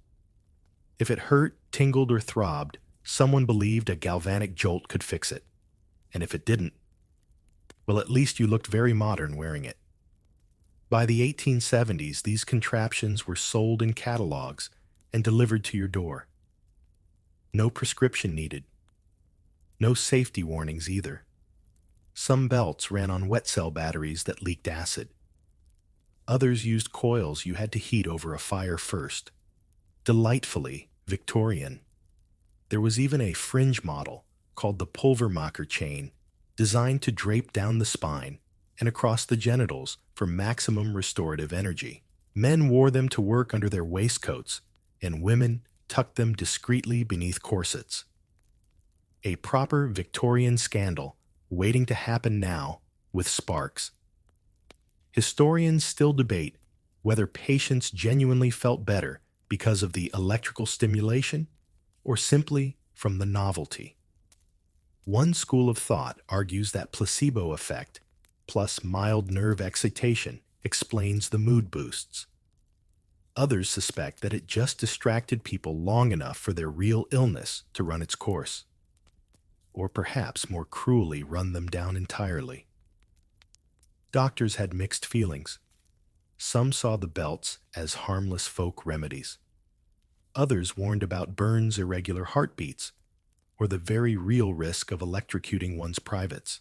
If it hurt, tingled, or throbbed, someone believed a galvanic jolt could fix it. And if it didn't, well, at least you looked very modern wearing it. By the 1870s, these contraptions were sold in catalogs and delivered to your door. No prescription needed. No safety warnings either. Some belts ran on wet cell batteries that leaked acid. Others used coils you had to heat over a fire first. Delightfully Victorian. There was even a fringe model called the Pulvermacher chain, designed to drape down the spine and across the genitals for maximum restorative energy. Men wore them to work under their waistcoats, and women tucked them discreetly beneath corsets. A proper Victorian scandal waiting to happen now with sparks. Historians still debate whether patients genuinely felt better because of the electrical stimulation or simply from the novelty. One school of thought argues that placebo effect plus mild nerve excitation explains the mood boosts. Others suspect that it just distracted people long enough for their real illness to run its course, or perhaps more cruelly run them down entirely. Doctors had mixed feelings. Some saw the belts as harmless folk remedies. Others warned about burns, irregular heartbeats, or the very real risk of electrocuting one's privates.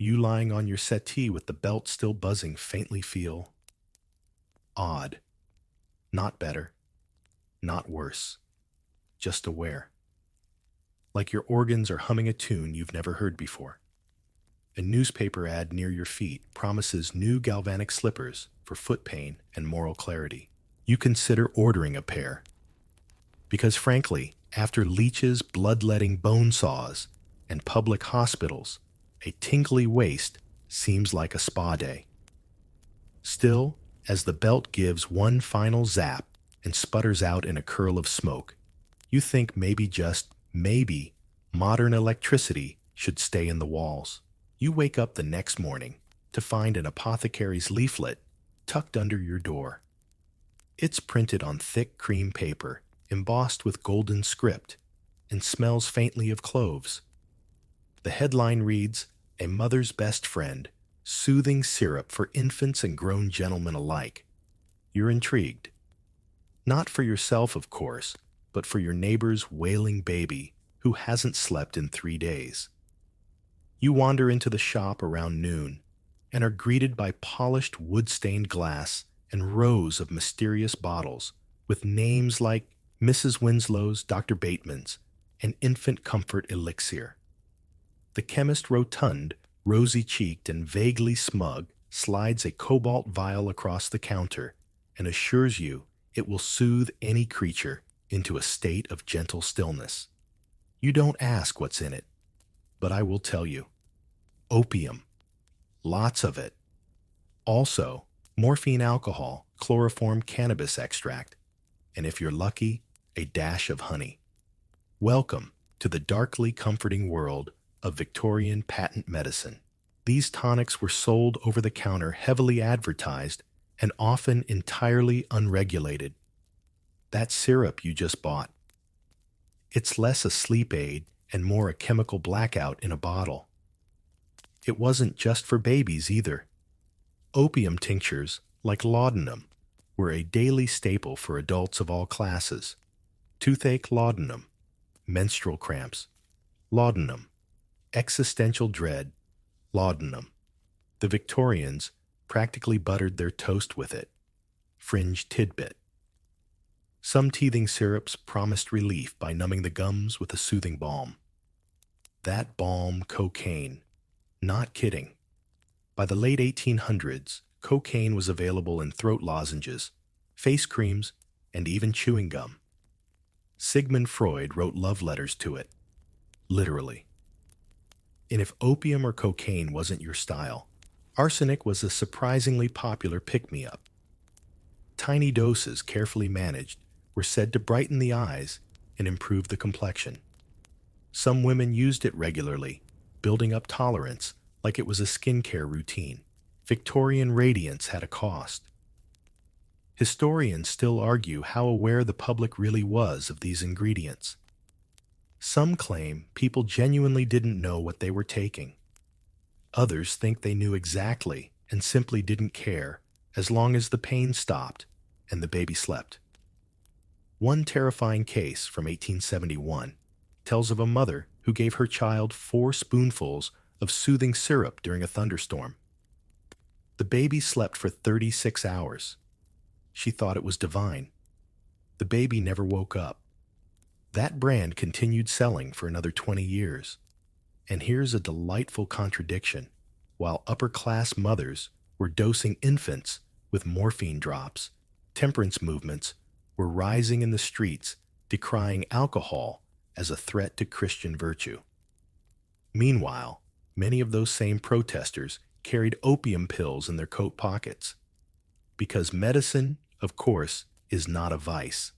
You lying on your settee with the belt still buzzing faintly feel odd. Not better. Not worse. Just aware. Like your organs are humming a tune you've never heard before. A newspaper ad near your feet promises new galvanic slippers for foot pain and moral clarity. You consider ordering a pair. Because frankly, after leeches, bloodletting bone saws, and public hospitals, a tingly waist seems like a spa day. Still, as the belt gives one final zap and sputters out in a curl of smoke, you think maybe, just maybe, modern electricity should stay in the walls. You wake up the next morning to find an apothecary's leaflet tucked under your door. It's printed on thick cream paper, embossed with golden script, and smells faintly of cloves. The headline reads, "A Mother's Best Friend, Soothing Syrup for Infants and Grown Gentlemen Alike." You're intrigued. Not for yourself, of course, but for your neighbor's wailing baby who hasn't slept in 3 days. You wander into the shop around noon and are greeted by polished wood-stained glass and rows of mysterious bottles with names like Mrs. Winslow's, Dr. Bateman's, and Infant Comfort Elixir. The chemist, rotund, rosy-cheeked, and vaguely smug, slides a cobalt vial across the counter and assures you it will soothe any creature into a state of gentle stillness. You don't ask what's in it, but I will tell you. Opium. Lots of it. Also, morphine alcohol, chloroform cannabis extract, and if you're lucky, a dash of honey. Welcome to the darkly comforting world of Victorian patent medicine. These tonics were sold over the counter, heavily advertised, and often entirely unregulated. That syrup you just bought. It's less a sleep aid and more a chemical blackout in a bottle. It wasn't just for babies either. Opium tinctures, like laudanum, were a daily staple for adults of all classes. Toothache, laudanum. Menstrual cramps, laudanum. Existential dread, laudanum. The Victorians practically buttered their toast with it. Fringe tidbit. Some teething syrups promised relief by numbing the gums with a soothing balm. That balm, cocaine. Not kidding. By the late 1800s, cocaine was available in throat lozenges, face creams, and even chewing gum. Sigmund Freud wrote love letters to it, literally. And if opium or cocaine wasn't your style, arsenic was a surprisingly popular pick-me-up. Tiny doses, carefully managed, were said to brighten the eyes and improve the complexion. Some women used it regularly, building up tolerance like it was a skincare routine. Victorian radiance had a cost. Historians still argue how aware the public really was of these ingredients. Some claim people genuinely didn't know what they were taking. Others think they knew exactly and simply didn't care as long as the pain stopped and the baby slept. One terrifying case from 1871 tells of a mother who gave her child 4 spoonfuls of soothing syrup during a thunderstorm. The baby slept for 36 hours. She thought it was divine. The baby never woke up. That brand continued selling for another 20 years. And here's a delightful contradiction. While upper-class mothers were dosing infants with morphine drops, temperance movements were rising in the streets, decrying alcohol as a threat to Christian virtue. Meanwhile, many of those same protesters carried opium pills in their coat pockets. Because medicine, of course, is not a vice.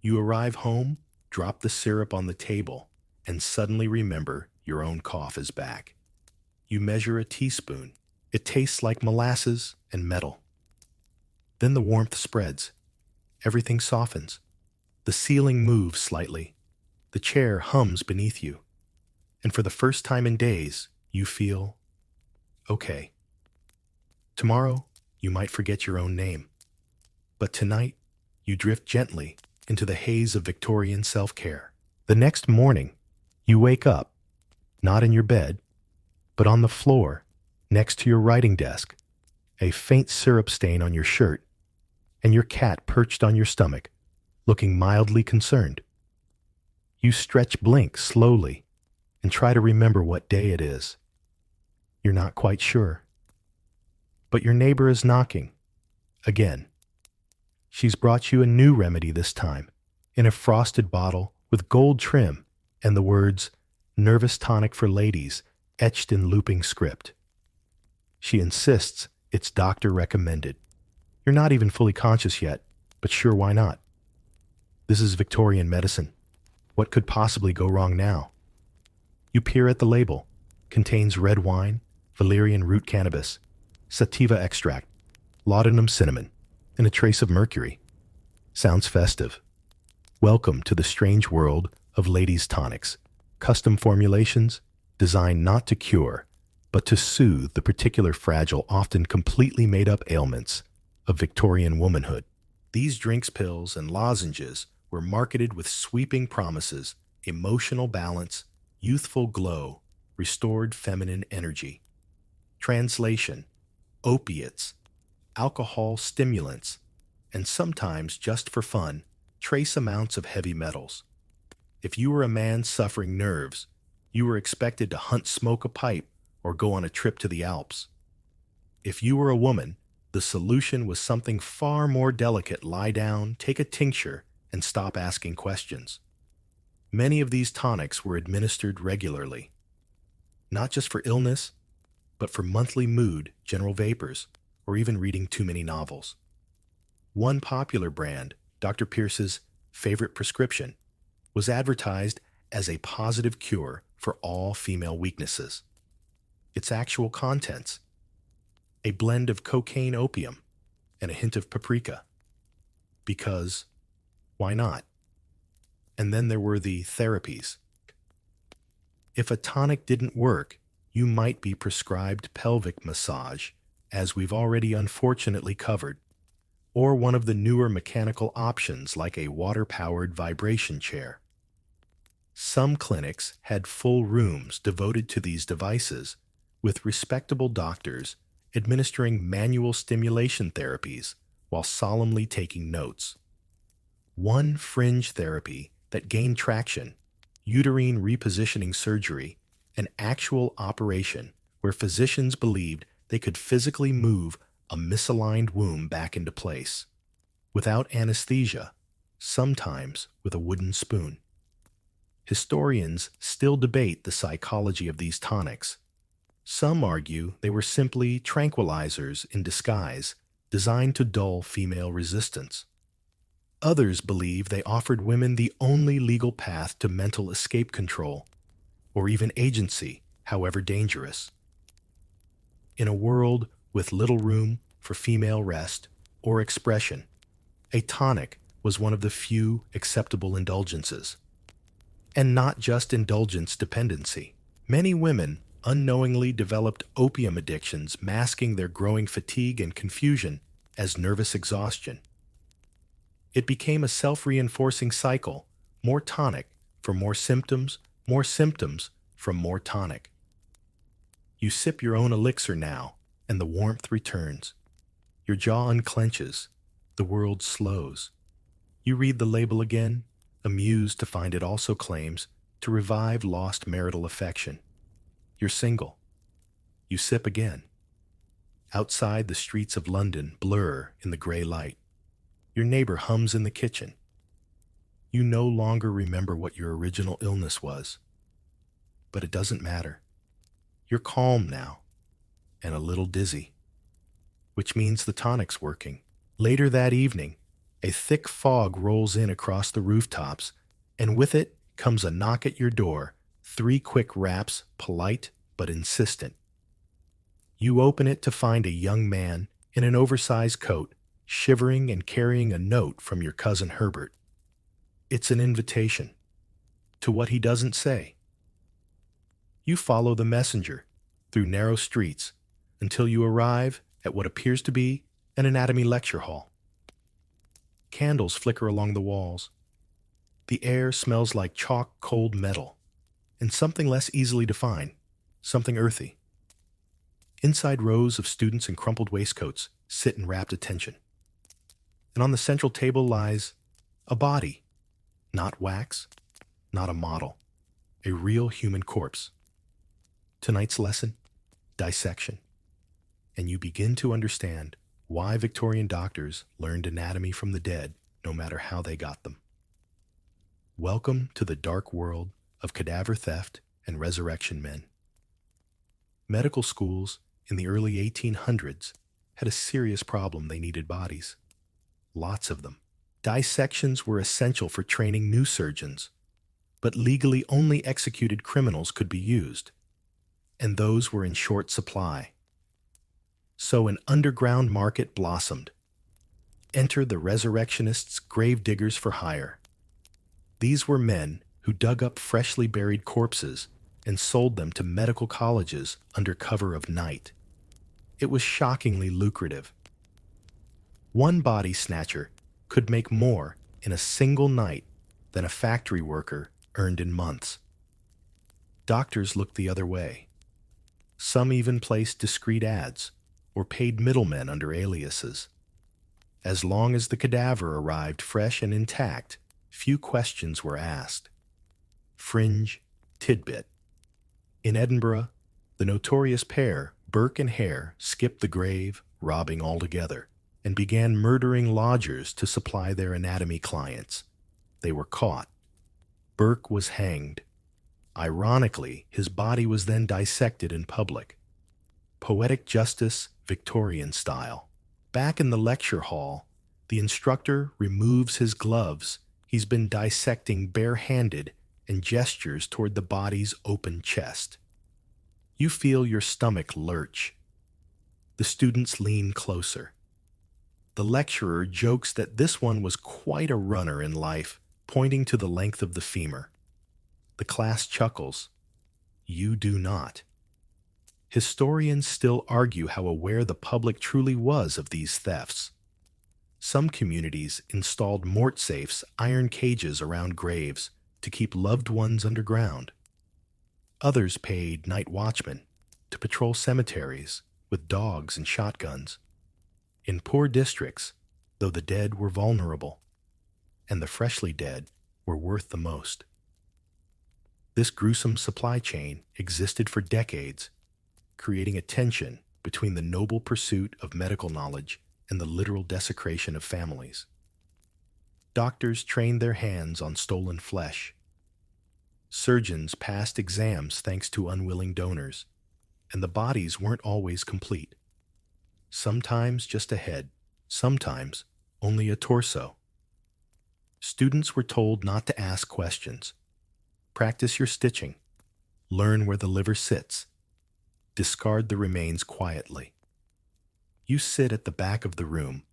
You arrive home, drop the syrup on the table, and suddenly remember your own cough is back. You measure a teaspoon. It tastes like molasses and metal. Then the warmth spreads. Everything softens. The ceiling moves slightly. The chair hums beneath you. And for the first time in days, you feel okay. Tomorrow, you might forget your own name. But tonight, you drift gently into the haze of Victorian self-care. The next morning, you wake up, not in your bed, but on the floor, next to your writing desk, a faint syrup stain on your shirt, and your cat perched on your stomach, looking mildly concerned. You blink slowly, and try to remember what day it is. You're not quite sure. But your neighbor is knocking. Again. She's brought you a new remedy this time, in a frosted bottle with gold trim and the words, "Nervous tonic for ladies," etched in looping script. She insists it's doctor recommended. You're not even fully conscious yet, but sure, why not? This is Victorian medicine. What could possibly go wrong now? You peer at the label. Contains red wine, valerian root cannabis, sativa extract, laudanum cinnamon, and a trace of mercury. Sounds festive. Welcome to the strange world of ladies' tonics. Custom formulations designed not to cure, but to soothe the particular fragile, often completely made-up ailments of Victorian womanhood. These drinks, pills, and lozenges were marketed with sweeping promises, emotional balance, youthful glow, restored feminine energy. Translation: opiates, alcohol stimulants, and sometimes, just for fun, trace amounts of heavy metals. If you were a man suffering nerves, you were expected to smoke a pipe or go on a trip to the Alps. If you were a woman, the solution was something far more delicate: lie down, take a tincture, and stop asking questions. Many of these tonics were administered regularly, not just for illness, but for monthly mood, general vapors, or even reading too many novels. One popular brand, Dr. Pierce's favorite prescription, was advertised as a positive cure for all female weaknesses. Its actual contents: a blend of cocaine, opium, and a hint of paprika. Because, why not? And then there were the therapies. If a tonic didn't work, you might be prescribed pelvic massage, as we've already unfortunately covered, or one of the newer mechanical options like a water-powered vibration chair. Some clinics had full rooms devoted to these devices, with respectable doctors administering manual stimulation therapies while solemnly taking notes. One fringe therapy that gained traction, uterine repositioning surgery, an actual operation where physicians believed they could physically move a misaligned womb back into place, without anesthesia, sometimes with a wooden spoon. Historians still debate the psychology of these tonics. Some argue they were simply tranquilizers in disguise, designed to dull female resistance. Others believe they offered women the only legal path to mental escape control, or even agency, however dangerous. In a world with little room for female rest or expression, a tonic was one of the few acceptable indulgences. And not just indulgence dependency. Many women unknowingly developed opium addictions, masking their growing fatigue and confusion as nervous exhaustion. It became a self-reinforcing cycle, more tonic for more symptoms from more tonic. You sip your own elixir now, and the warmth returns. Your jaw unclenches, the world slows. You read the label again, amused to find it also claims to revive lost marital affection. You're single. You sip again. Outside, the streets of London blur in the gray light. Your neighbor hums in the kitchen. You no longer remember what your original illness was. But it doesn't matter. You're calm now, and a little dizzy, which means the tonic's working. Later that evening, a thick fog rolls in across the rooftops, and with it comes a knock at your door, 3 quick raps, polite but insistent. You open it to find a young man in an oversized coat, shivering and carrying a note from your cousin Herbert. It's an invitation to what he doesn't say. You follow the messenger through narrow streets until you arrive at what appears to be an anatomy lecture hall. Candles flicker along the walls. The air smells like chalk cold metal, and something less easily defined, something earthy. Inside, rows of students in crumpled waistcoats sit in rapt attention. And on the central table lies a body, not wax, not a model, a real human corpse. Tonight's lesson, dissection. And you begin to understand why Victorian doctors learned anatomy from the dead, no matter how they got them. Welcome to the dark world of cadaver theft and resurrection men. Medical schools in the early 1800s had a serious problem. They needed bodies. Lots of them. Dissections were essential for training new surgeons, but legally only executed criminals could be used, and those were in short supply. So an underground market blossomed. Enter the resurrectionists, grave diggers for hire. These were men who dug up freshly buried corpses and sold them to medical colleges under cover of night. It was shockingly lucrative. One body snatcher could make more in a single night than a factory worker earned in months. Doctors looked the other way. Some even placed discreet ads or paid middlemen under aliases. As long as the cadaver arrived fresh and intact, few questions were asked. Fringe tidbit. In Edinburgh, the notorious pair, Burke and Hare, skipped the grave, robbing altogether, and began murdering lodgers to supply their anatomy clients. They were caught. Burke was hanged. Ironically, his body was then dissected in public. Poetic justice, Victorian style. Back in the lecture hall, the instructor removes his gloves. He's been dissecting barehanded and gestures toward the body's open chest. You feel your stomach lurch. The students lean closer. The lecturer jokes that this one was quite a runner in life, pointing to the length of the femur. The class chuckles. You do not. Historians still argue how aware the public truly was of these thefts. Some communities installed mort safes, iron cages around graves, to keep loved ones underground. Others paid night watchmen to patrol cemeteries with dogs and shotguns. In poor districts, though the dead were vulnerable, and the freshly dead were worth the most. This gruesome supply chain existed for decades, creating a tension between the noble pursuit of medical knowledge and the literal desecration of families. Doctors trained their hands on stolen flesh. Surgeons passed exams thanks to unwilling donors, and the bodies weren't always complete. Sometimes just a head, sometimes only a torso. Students were told not to ask questions. Practice your stitching. Learn where the liver sits. Discard the remains quietly. You sit at the back of the room,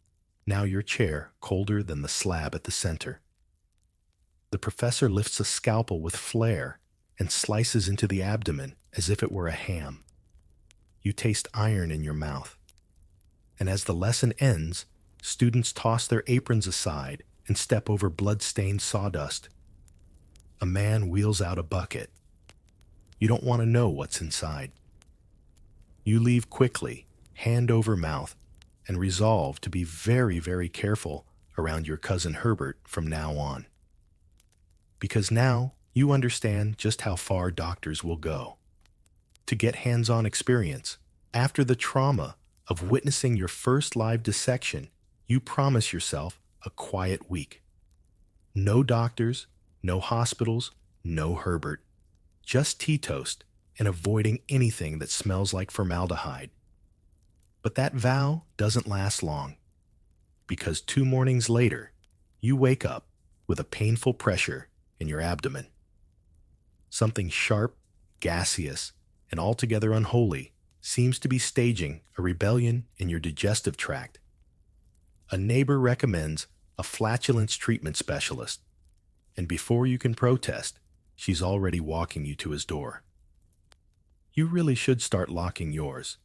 now your chair colder than the slab at the center. The professor lifts a scalpel with flair and slices into the abdomen as if it were a ham. You taste iron in your mouth. And as the lesson ends, students toss their aprons aside and step over blood-stained sawdust. A man wheels out a bucket. You don't want to know what's inside. You leave quickly, hand over mouth, and resolve to be very, very careful around your cousin Herbert from now on. Because now you understand just how far doctors will go. To get hands-on experience, after the trauma of witnessing your first live dissection, you promise yourself a quiet week. No doctors, no hospitals, no Herbert. Just tea toast and avoiding anything that smells like formaldehyde. But that vow doesn't last long, because 2 mornings later, you wake up with a painful pressure in your abdomen. Something sharp, gaseous, and altogether unholy seems to be staging a rebellion in your digestive tract. A neighbor recommends a flatulence treatment specialist, and before you can protest, she's already walking you to his door. You really should start locking yours.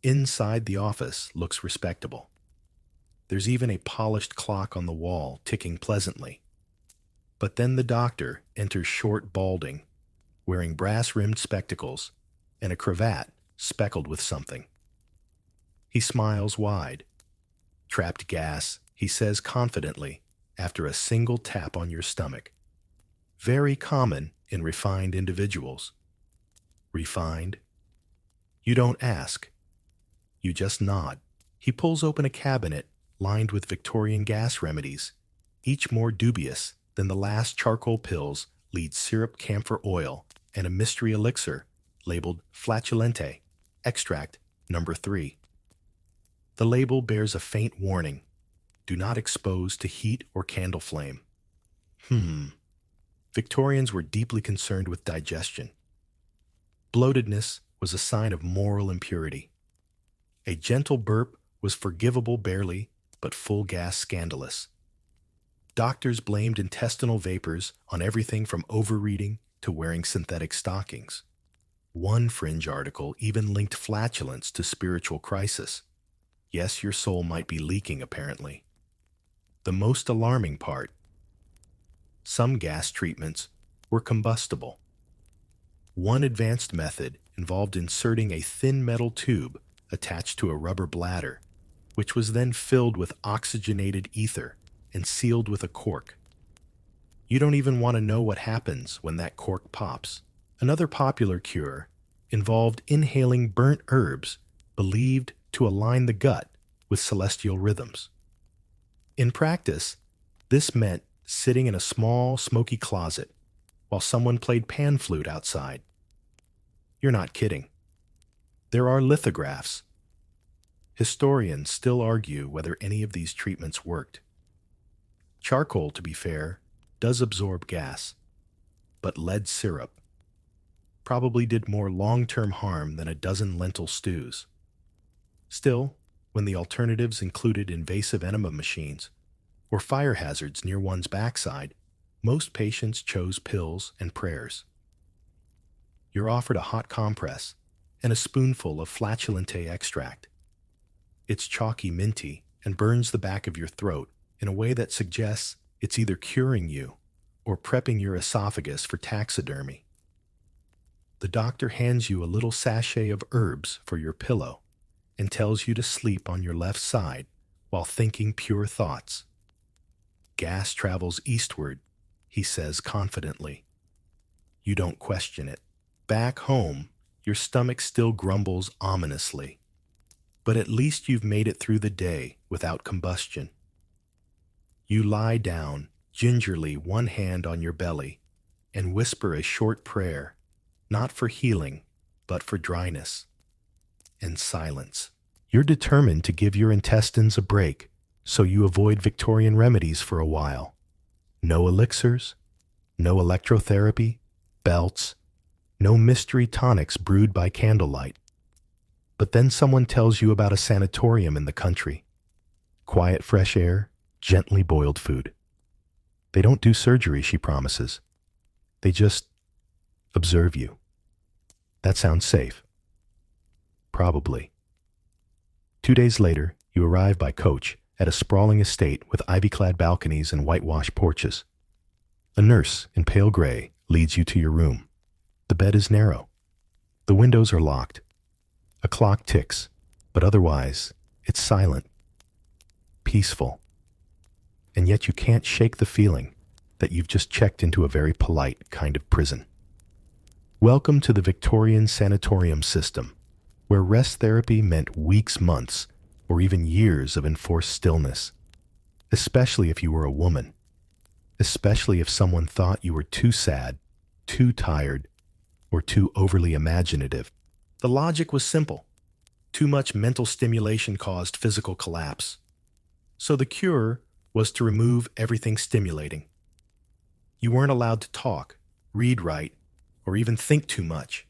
Inside the office looks respectable. There's even a polished clock on the wall ticking pleasantly. But then the doctor enters short balding, wearing brass-rimmed spectacles and a cravat speckled with something. He smiles wide. Trapped gas, he says confidently after a single tap on your stomach. Very common in refined individuals. Refined? You don't ask. You just nod. He pulls open a cabinet lined with Victorian gas remedies, each more dubious than the last charcoal pills lead syrup camphor oil and a mystery elixir labeled flatulente, extract number 3. The label bears a faint warning. Do not expose to heat or candle flame. Victorians were deeply concerned with digestion. Bloatedness was a sign of moral impurity. A gentle burp was forgivable barely, but full gas scandalous. Doctors blamed intestinal vapors on everything from overeating to wearing synthetic stockings. One fringe article even linked flatulence to spiritual crisis. Yes, your soul might be leaking, apparently. The most alarming part: some gas treatments were combustible. One advanced method involved inserting a thin metal tube attached to a rubber bladder, which was then filled with oxygenated ether and sealed with a cork. You don't even want to know what happens when that cork pops. Another popular cure involved inhaling burnt herbs believed to align the gut with celestial rhythms. In practice, this meant sitting in a small, smoky closet while someone played pan flute outside. You're not kidding. There are lithographs. Historians still argue whether any of these treatments worked. Charcoal, to be fair, does absorb gas, but lead syrup probably did more long-term harm than a dozen lentil stews. Still, when the alternatives included invasive enema machines or fire hazards near one's backside, most patients chose pills and prayers. You're offered a hot compress, and a spoonful of flatulente extract. It's chalky minty and burns the back of your throat in a way that suggests it's either curing you or prepping your esophagus for taxidermy. The doctor hands you a little sachet of herbs for your pillow and tells you to sleep on your left side while thinking pure thoughts. Gas travels eastward, he says confidently. You don't question it. Back home, your stomach still grumbles ominously. But at least you've made it through the day without combustion. You lie down, gingerly one hand on your belly, and whisper a short prayer, not for healing, but for dryness and silence. You're determined to give your intestines a break, so you avoid Victorian remedies for a while. No elixirs, no electrotherapy, belts, no mystery tonics brewed by candlelight. But then someone tells you about a sanatorium in the country. Quiet fresh air, gently boiled food. They don't do surgery, she promises. They just observe you. That sounds safe. Probably. 2 days later, you arrive by coach at a sprawling estate with ivy-clad balconies and whitewashed porches. A nurse in pale gray leads you to your room. The bed is narrow. The windows are locked. A clock ticks, but otherwise, it's silent, peaceful. And yet you can't shake the feeling that you've just checked into a very polite kind of prison. Welcome to the Victorian sanatorium system, where rest therapy meant weeks, months, or even years of enforced stillness, especially if you were a woman, especially if someone thought you were too sad, too tired, or too overly imaginative. The logic was simple. Too much mental stimulation caused physical collapse. So the cure was to remove everything stimulating. You weren't allowed to talk, read right, or even think too much.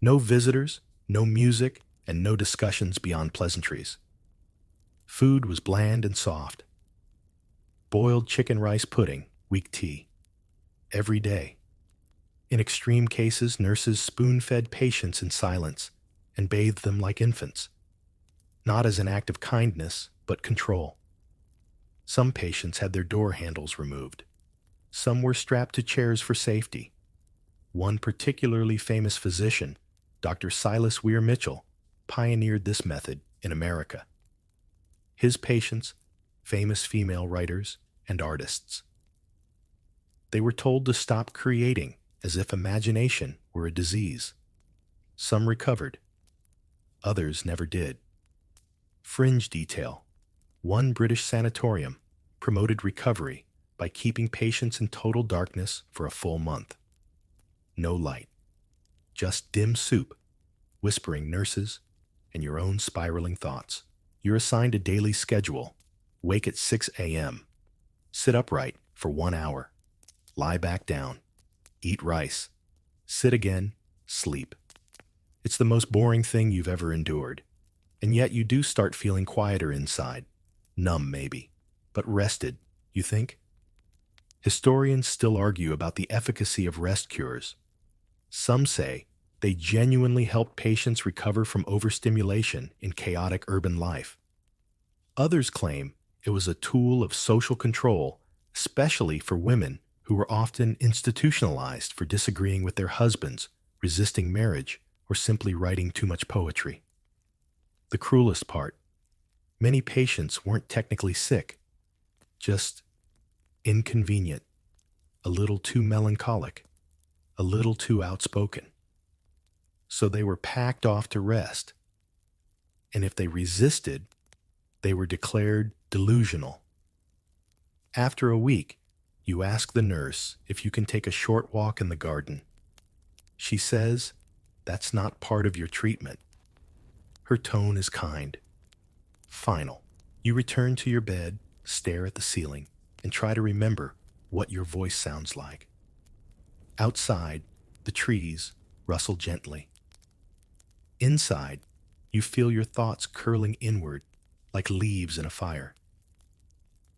No visitors, no music, and no discussions beyond pleasantries. Food was bland and soft. Boiled chicken rice pudding, weak tea. Every day. In extreme cases, nurses spoon-fed patients in silence and bathed them like infants. Not as an act of kindness, but control. Some patients had their door handles removed. Some were strapped to chairs for safety. One particularly famous physician, Dr. Silas Weir Mitchell, pioneered this method in America. His patients, famous female writers and artists. They were told to stop creating as if imagination were a disease. Some recovered. Others never did. Fringe detail. One British sanatorium promoted recovery by keeping patients in total darkness for a full month. No light. Just dim soup, whispering nurses, and your own spiraling thoughts. You're assigned a daily schedule. Wake at 6 a.m. Sit upright for 1 hour. Lie back down. Eat rice. Sit again. Sleep. It's the most boring thing you've ever endured. And yet you do start feeling quieter inside. Numb, maybe. But rested, you think? Historians still argue about the efficacy of rest cures. Some say they genuinely helped patients recover from overstimulation in chaotic urban life. Others claim it was a tool of social control, especially for women who were often institutionalized for disagreeing with their husbands, resisting marriage, or simply writing too much poetry. The cruelest part, many patients weren't technically sick, just inconvenient, a little too melancholic, a little too outspoken. So they were packed off to rest, and if they resisted, they were declared delusional. After a week, you ask the nurse if you can take a short walk in the garden. She says that's not part of your treatment. Her tone is kind, final. You return to your bed, stare at the ceiling, and try to remember what your voice sounds like. Outside, the trees rustle gently. Inside, you feel your thoughts curling inward like leaves in a fire.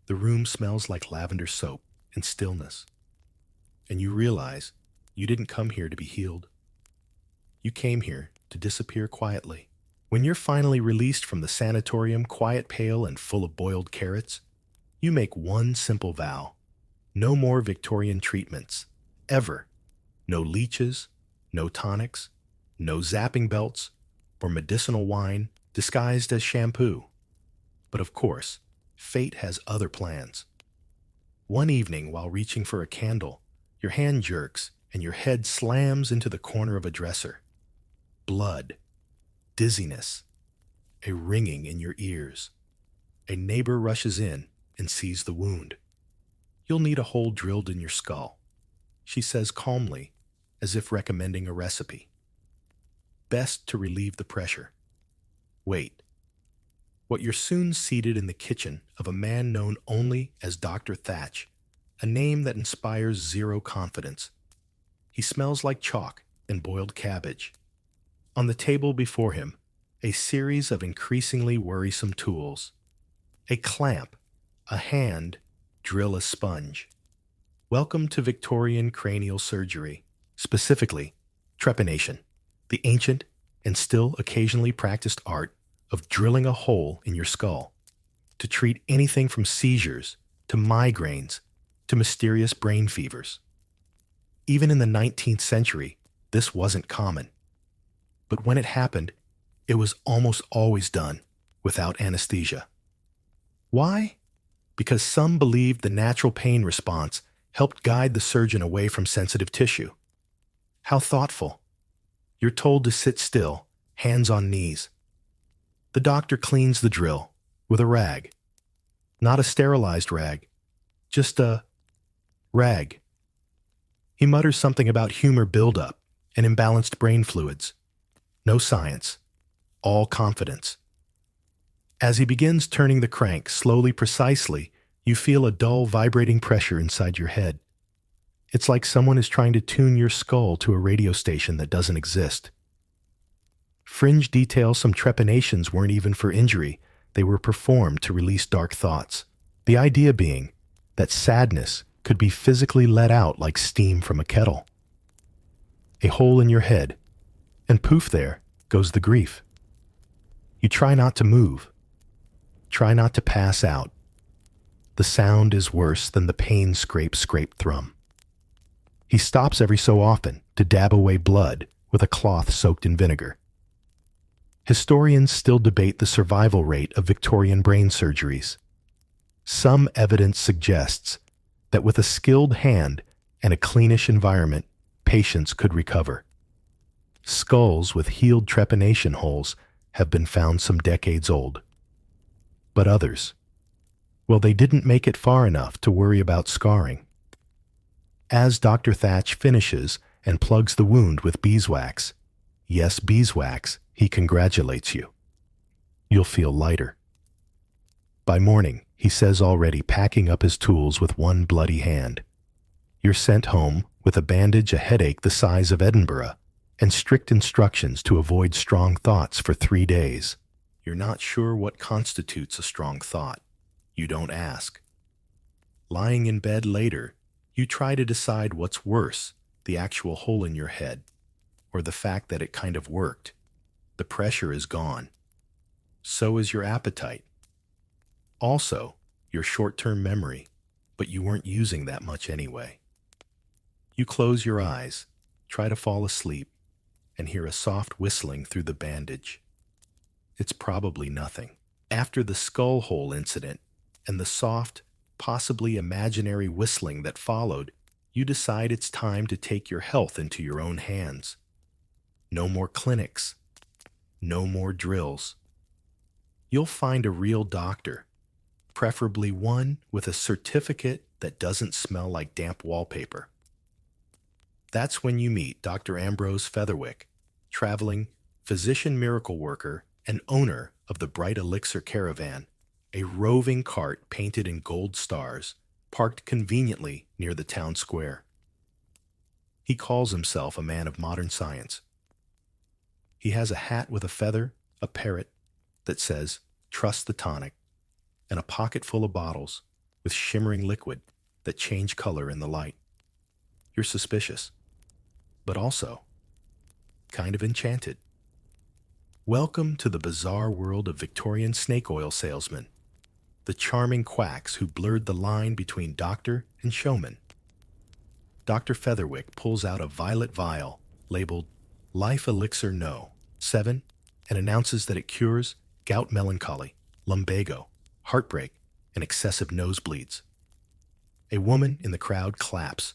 The room smells like lavender soap and stillness. And you realize you didn't come here to be healed. You came here to disappear quietly. When you're finally released from the sanatorium, quiet, pale, and full of boiled carrots, you make one simple vow. No more Victorian treatments. Ever. No leeches, no tonics, no zapping belts, or medicinal wine disguised as shampoo. But of course, fate has other plans. One evening, while reaching for a candle, your hand jerks and your head slams into the corner of a dresser. Blood, dizziness, a ringing in your ears. A neighbor rushes in and sees the wound. You'll need a hole drilled in your skull, she says calmly, as if recommending a recipe. Best to relieve the pressure. Wait. What you're soon seated in the kitchen of a man known only as Dr. Thatch, a name that inspires zero confidence. He smells like chalk and boiled cabbage. On the table before him, a series of increasingly worrisome tools. A clamp, a hand, drill a sponge. Welcome to Victorian cranial surgery, specifically trepanation, the ancient and still occasionally practiced art of drilling a hole in your skull to treat anything from seizures to migraines to mysterious brain fevers. Even in the 19th century, this wasn't common. But when it happened, it was almost always done without anesthesia. Why? Because some believed the natural pain response helped guide the surgeon away from sensitive tissue. How thoughtful. You're told to sit still, hands on knees. The doctor cleans the drill with a rag. Not a sterilized rag, just a rag. He mutters something about humor buildup and imbalanced brain fluids. No science, all confidence. As he begins turning the crank slowly, precisely, you feel a dull, vibrating pressure inside your head. It's like someone is trying to tune your skull to a radio station that doesn't exist. Fringe details some trepanations weren't even for injury, they were performed to release dark thoughts. The idea being that sadness could be physically let out like steam from a kettle. A hole in your head, and poof, there goes the grief. You try not to move. Try not to pass out. The sound is worse than the pain scrape thrum. He stops every so often to dab away blood with a cloth soaked in vinegar. Historians still debate the survival rate of Victorian brain surgeries. Some evidence suggests that with a skilled hand and a cleanish environment, patients could recover. Skulls with healed trepanation holes have been found some decades old. But others, well, they didn't make it far enough to worry about scarring. As Dr. Thatch finishes and plugs the wound with beeswax, yes, beeswax, he congratulates you. You'll feel lighter. By morning, he says, already packing up his tools with one bloody hand. You're sent home with a bandage, a headache the size of Edinburgh, and strict instructions to avoid strong thoughts for 3 days. You're not sure what constitutes a strong thought. You don't ask. Lying in bed later, you try to decide what's worse, the actual hole in your head, or the fact that it kind of worked. The pressure is gone. So is your appetite. Also, your short-term memory, but you weren't using that much anyway. You close your eyes, try to fall asleep, and hear a soft whistling through the bandage. It's probably nothing. After the skull hole incident and the soft, possibly imaginary whistling that followed, you decide it's time to take your health into your own hands. No more clinics. No more drills. You'll find a real doctor, preferably one with a certificate that doesn't smell like damp wallpaper. That's when you meet Dr. Ambrose Featherwick, traveling physician miracle worker and owner of the Bright Elixir Caravan, a roving cart painted in gold stars, parked conveniently near the town square. He calls himself a man of modern science. He has a hat with a feather, a parrot, that says, "Trust the tonic," and a pocket full of bottles with shimmering liquid that change color in the light. You're suspicious, but also kind of enchanted. Welcome to the bizarre world of Victorian snake oil salesmen, the charming quacks who blurred the line between doctor and showman. Dr. Featherwick pulls out a violet vial labeled Life Elixir No. 7 and announces that it cures gout melancholy, lumbago, heartbreak, and excessive nosebleeds. A woman in the crowd claps.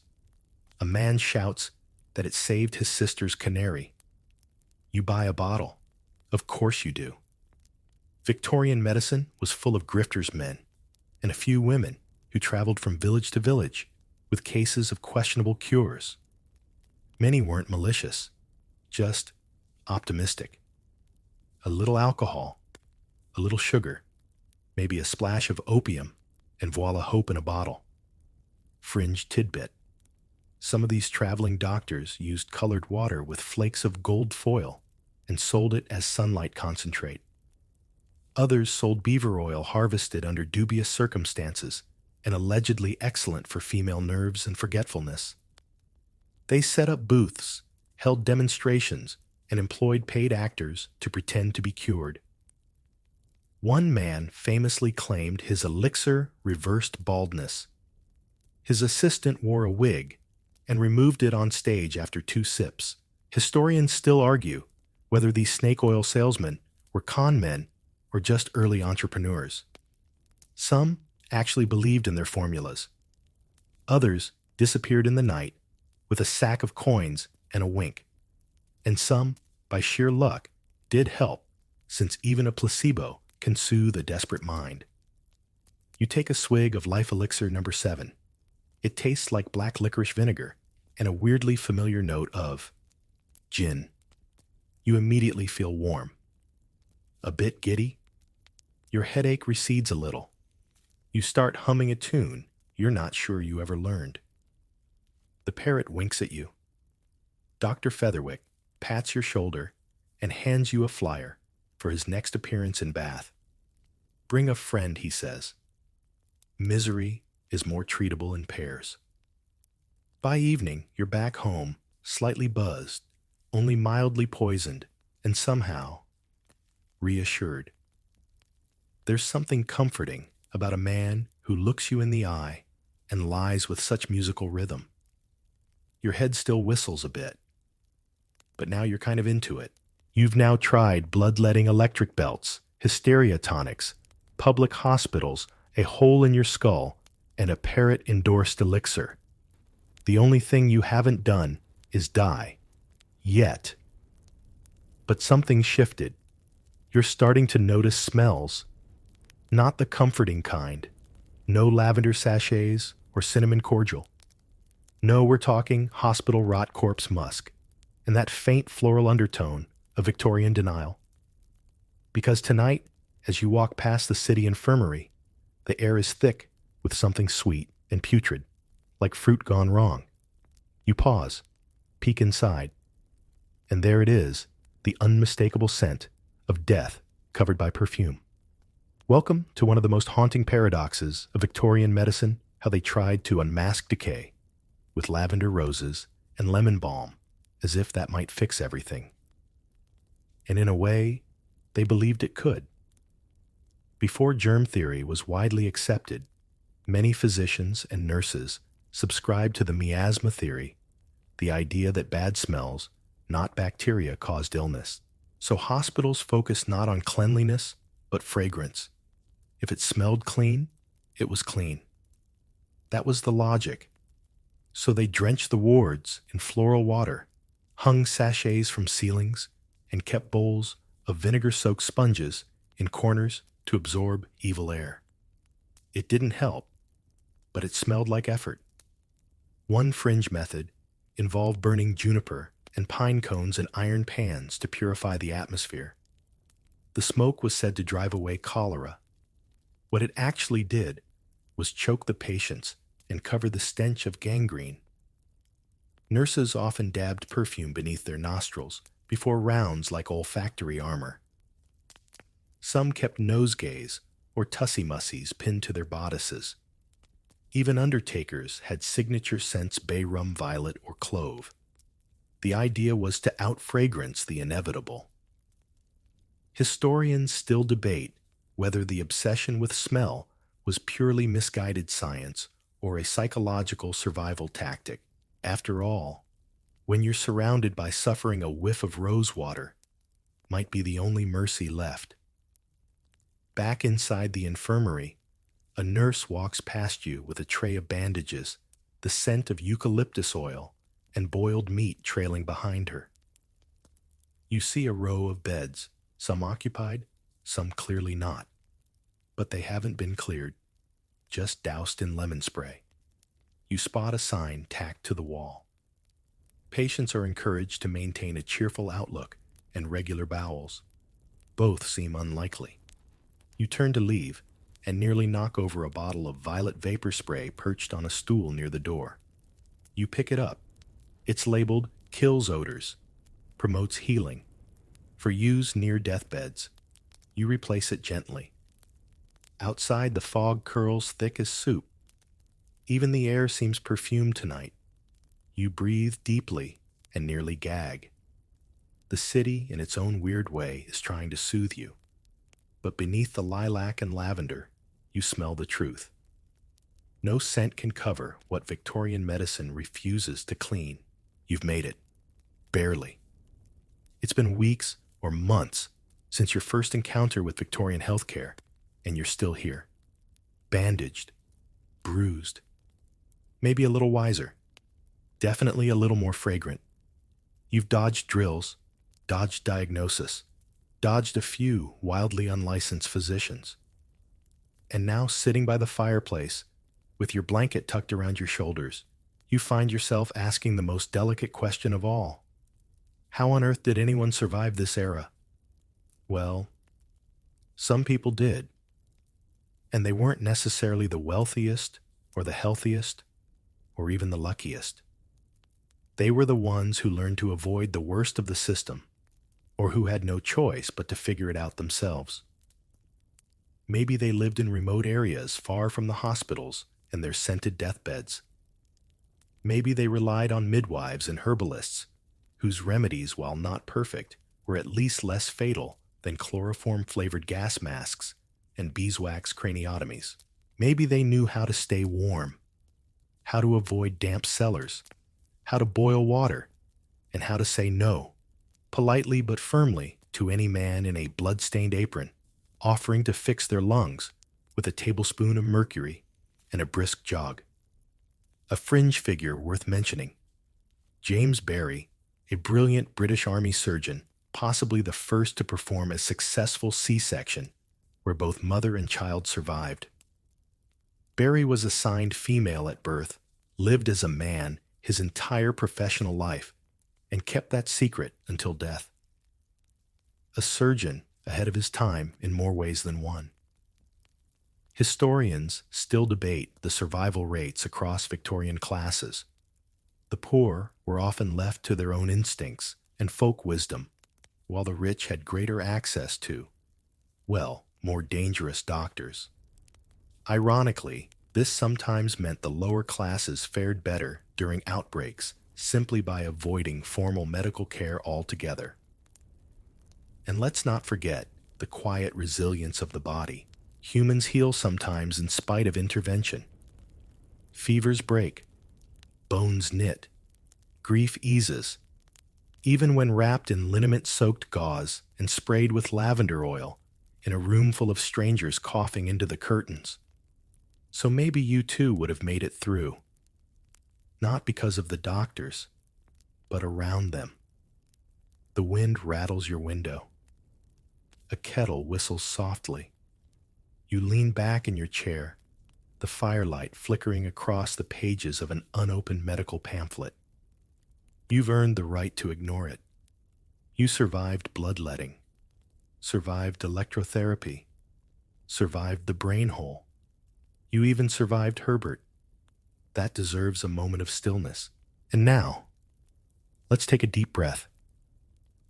A man shouts that it saved his sister's canary. You buy a bottle. Of course you do. Victorian medicine was full of grifters' men and a few women who traveled from village to village with cases of questionable cures. Many weren't malicious, just optimistic. A little alcohol, a little sugar, maybe a splash of opium, and voila, hope in a bottle. Fringe tidbit. Some of these traveling doctors used colored water with flakes of gold foil and sold it as sunlight concentrate. Others sold beaver oil harvested under dubious circumstances and allegedly excellent for female nerves and forgetfulness. They set up booths, held demonstrations, and employed paid actors to pretend to be cured. One man famously claimed his elixir reversed baldness. His assistant wore a wig and removed it on stage after 2 sips. Historians still argue whether these snake oil salesmen were con men or just early entrepreneurs. Some actually believed in their formulas. Others disappeared in the night with a sack of coins and a wink. And some, by sheer luck, did help, since even a placebo can soothe a desperate mind. You take a swig of Life Elixir No. 7. It tastes like black licorice vinegar and a weirdly familiar note of gin. You immediately feel warm. A bit giddy? Your headache recedes a little. You start humming a tune you're not sure you ever learned. The parrot winks at you. Dr. Featherwick pats your shoulder and hands you a flyer for his next appearance in Bath. Bring a friend, he says. Misery is more treatable in pairs. By evening, you're back home, slightly buzzed, only mildly poisoned, and somehow reassured. There's something comforting about a man who looks you in the eye and lies with such musical rhythm. Your head still whistles a bit, but now you're kind of into it. You've now tried bloodletting electric belts, hysteria tonics, public hospitals, a hole in your skull, and a parrot-endorsed elixir. The only thing you haven't done is die. Yet. But something shifted. You're starting to notice smells. Not the comforting kind. No lavender sachets or cinnamon cordial. No, we're talking hospital rot corpse musk, and that faint floral undertone of Victorian denial. Because tonight, as you walk past the city infirmary, the air is thick with something sweet and putrid, like fruit gone wrong. You pause, peek inside, and there it is, the unmistakable scent of death covered by perfume. Welcome to one of the most haunting paradoxes of Victorian medicine, how they tried to unmask decay with lavender roses and lemon balm, as if that might fix everything. And in a way, they believed it could. Before germ theory was widely accepted, many physicians and nurses subscribed to the miasma theory, the idea that bad smells, not bacteria, caused illness. So hospitals focused not on cleanliness, but fragrance. If it smelled clean, it was clean. That was the logic. So they drenched the wards in floral water, hung sachets from ceilings, and kept bowls of vinegar-soaked sponges in corners to absorb evil air. It didn't help, but it smelled like effort. One fringe method involved burning juniper and pine cones in iron pans to purify the atmosphere. The smoke was said to drive away cholera. What it actually did was choke the patients and cover the stench of gangrene. Nurses often dabbed perfume beneath their nostrils before rounds like olfactory armor. Some kept nosegays or tussy-mussies pinned to their bodices. Even undertakers had signature scents bay rum violet or clove. The idea was to out-fragrance the inevitable. Historians still debate whether the obsession with smell was purely misguided science or a psychological survival tactic. After all, when you're surrounded by suffering, a whiff of rose water might be the only mercy left. Back inside the infirmary, a nurse walks past you with a tray of bandages, the scent of eucalyptus oil and boiled meat trailing behind her. You see a row of beds, some occupied, some clearly not. But they haven't been cleared, just doused in lemon spray. You spot a sign tacked to the wall. Patients are encouraged to maintain a cheerful outlook and regular bowels. Both seem unlikely. You turn to leave and nearly knock over a bottle of violet vapor spray perched on a stool near the door. You pick it up. It's labeled Kills Odors, promotes healing, for use near deathbeds. You replace it gently. Outside, the fog curls thick as soup. Even the air seems perfumed tonight. You breathe deeply and nearly gag. The city, in its own weird way, is trying to soothe you. But beneath the lilac and lavender, you smell the truth. No scent can cover what Victorian medicine refuses to clean. You've made it. Barely. It's been weeks or months since your first encounter with Victorian healthcare, and you're still here. Bandaged. Bruised. Maybe a little wiser. Definitely a little more fragrant. You've dodged drills, dodged diagnosis, dodged a few wildly unlicensed physicians. And now, sitting by the fireplace, with your blanket tucked around your shoulders, you find yourself asking the most delicate question of all. How on earth did anyone survive this era? Well, some people did. And they weren't necessarily the wealthiest or the healthiest or even the luckiest. They were the ones who learned to avoid the worst of the system, or who had no choice but to figure it out themselves. Maybe they lived in remote areas far from the hospitals and their scented deathbeds. Maybe they relied on midwives and herbalists, whose remedies, while not perfect, were at least less fatal than chloroform-flavored gas masks and beeswax craniotomies. Maybe they knew how to stay warm, how to avoid damp cellars, how to boil water, and how to say no, politely but firmly, to any man in a blood-stained apron, offering to fix their lungs with a tablespoon of mercury and a brisk jog. A fringe figure worth mentioning. James Barry, a brilliant British Army surgeon, possibly the first to perform a successful C-section where both mother and child survived. Barry was assigned female at birth, lived as a man his entire professional life, and kept that secret until death. A surgeon ahead of his time in more ways than one. Historians still debate the survival rates across Victorian classes. The poor were often left to their own instincts and folk wisdom, while the rich had greater access to, well, more dangerous doctors. Ironically, this sometimes meant the lower classes fared better during outbreaks simply by avoiding formal medical care altogether. And let's not forget the quiet resilience of the body. Humans heal sometimes in spite of intervention. Fevers break, bones knit, grief eases, even when wrapped in liniment-soaked gauze and sprayed with lavender oil in a room full of strangers coughing into the curtains. So maybe you too would have made it through, not because of the doctors, but around them. The wind rattles your window. A kettle whistles softly. You lean back in your chair, the firelight flickering across the pages of an unopened medical pamphlet. You've earned the right to ignore it. You survived bloodletting, survived electrotherapy, survived the brain hole. You even survived Herbert. That deserves a moment of stillness. And now, let's take a deep breath.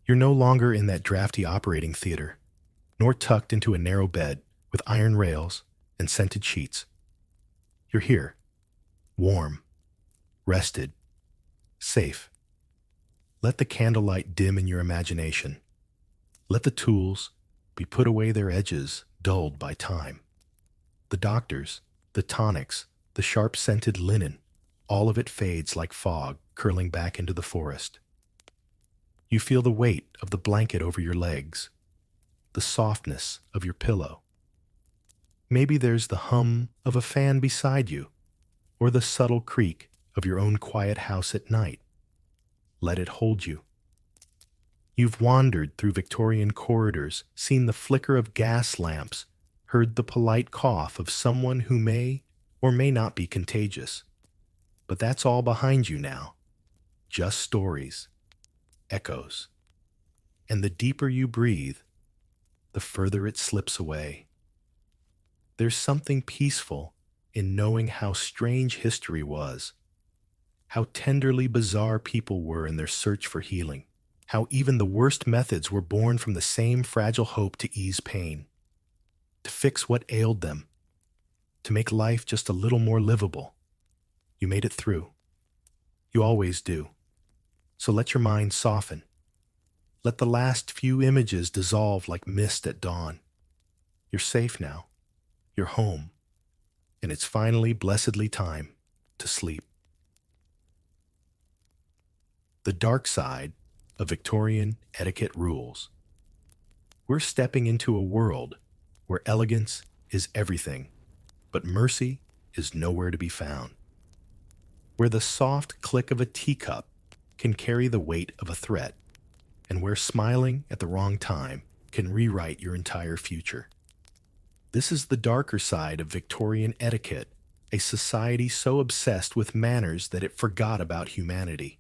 You're no longer in that drafty operating theater, nor tucked into a narrow bed with iron rails and scented sheets. You're here, warm, rested, safe. Let the candlelight dim in your imagination. Let the tools, we put away their edges, dulled by time. The doctors, the tonics, the sharp-scented linen, all of it fades like fog curling back into the forest. You feel the weight of the blanket over your legs, the softness of your pillow. Maybe there's the hum of a fan beside you, or the subtle creak of your own quiet house at night. Let it hold you. You've wandered through Victorian corridors, seen the flicker of gas lamps, heard the polite cough of someone who may or may not be contagious. But that's all behind you now. Just stories, echoes. And the deeper you breathe, the further it slips away. There's something peaceful in knowing how strange history was, how tenderly bizarre people were in their search for healing, how even the worst methods were born from the same fragile hope to ease pain, to fix what ailed them, to make life just a little more livable. You made it through. You always do. So let your mind soften. Let the last few images dissolve like mist at dawn. You're safe now. You're home. And it's finally blessedly time to sleep. The dark side of Victorian etiquette rules. We're stepping into a world where elegance is everything, but mercy is nowhere to be found. Where the soft click of a teacup can carry the weight of a threat, and where smiling at the wrong time can rewrite your entire future. This is the darker side of Victorian etiquette, a society so obsessed with manners that it forgot about humanity.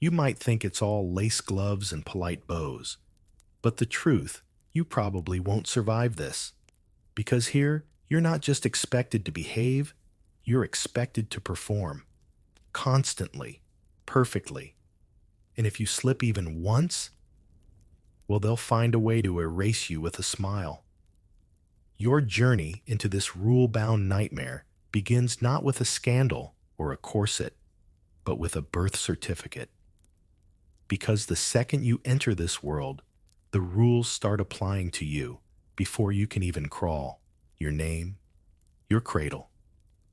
You might think it's all lace gloves and polite bows, but the truth, you probably won't survive this. Because here, you're not just expected to behave, you're expected to perform. Constantly, perfectly. And if you slip even once, well, they'll find a way to erase you with a smile. Your journey into this rule-bound nightmare begins not with a scandal or a corset, but with a birth certificate. Because the second you enter this world, the rules start applying to you before you can even crawl. Your name, your cradle,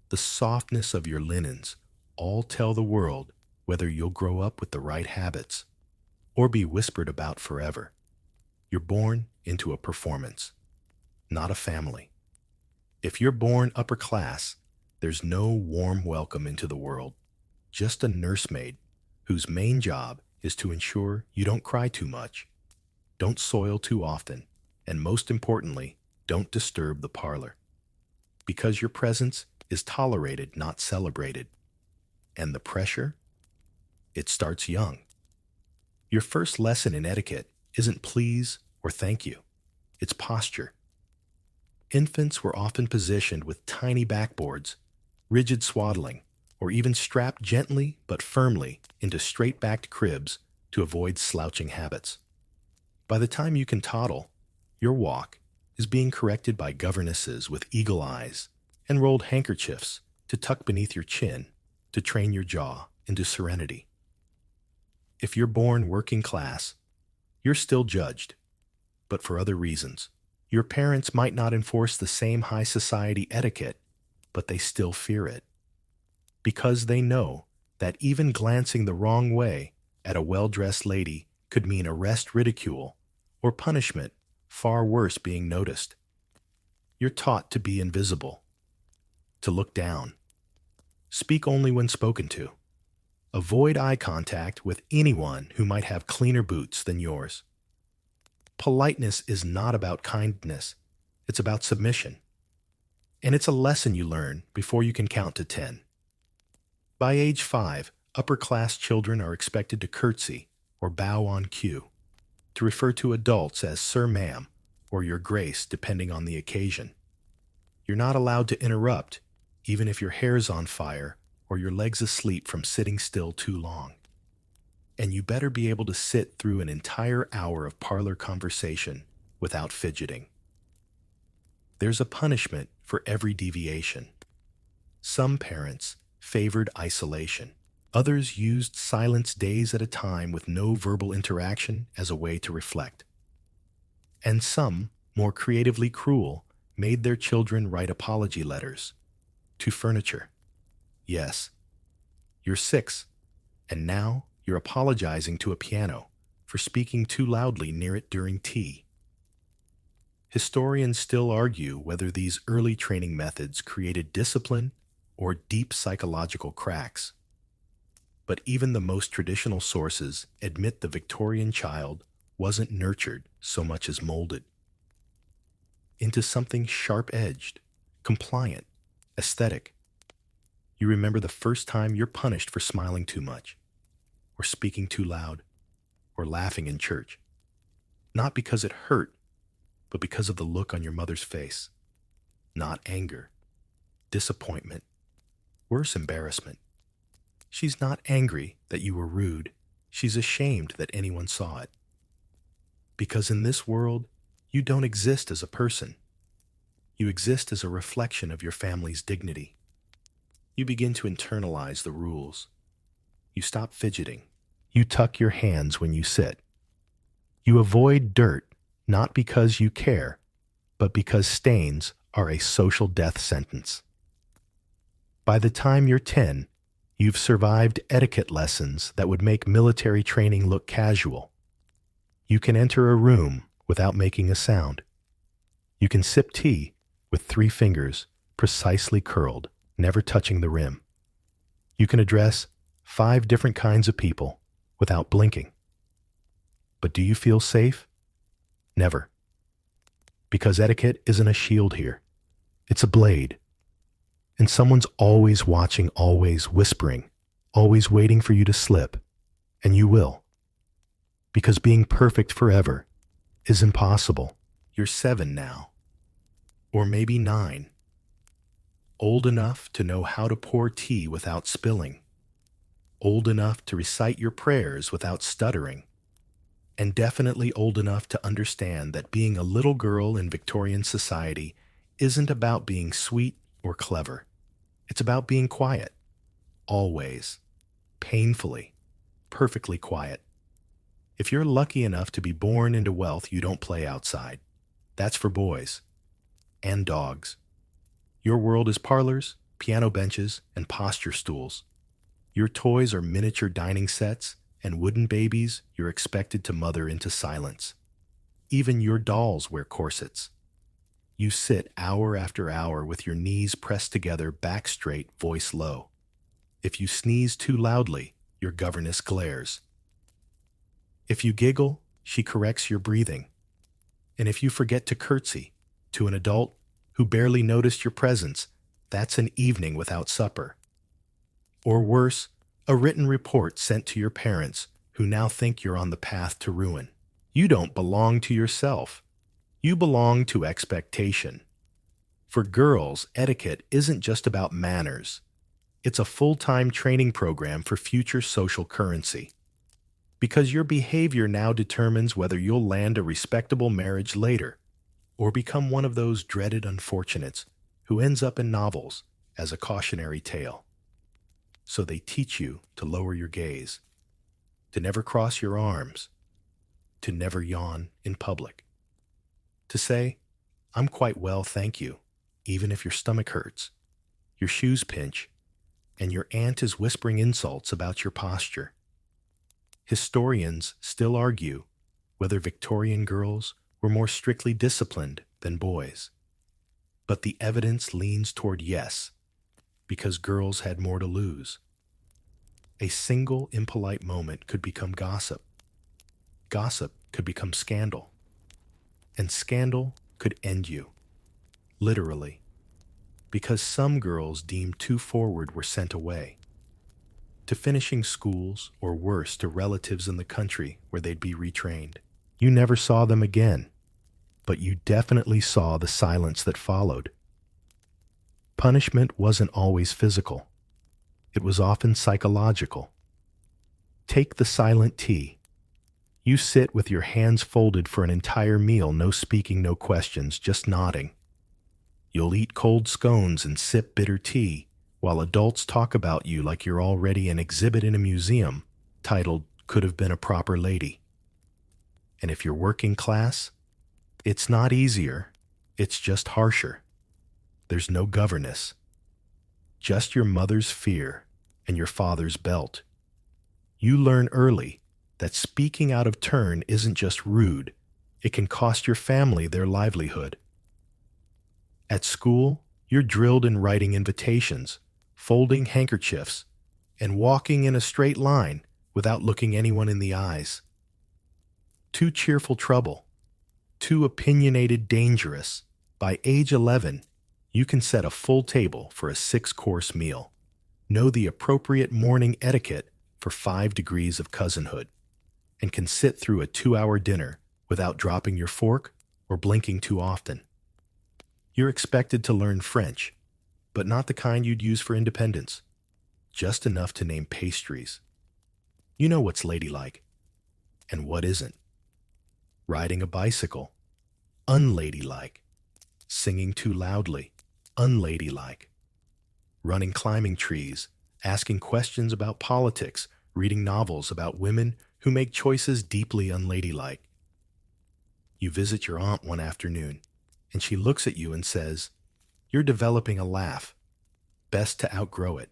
the softness of your linens, all tell the world whether you'll grow up with the right habits or be whispered about forever. You're born into a performance, not a family. If you're born upper class, there's no warm welcome into the world, just a nursemaid whose main job is to ensure you don't cry too much, don't soil too often, and most importantly, don't disturb the parlor. Because your presence is tolerated, not celebrated. And the pressure? It starts young. Your first lesson in etiquette isn't please or thank you. It's posture. Infants were often positioned with tiny backboards, rigid swaddling, or even strapped gently but firmly into straight-backed cribs to avoid slouching habits. By the time you can toddle, your walk is being corrected by governesses with eagle eyes and rolled handkerchiefs to tuck beneath your chin to train your jaw into serenity. If you're born working class, you're still judged, but for other reasons. Your parents might not enforce the same high society etiquette, but they still fear it. Because they know that even glancing the wrong way at a well-dressed lady could mean arrest, ridicule, or punishment, far worse, being noticed. You're taught to be invisible, to look down, speak only when spoken to, avoid eye contact with anyone who might have cleaner boots than yours. Politeness is not about kindness, it's about submission. And it's a lesson you learn before you can count to 10. By age 5, upper-class children are expected to curtsy or bow on cue, to refer to adults as Sir, Ma'am, or Your Grace, depending on the occasion. You're not allowed to interrupt, even if your hair's on fire or your leg's asleep from sitting still too long. And you better be able to sit through an entire hour of parlor conversation without fidgeting. There's a punishment for every deviation. Some parents favored isolation. Others used silence days at a time with no verbal interaction as a way to reflect. And some, more creatively cruel, made their children write apology letters to furniture. Yes, you're 6, and now you're apologizing to a piano for speaking too loudly near it during tea. Historians still argue whether these early training methods created discipline or deep psychological cracks. But even the most traditional sources admit the Victorian child wasn't nurtured so much as molded into something sharp-edged, compliant, aesthetic. You remember the first time you're punished for smiling too much, or speaking too loud, or laughing in church. Not because it hurt, but because of the look on your mother's face. Not anger, disappointment, worse, embarrassment. She's not angry that you were rude. She's ashamed that anyone saw it. Because in this world, you don't exist as a person. You exist as a reflection of your family's dignity. You begin to internalize the rules. You stop fidgeting. You tuck your hands when you sit. You avoid dirt, not because you care, but because stains are a social death sentence. By the time you're 10, you've survived etiquette lessons that would make military training look casual. You can enter a room without making a sound. You can sip tea with 3 fingers precisely curled, never touching the rim. You can address 5 different kinds of people without blinking. But do you feel safe? Never. Because etiquette isn't a shield here. It's a blade. And someone's always watching, always whispering, always waiting for you to slip. And you will. Because being perfect forever is impossible. You're 7 now. Or maybe 9. Old enough to know how to pour tea without spilling. Old enough to recite your prayers without stuttering. And definitely old enough to understand that being a little girl in Victorian society isn't about being sweet or clever. It's about being quiet. Always. Painfully. Perfectly quiet. If you're lucky enough to be born into wealth, you don't play outside. That's for boys. And dogs. Your world is parlors, piano benches, and posture stools. Your toys are miniature dining sets and wooden babies you're expected to mother into silence. Even your dolls wear corsets. You sit hour after hour with your knees pressed together, back straight, voice low. If you sneeze too loudly, your governess glares. If you giggle, she corrects your breathing. And if you forget to curtsy to an adult who barely noticed your presence, that's an evening without supper. Or worse, a written report sent to your parents who now think you're on the path to ruin. You don't belong to yourself. You belong to expectation. For girls, etiquette isn't just about manners. It's a full-time training program for future social currency. Because your behavior now determines whether you'll land a respectable marriage later, or become one of those dreaded unfortunates who ends up in novels as a cautionary tale. So they teach you to lower your gaze, to never cross your arms, to never yawn in public, to say, "I'm quite well, thank you," even if your stomach hurts, your shoes pinch, and your aunt is whispering insults about your posture. Historians still argue whether Victorian girls were more strictly disciplined than boys. But the evidence leans toward yes, because girls had more to lose. A single impolite moment could become gossip. Gossip could become scandal. And scandal could end you. Literally. Because some girls deemed too forward were sent away. To finishing schools, or worse, to relatives in the country where they'd be retrained. You never saw them again, but you definitely saw the silence that followed. Punishment wasn't always physical. It was often psychological. Take the silent tea. You sit with your hands folded for an entire meal, no speaking, no questions, just nodding. You'll eat cold scones and sip bitter tea, while adults talk about you like you're already an exhibit in a museum titled "Could Have Been a Proper Lady." And if you're working class, It's not easier, it's just harsher. There's no governess, just your mother's fear and your father's belt. You learn early that speaking out of turn isn't just rude, it can cost your family their livelihood. At school, you're drilled in writing invitations, folding handkerchiefs, and walking in a straight line without looking anyone in the eyes. Too cheerful trouble, too opinionated dangerous. By age 11, you can set a full table for a 6-course meal, know the appropriate morning etiquette for 5 degrees of cousinhood, and can sit through a 2-hour dinner without dropping your fork or blinking too often. You're expected to learn French, but not the kind you'd use for independence, just enough to name pastries. You know what's ladylike and what isn't. Riding a bicycle, unladylike. Singing too loudly, unladylike. Running climbing trees, asking questions about politics, reading novels about women who make choices deeply unladylike. You visit your aunt one afternoon, and she looks at you and says, "You're developing a laugh. Best to outgrow it."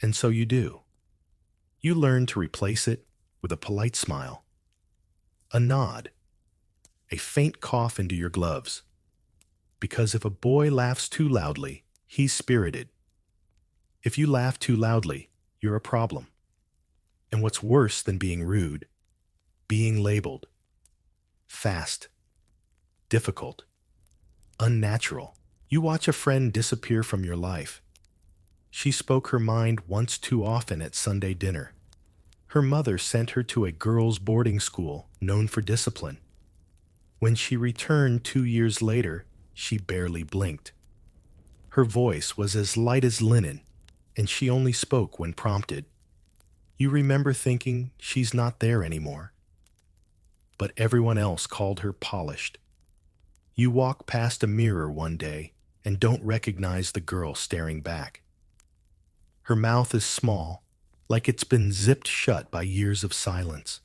And so you do. You learn to replace it with a polite smile, a nod, a faint cough into your gloves. Because if a boy laughs too loudly, he's spirited. If you laugh too loudly, you're a problem. And what's worse than being rude, being labeled. Fast, difficult, unnatural. You watch a friend disappear from your life. She spoke her mind once too often at Sunday dinner. Her mother sent her to a girls' boarding school known for discipline. When she returned 2 years later, she barely blinked. Her voice was as light as linen, and she only spoke when prompted. You remember thinking she's not there anymore. But everyone else called her polished. You walk past a mirror one day and don't recognize the girl staring back. Her mouth is small, like it's been zipped shut by years of silence.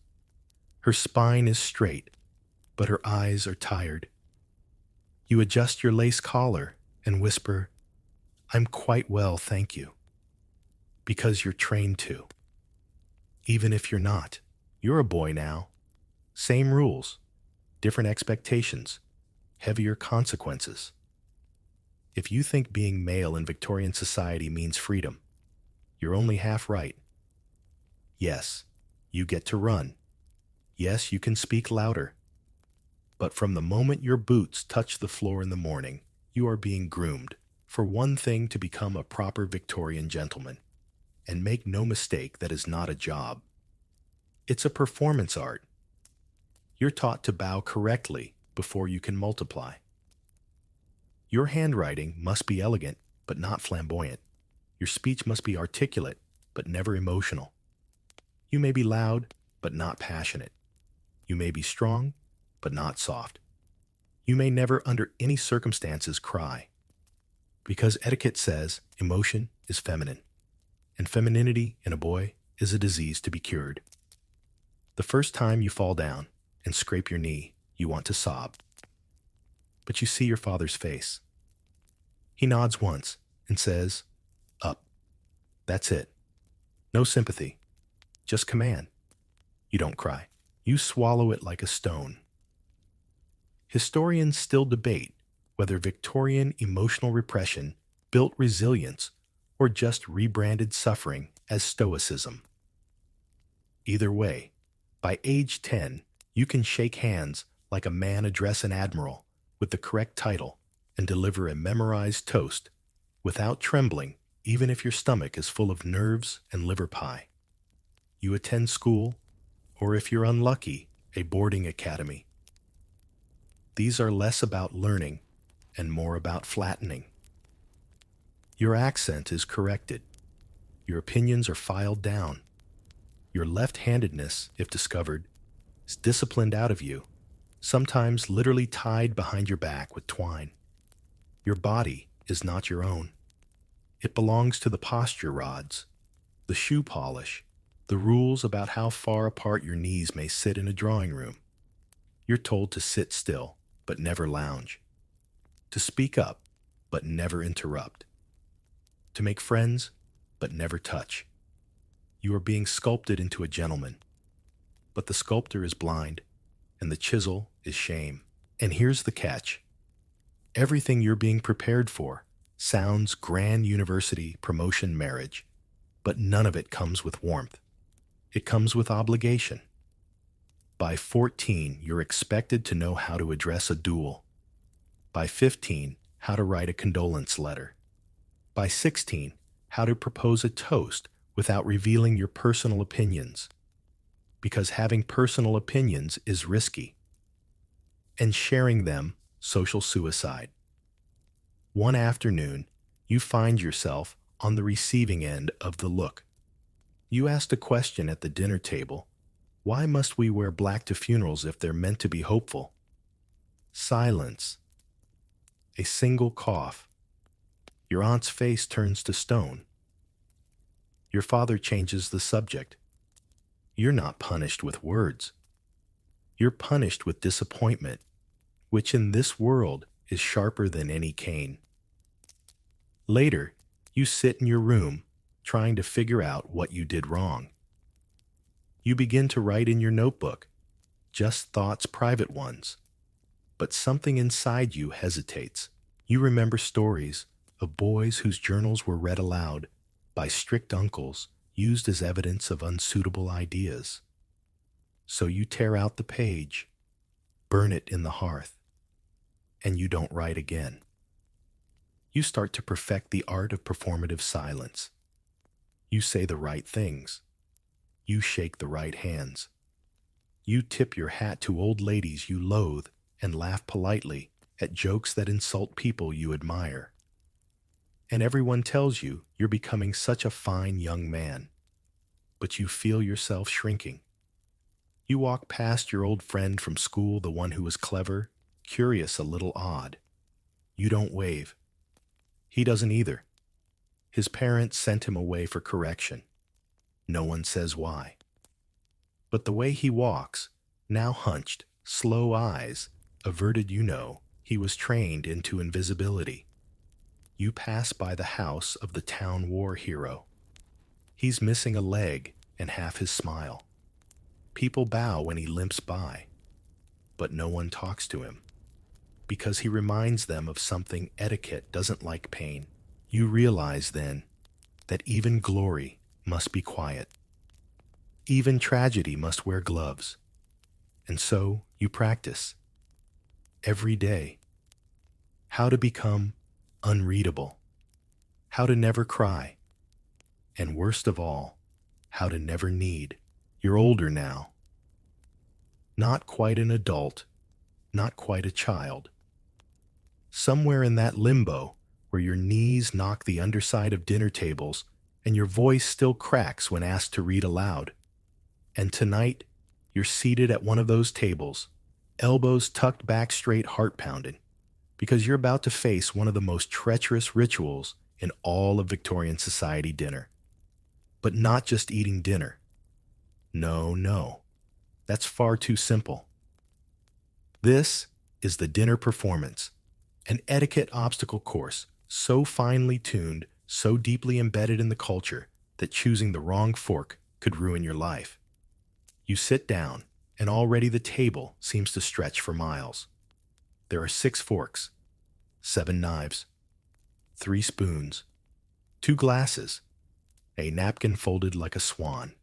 Her spine is straight, but her eyes are tired. You adjust your lace collar and whisper, "I'm quite well, thank you." Because you're trained to. Even if you're not, you're a boy now. Same rules, different expectations, heavier consequences. If you think being male in Victorian society means freedom, you're only half right. Yes, you get to run. Yes, you can speak louder. But from the moment your boots touch the floor in the morning, you are being groomed, for one thing, to become a proper Victorian gentleman. And make no mistake, that is not a job. It's a performance art. You're taught to bow correctly before you can multiply. Your handwriting must be elegant, but not flamboyant. Your speech must be articulate, but never emotional. You may be loud, but not passionate. You may be strong, but not soft. You may never, under any circumstances, cry. Because etiquette says emotion is feminine, and femininity in a boy is a disease to be cured. The first time you fall down and scrape your knee, you want to sob. But you see your father's face. He nods once and says, "Up." That's it. No sympathy, just command. You don't cry. You swallow it like a stone. Historians still debate whether Victorian emotional repression built resilience or just rebranded suffering as stoicism. Either way, by age 10, you can shake hands like a man address an admiral with the correct title and deliver a memorized toast without trembling, even if your stomach is full of nerves and liver pie. You attend school, or if you're unlucky, a boarding academy. These are less about learning and more about flattening. Your accent is corrected. Your opinions are filed down. Your left-handedness, if discovered, is disciplined out of you, sometimes literally tied behind your back with twine. Your body is not your own. It belongs to the posture rods, the shoe polish, the rules about how far apart your knees may sit in a drawing room. You're told to sit still, but never lounge. To speak up, but never interrupt. To make friends, but never touch. You are being sculpted into a gentleman, but the sculptor is blind, and the chisel is shame. And here's the catch. Everything you're being prepared for sounds grand university, promotion, marriage, but none of it comes with warmth. It comes with obligation. By 14, you're expected to know how to address a duel. By 15, how to write a condolence letter. By 16, how to propose a toast without revealing your personal opinions. Because having personal opinions is risky. And sharing them, social suicide. One afternoon, you find yourself on the receiving end of the look. You asked a question at the dinner table. Why must we wear black to funerals if they're meant to be hopeful? Silence. A single cough. Your aunt's face turns to stone. Your father changes the subject. You're not punished with words. You're punished with disappointment, which in this world is sharper than any cane. Later, you sit in your room trying to figure out what you did wrong. You begin to write in your notebook, just thoughts, private ones. But something inside you hesitates. You remember stories of boys whose journals were read aloud by strict uncles, used as evidence of unsuitable ideas. So you tear out the page, burn it in the hearth, and you don't write again. You start to perfect the art of performative silence. You say the right things. You shake the right hands. You tip your hat to old ladies you loathe and laugh politely at jokes that insult people you admire. And everyone tells you you're becoming such a fine young man, but you feel yourself shrinking. You walk past your old friend from school, the one who was clever, curious, a little odd. You don't wave. He doesn't either. His parents sent him away for correction. No one says why. But the way he walks, now hunched, slow eyes, averted, he was trained into invisibility. You pass by the house of the town war hero. He's missing a leg and half his smile. People bow when he limps by, but no one talks to him, because he reminds them of something. Etiquette doesn't like pain. You realize then that even glory must be quiet. Even tragedy must wear gloves. And so you practice every day how to become unreadable, how to never cry, and worst of all, how to never need. You're older now. Not quite an adult, not quite a child. Somewhere in that limbo where your knees knock the underside of dinner tables and your voice still cracks when asked to read aloud. And tonight, you're seated at one of those tables, elbows tucked back straight, heart pounding, because you're about to face one of the most treacherous rituals in all of Victorian society: dinner. But not just eating dinner. No, that's far too simple. This is the dinner performance, an etiquette obstacle course so finely tuned, so deeply embedded in the culture that choosing the wrong fork could ruin your life. You sit down, and already the table seems to stretch for miles. There are 6 forks, 7 knives, 3 spoons, 2 glasses, a napkin folded like a swan.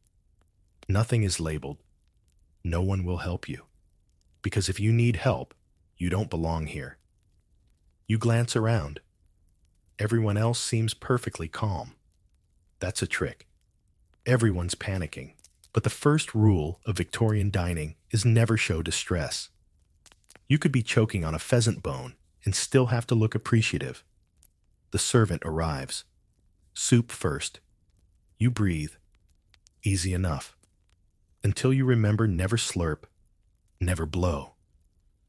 Nothing is labeled. No one will help you, because if you need help, you don't belong here. You glance around. Everyone else seems perfectly calm. That's a trick. Everyone's panicking. But the first rule of Victorian dining is never show distress. You could be choking on a pheasant bone and still have to look appreciative. The servant arrives. Soup first. You breathe. Easy enough. Until you remember, never slurp, never blow.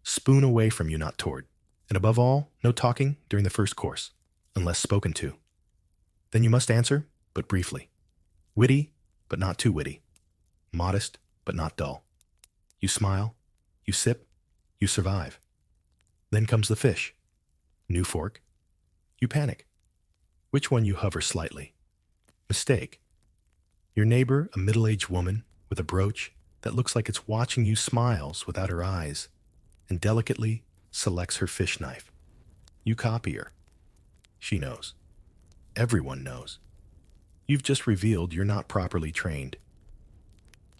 Spoon away from you, not toward. And above all, no talking during the first course, unless spoken to. Then you must answer, but briefly. Witty, but not too witty. Modest, but not dull. You smile, you sip, you survive. Then comes the fish. New fork. You panic. Which one you hover slightly? Mistake. Your neighbor, a middle-aged woman with a brooch that looks like it's watching you, smiles without her eyes and delicately selects her fish knife. You copy her. She knows. Everyone knows. You've just revealed you're not properly trained.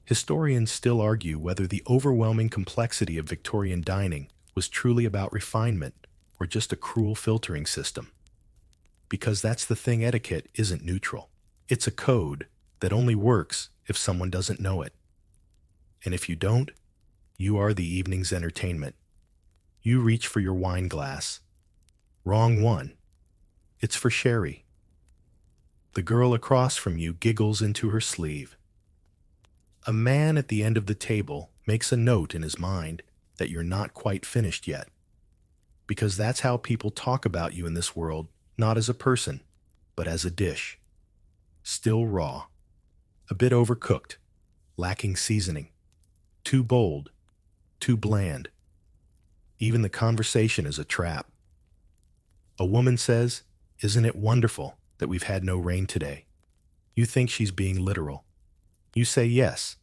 Historians still argue whether the overwhelming complexity of Victorian dining was truly about refinement or just a cruel filtering system. Because that's the thing, etiquette isn't neutral. It's a code that only works if someone doesn't know it. And if you don't, you are the evening's entertainment. You reach for your wine glass. Wrong one. It's for sherry. The girl across from you giggles into her sleeve. A man at the end of the table makes a note in his mind that you're not quite finished yet. Because that's how people talk about you in this world, not as a person, but as a dish. Still raw. A bit overcooked. Lacking seasoning. Too bold. Too bland. Even the conversation is a trap. A woman says, "Isn't it wonderful that we've had no rain today?" You think she's being literal. You say yes,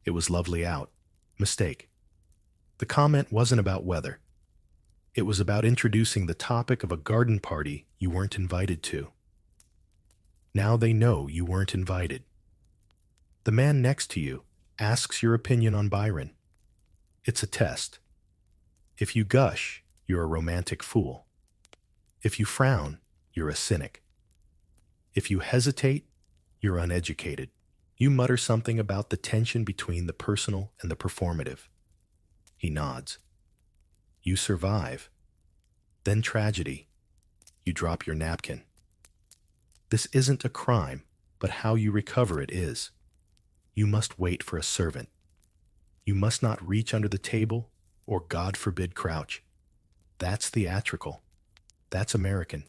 it was lovely out. Mistake. The comment wasn't about weather. It was about introducing the topic of a garden party you weren't invited to. Now they know you weren't invited. The man next to you asks your opinion on Byron. It's a test. If you gush, you're a romantic fool. If you frown, you're a cynic. If you hesitate, you're uneducated. You mutter something about the tension between the personal and the performative. He nods. You survive. Then tragedy. You drop your napkin. This isn't a crime, but how you recover it is. You must wait for a servant. You must not reach under the table or, God forbid, crouch. That's theatrical. That's American.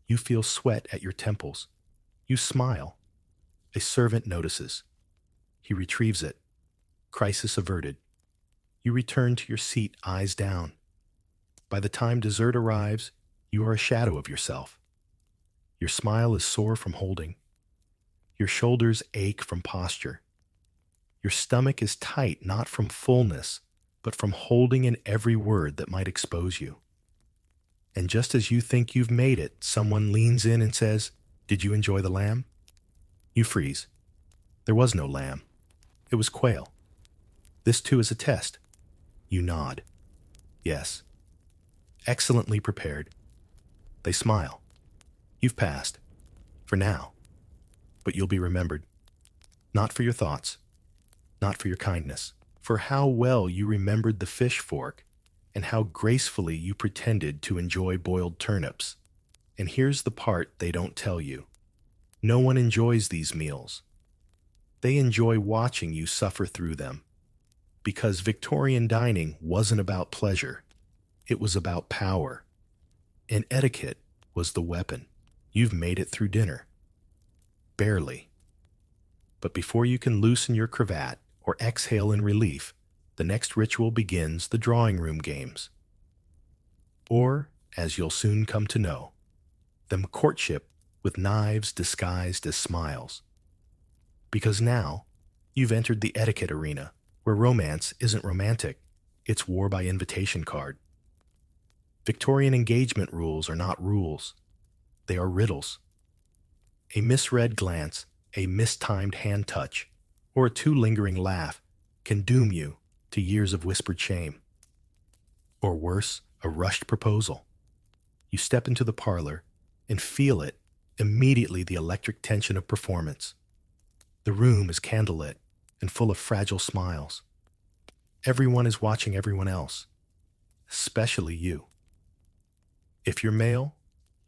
You feel sweat at your temples. You smile. A servant notices. He retrieves it. Crisis averted. You return to your seat, eyes down. By the time dessert arrives, you are a shadow of yourself. Your smile is sore from holding. Your shoulders ache from posture. Your stomach is tight not from fullness, but from holding in every word that might expose you. And just as you think you've made it, someone leans in and says, "Did you enjoy the lamb?" You freeze. There was no lamb. It was quail. This too is a test. You nod. Yes. Excellently prepared. They smile. You've passed. For now. But you'll be remembered. Not for your thoughts. Not for your kindness. For how well you remembered the fish fork and how gracefully you pretended to enjoy boiled turnips. And here's the part they don't tell you. No one enjoys these meals. They enjoy watching you suffer through them. Because Victorian dining wasn't about pleasure. It was about power. And etiquette was the weapon. You've made it through dinner. Barely. But before you can loosen your cravat or exhale in relief, the next ritual begins, the drawing room games. Or, as you'll soon come to know, the courtship with knives disguised as smiles. Because now, you've entered the etiquette arena, where romance isn't romantic, it's war by invitation card. Victorian engagement rules are not rules. They are riddles. A misread glance, a mistimed hand touch, or a too lingering laugh can doom you to years of whispered shame. Or worse, a rushed proposal. You step into the parlor and feel it, immediately the electric tension of performance. The room is candlelit and full of fragile smiles. Everyone is watching everyone else, especially you. If you're male,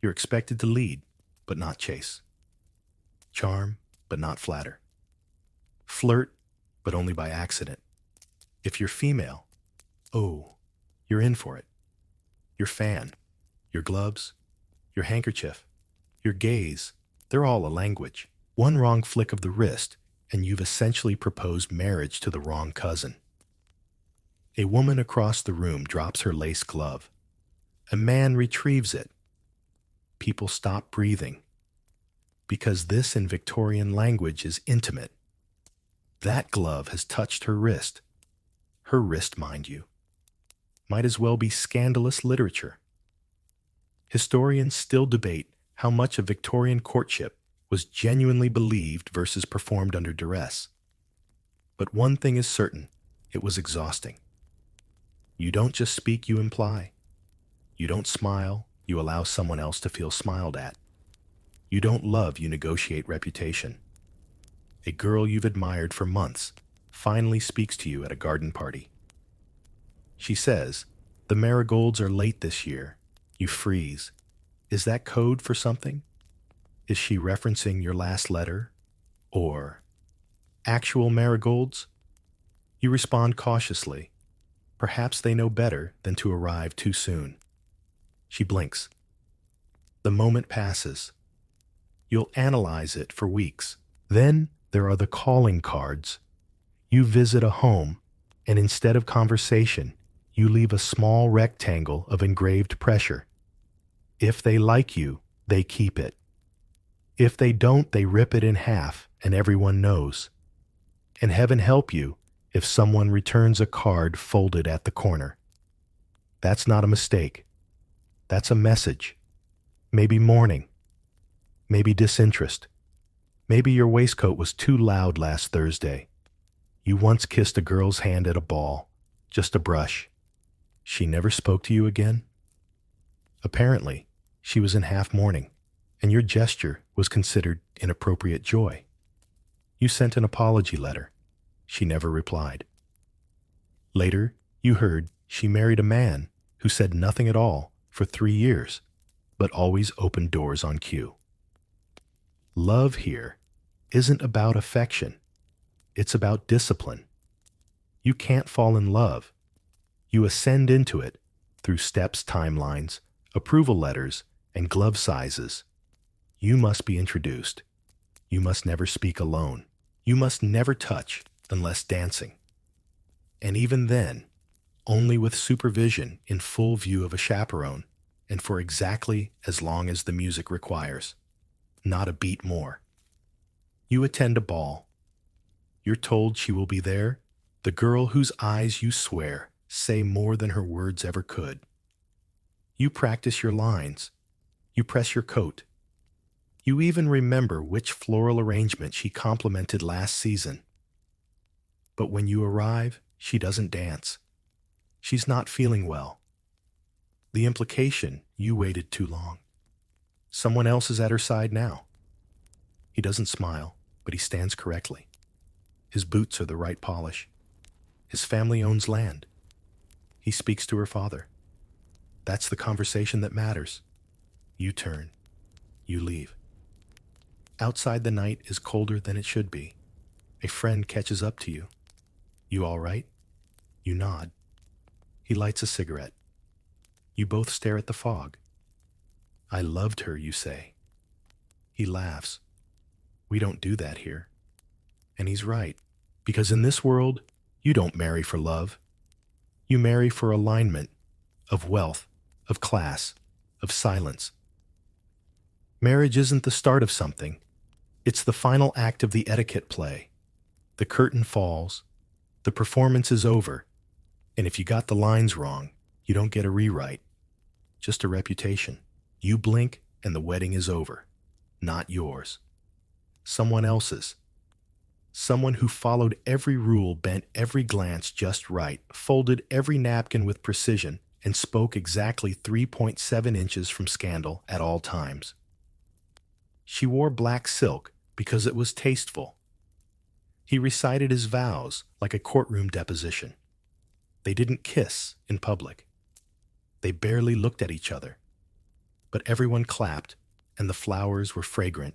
you're expected to lead, but not chase. Charm, but not flatter. Flirt, but only by accident. If you're female, oh, you're in for it. Your fan, your gloves, your handkerchief, your gaze, they're all a language. One wrong flick of the wrist, and you've essentially proposed marriage to the wrong cousin. A woman across the room drops her lace glove. A man retrieves it. People stop breathing. Because this in Victorian language is intimate. That glove has touched her wrist. Her wrist, mind you. Might as well be scandalous literature. Historians still debate how much of Victorian courtship was genuinely believed versus performed under duress. But one thing is certain, it was exhausting. You don't just speak, you imply. You don't smile, you allow someone else to feel smiled at. You don't love, you negotiate reputation. A girl you've admired for months finally speaks to you at a garden party. She says, "The marigolds are late this year." You freeze. Is that code for something? Is she referencing your last letter? Or actual marigolds? You respond cautiously. Perhaps they know better than to arrive too soon. She blinks. The moment passes. You'll analyze it for weeks. Then there are the calling cards. You visit a home, and instead of conversation, you leave a small rectangle of engraved pressure. If they like you, they keep it. If they don't, they rip it in half, and everyone knows. And heaven help you if someone returns a card folded at the corner. That's not a mistake. That's a message. Maybe mourning. Maybe disinterest. Maybe your waistcoat was too loud last Thursday. You once kissed a girl's hand at a ball. Just a brush. She never spoke to you again? Apparently, she was in half mourning, and your gesture was considered inappropriate joy. You sent an apology letter. She never replied. Later, you heard she married a man who said nothing at all for 3 years, but always opened doors on cue. Love here isn't about affection. It's about discipline. You can't fall in love. You ascend into it through steps, timelines, approval letters, and glove sizes. You must be introduced. You must never speak alone. You must never touch unless dancing. And even then, only with supervision in full view of a chaperone, and for exactly as long as the music requires. Not a beat more. You attend a ball. You're told she will be there, the girl whose eyes you swear say more than her words ever could. You practice your lines. You press your coat. You even remember which floral arrangement she complimented last season. But when you arrive, she doesn't dance. She's not feeling well. The implication, you waited too long. Someone else is at her side now. He doesn't smile, but he stands correctly. His boots are the right polish. His family owns land. He speaks to her father. That's the conversation that matters. You turn. You leave. Outside, the night is colder than it should be. A friend catches up to you. You all right? You nod. He lights a cigarette. You both stare at the fog. I loved her, you say. He laughs. We don't do that here. And he's right, because in this world, you don't marry for love. You marry for alignment, of wealth, of class, of silence. Marriage isn't the start of something. It's the final act of the etiquette play. The curtain falls. The performance is over. And if you got the lines wrong, you don't get a rewrite. Just a reputation. You blink and the wedding is over. Not yours. Someone else's. Someone who followed every rule, bent every glance just right, folded every napkin with precision, and spoke exactly 3.7 inches from scandal at all times. She wore black silk because it was tasteful. He recited his vows like a courtroom deposition. They didn't kiss in public. They barely looked at each other. But everyone clapped, and the flowers were fragrant,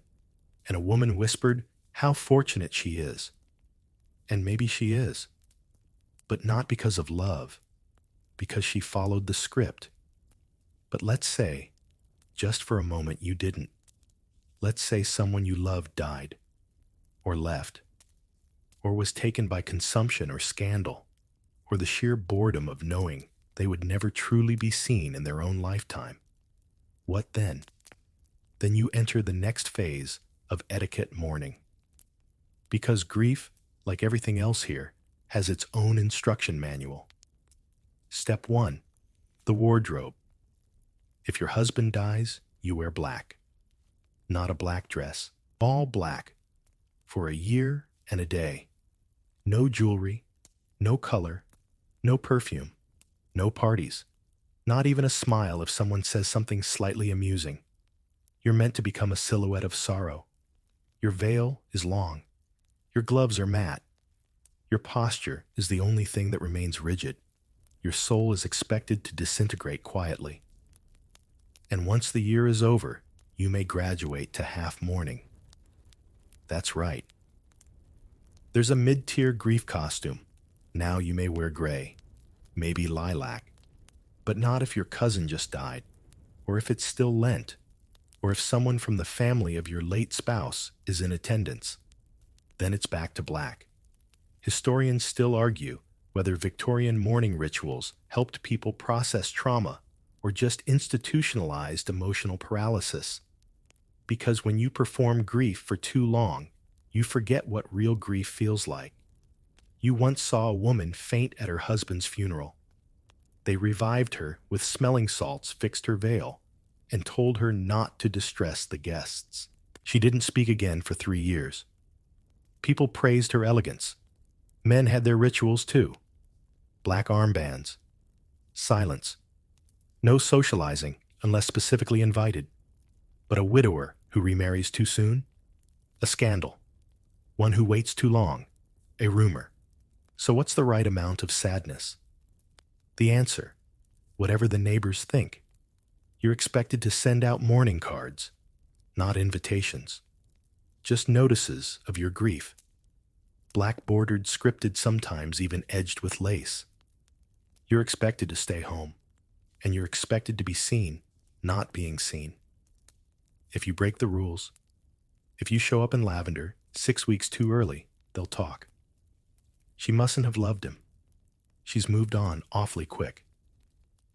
and a woman whispered how fortunate she is. And maybe she is. But not because of love, because she followed the script. But let's say, just for a moment, you didn't. Let's say someone you loved died, or left, or was taken by consumption or scandal, or the sheer boredom of knowing they would never truly be seen in their own lifetime. What then? Then you enter the next phase of etiquette mourning. Because grief, like everything else here, has its own instruction manual. Step 1. The wardrobe. If your husband dies, you wear black. Not a black dress, all black. For a year and a day. No jewelry, no color, no perfume, no parties. Not even a smile if someone says something slightly amusing. You're meant to become a silhouette of sorrow. Your veil is long. Your gloves are matte. Your posture is the only thing that remains rigid. Your soul is expected to disintegrate quietly. And once the year is over, you may graduate to half mourning. That's right. There's a mid-tier grief costume. Now you may wear gray, maybe lilac, but not if your cousin just died, or if it's still Lent, or if someone from the family of your late spouse is in attendance. Then it's back to black. Historians still argue whether Victorian mourning rituals helped people process trauma or just institutionalized emotional paralysis. Because when you perform grief for too long, you forget what real grief feels like. You once saw a woman faint at her husband's funeral. They revived her with smelling salts, fixed her veil, and told her not to distress the guests. She didn't speak again for 3 years. People praised her elegance. Men had their rituals too. Black armbands. Silence. No socializing unless specifically invited. But a widower who remarries too soon? A scandal. One who waits too long? A rumor. So what's the right amount of sadness? The answer: whatever the neighbors think. You're expected to send out mourning cards, not invitations. Just notices of your grief. Black-bordered, scripted, sometimes even edged with lace. You're expected to stay home, and you're expected to be seen, not being seen. If you break the rules, if you show up in lavender 6 weeks too early, they'll talk. She mustn't have loved him. She's moved on awfully quick.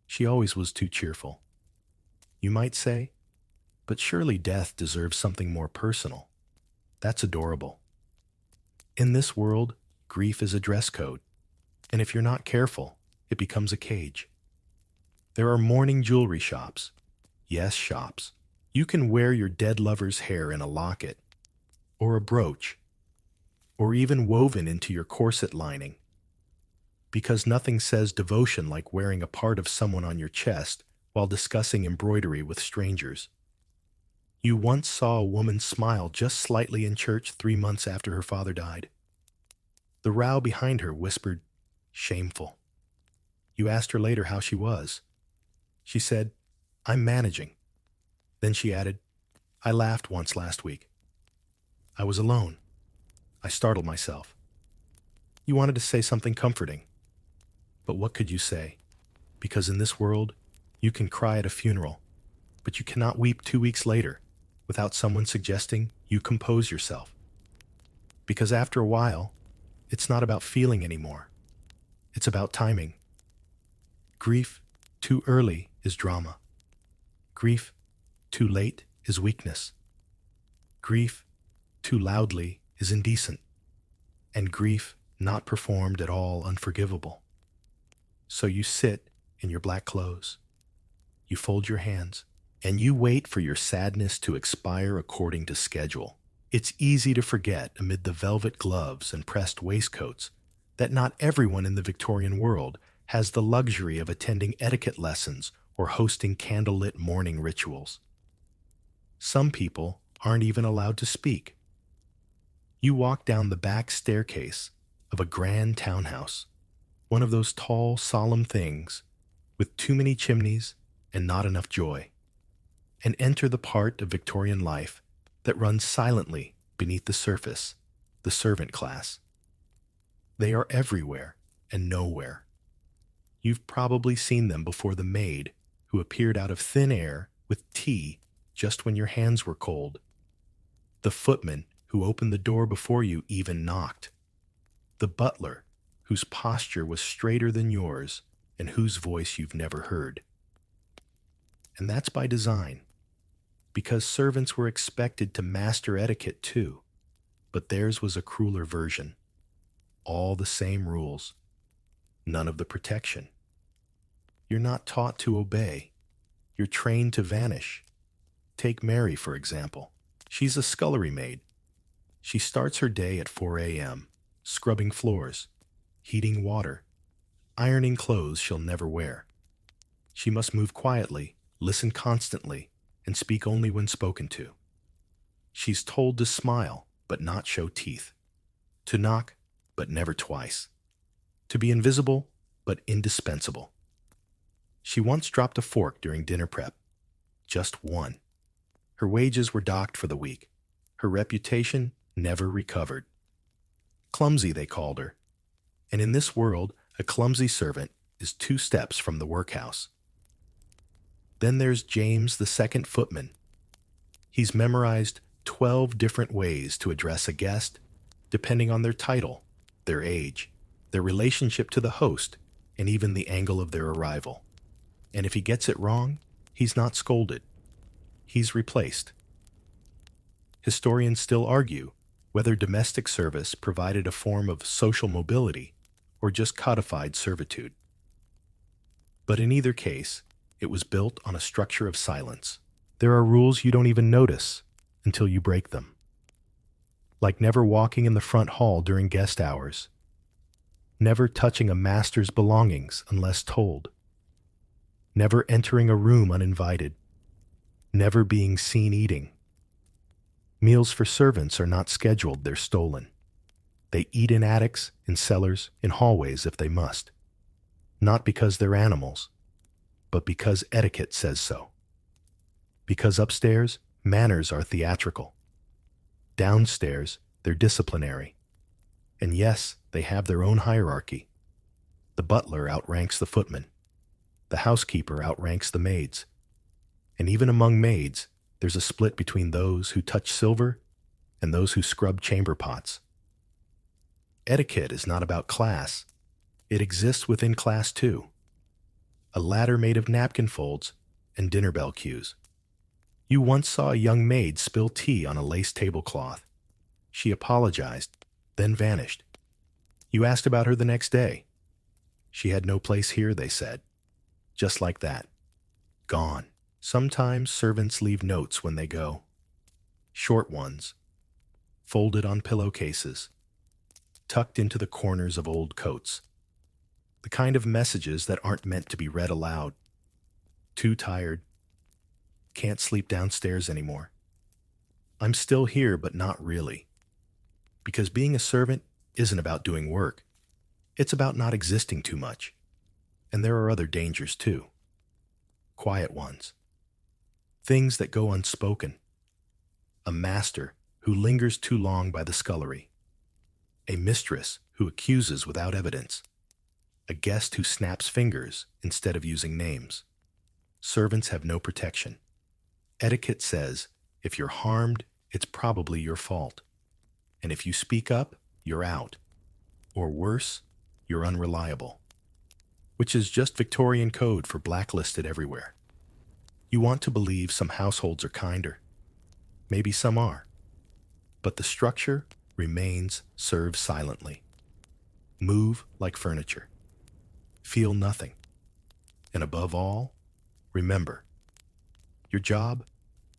She always was too cheerful. You might say, but surely death deserves something more personal. That's adorable. In this world, grief is a dress code, and if you're not careful, it becomes a cage. There are mourning jewelry shops. Yes, shops. You can wear your dead lover's hair in a locket, or a brooch, or even woven into your corset lining. Because nothing says devotion like wearing a part of someone on your chest while discussing embroidery with strangers. You once saw a woman smile just slightly in church 3 months after her father died. The row behind her whispered, "Shameful." You asked her later how she was. She said, "I'm managing." Then she added, "I laughed once last week. I was alone. I startled myself." You wanted to say something comforting. But what could you say? Because in this world, you can cry at a funeral, but you cannot weep 2 weeks later without someone suggesting you compose yourself. Because after a while, it's not about feeling anymore. It's about timing. Grief too early is drama. Grief too late is weakness. Grief too loudly is indecent. And grief not performed at all unforgivable. So you sit in your black clothes. You fold your hands, and you wait for your sadness to expire according to schedule. It's easy to forget amid the velvet gloves and pressed waistcoats that not everyone in the Victorian world has the luxury of attending etiquette lessons or hosting candlelit mourning rituals. Some people aren't even allowed to speak. You walk down the back staircase of a grand townhouse, one of those tall, solemn things with too many chimneys and not enough joy, and enter the part of Victorian life that runs silently beneath the surface, the servant class. They are everywhere and nowhere. You've probably seen them before the maid who appeared out of thin air with tea just when your hands were cold. The footman who opened the door before you even knocked. The butler whose posture was straighter than yours and whose voice you've never heard. And that's by design, because servants were expected to master etiquette too, but theirs was a crueler version. All the same rules, none of the protection. You're not taught to obey. You're trained to vanish. Take Mary, for example. She's a scullery maid. She starts her day at 4 a.m., scrubbing floors, heating water, ironing clothes she'll never wear. She must move quietly, listen constantly, and speak only when spoken to. She's told to smile, but not show teeth. To knock, but never twice. To be invisible, but indispensable. She once dropped a fork during dinner prep. Just one. Her wages were docked for the week. Her reputation never recovered. Clumsy, they called her. And in this world, a clumsy servant is 2 steps from the workhouse. Then there's James, the second footman. He's memorized 12 different ways to address a guest, depending on their title, their age, their relationship to the host, and even the angle of their arrival. And if he gets it wrong, he's not scolded. He's replaced. Historians still argue whether domestic service provided a form of social mobility or just codified servitude. But in either case, it was built on a structure of silence. There are rules you don't even notice until you break them. Like never walking in the front hall during guest hours, never touching a master's belongings unless told, never entering a room uninvited, never being seen eating. Meals for servants are not scheduled, they're stolen. They eat in attics, in cellars, in hallways if they must. Not because they're animals, but because etiquette says so. Because upstairs, manners are theatrical. Downstairs, they're disciplinary. And yes, they have their own hierarchy. The butler outranks the footman. The housekeeper outranks the maids. And even among maids, there's a split between those who touch silver and those who scrub chamber pots. Etiquette is not about class. It exists within class too. A ladder made of napkin folds and dinner bell cues. You once saw a young maid spill tea on a lace tablecloth. She apologized, then vanished. You asked about her the next day. She had no place here, they said. Just like that. Gone. Sometimes servants leave notes when they go. Short ones, folded on pillowcases, tucked into the corners of old coats. The kind of messages that aren't meant to be read aloud. Too tired. Can't sleep downstairs anymore. I'm still here, but not really. Because being a servant isn't about doing work. It's about not existing too much. And there are other dangers too. Quiet ones. Things that go unspoken. A master who lingers too long by the scullery. A mistress who accuses without evidence. A guest who snaps fingers instead of using names. Servants have no protection. Etiquette says, if you're harmed, it's probably your fault. And if you speak up, you're out. Or worse, you're unreliable. Which is just Victorian code for blacklisted everywhere. You want to believe some households are kinder. Maybe some are. But the structure remains serve silently. Move like furniture. Feel nothing. And above all, remember, your job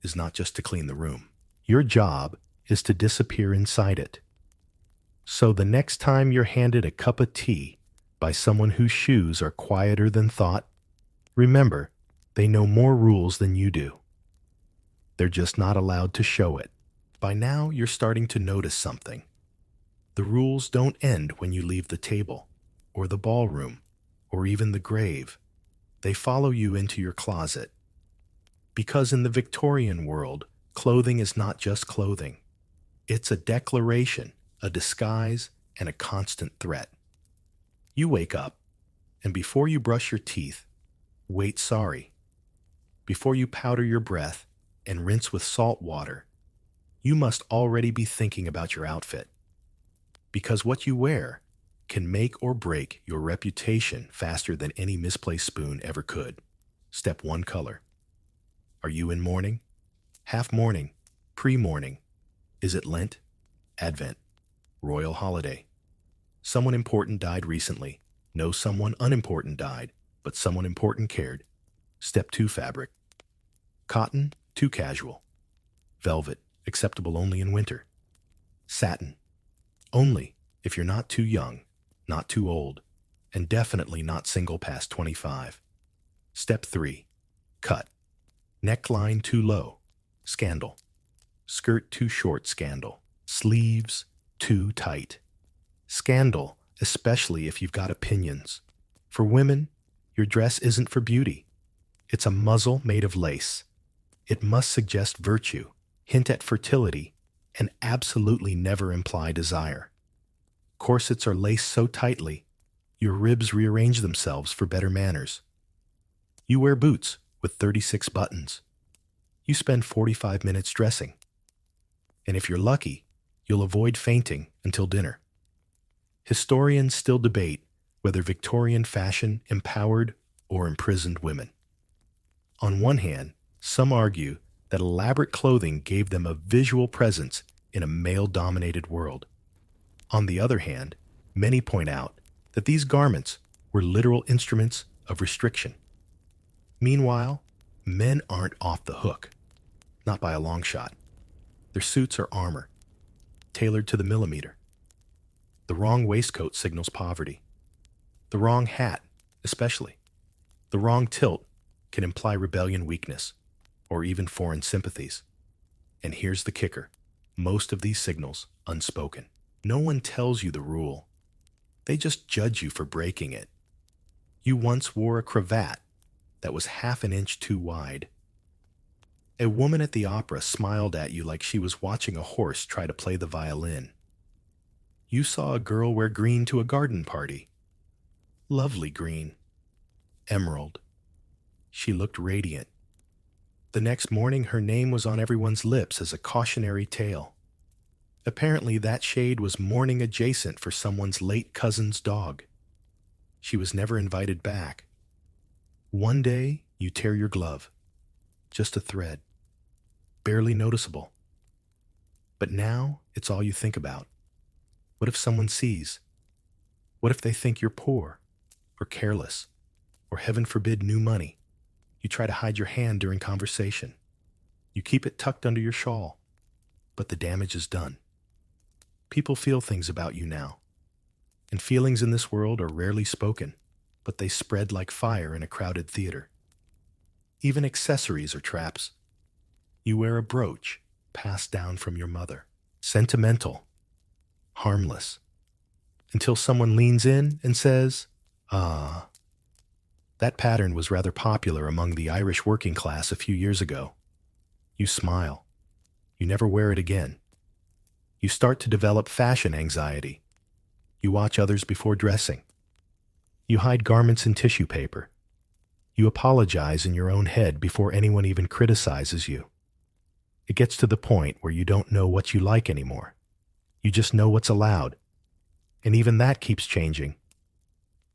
is not just to clean the room. Your job is to disappear inside it. So the next time you're handed a cup of tea by someone whose shoes are quieter than thought, remember, they know more rules than you do. They're just not allowed to show it. By now, you're starting to notice something. The rules don't end when you leave the table, or the ballroom, or even the grave. They follow you into your closet. Because in the Victorian world, clothing is not just clothing. It's a declaration, a disguise, and a constant threat. You wake up, and before you brush your teeth, wait sorry. Before you powder your breath and rinse with salt water, you must already be thinking about your outfit. Because what you wear can make or break your reputation faster than any misplaced spoon ever could. Step 1, color. Are you in mourning? Half mourning? Pre-mourning? Is it Lent? Advent? Royal holiday? Someone important died recently. No, someone unimportant died, but someone important cared. Step 2, fabric. Cotton? Too casual. Velvet? Acceptable only in winter. Satin? Only if you're not too young, not too old, and definitely not single past 25. Step 3. Cut. Neckline too low. Scandal. Skirt too short. Scandal. Sleeves too tight. Scandal, especially if you've got opinions. For women, your dress isn't for beauty. It's a muzzle made of lace. It must suggest virtue, hint at fertility, and absolutely never imply desire. Corsets are laced so tightly, your ribs rearrange themselves for better manners. You wear boots with 36 buttons. You spend 45 minutes dressing. And if you're lucky, you'll avoid fainting until dinner. Historians still debate whether Victorian fashion empowered or imprisoned women. On one hand, some argue that elaborate clothing gave them a visual presence in a male-dominated world. On the other hand, many point out that these garments were literal instruments of restriction. Meanwhile, men aren't off the hook, not by a long shot. Their suits are armor, tailored to the millimeter. The wrong waistcoat signals poverty. The wrong hat, especially. The wrong tilt can imply rebellion, weakness, or even foreign sympathies. And here's the kicker. Most of these signals unspoken. No one tells you the rule. They just judge you for breaking it. You once wore a cravat that was half an inch too wide. A woman at the opera smiled at you like she was watching a horse try to play the violin. You saw a girl wear green to a garden party. Lovely green. Emerald. She looked radiant. The next morning, her name was on everyone's lips as a cautionary tale. Apparently, that shade was mourning adjacent for someone's late cousin's dog. She was never invited back. One day, you tear your glove. Just a thread. Barely noticeable. But now, it's all you think about. What if someone sees? What if they think you're poor, or careless, or heaven forbid, new money? You try to hide your hand during conversation. You keep it tucked under your shawl, but the damage is done. People feel things about you now, and feelings in this world are rarely spoken, but they spread like fire in a crowded theater. Even accessories are traps. You wear a brooch passed down from your mother, sentimental, harmless, until someone leans in and says, "Ah." That pattern was rather popular among the Irish working class a few years ago. You smile. You never wear it again. You start to develop fashion anxiety. You watch others before dressing. You hide garments in tissue paper. You apologize in your own head before anyone even criticizes you. It gets to the point where you don't know what you like anymore. You just know what's allowed. And even that keeps changing.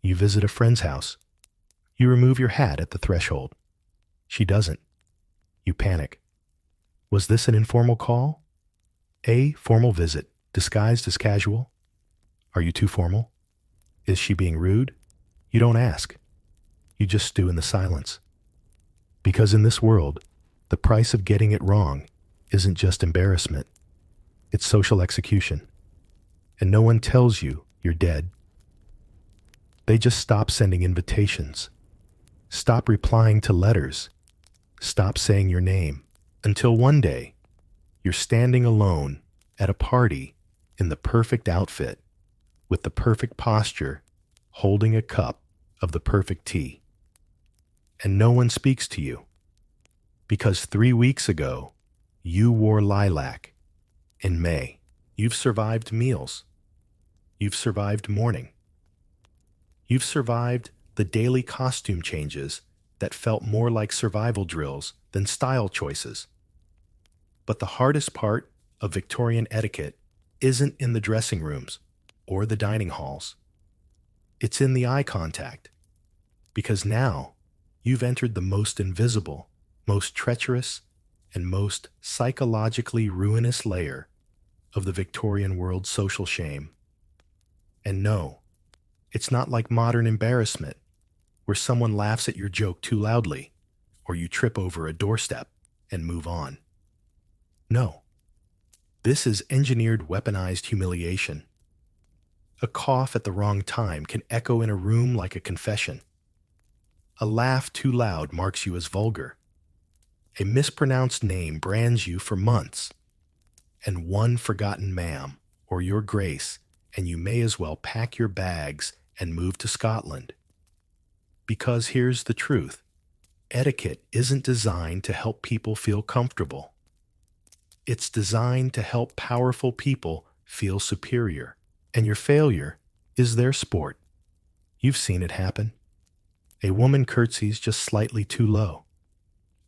You visit a friend's house. You remove your hat at the threshold. She doesn't. You panic. Was this an informal call? A formal visit, disguised as casual? Are you too formal? Is she being rude? You don't ask. You just stew in the silence. Because in this world, the price of getting it wrong isn't just embarrassment. It's social execution. And no one tells you you're dead. They just stop sending invitations. Stop replying to letters. Stop saying your name. Until one day, you're standing alone at a party in the perfect outfit, with the perfect posture, holding a cup of the perfect tea. And no one speaks to you, because 3 weeks ago, you wore lilac. In May, you've survived meals. You've survived mourning. You've survived the daily costume changes that felt more like survival drills than style choices. But the hardest part of Victorian etiquette isn't in the dressing rooms or the dining halls. It's in the eye contact, because now you've entered the most invisible, most treacherous, and most psychologically ruinous layer of the Victorian world's social shame. And no, it's not like modern embarrassment, where someone laughs at your joke too loudly, or you trip over a doorstep and move on. No, this is engineered weaponized humiliation. A cough at the wrong time can echo in a room like a confession. A laugh too loud marks you as vulgar. A mispronounced name brands you for months. And one forgotten ma'am, or your grace, and you may as well pack your bags and move to Scotland. Because here's the truth. Etiquette isn't designed to help people feel comfortable. It's designed to help powerful people feel superior. And your failure is their sport. You've seen it happen. A woman curtsies just slightly too low.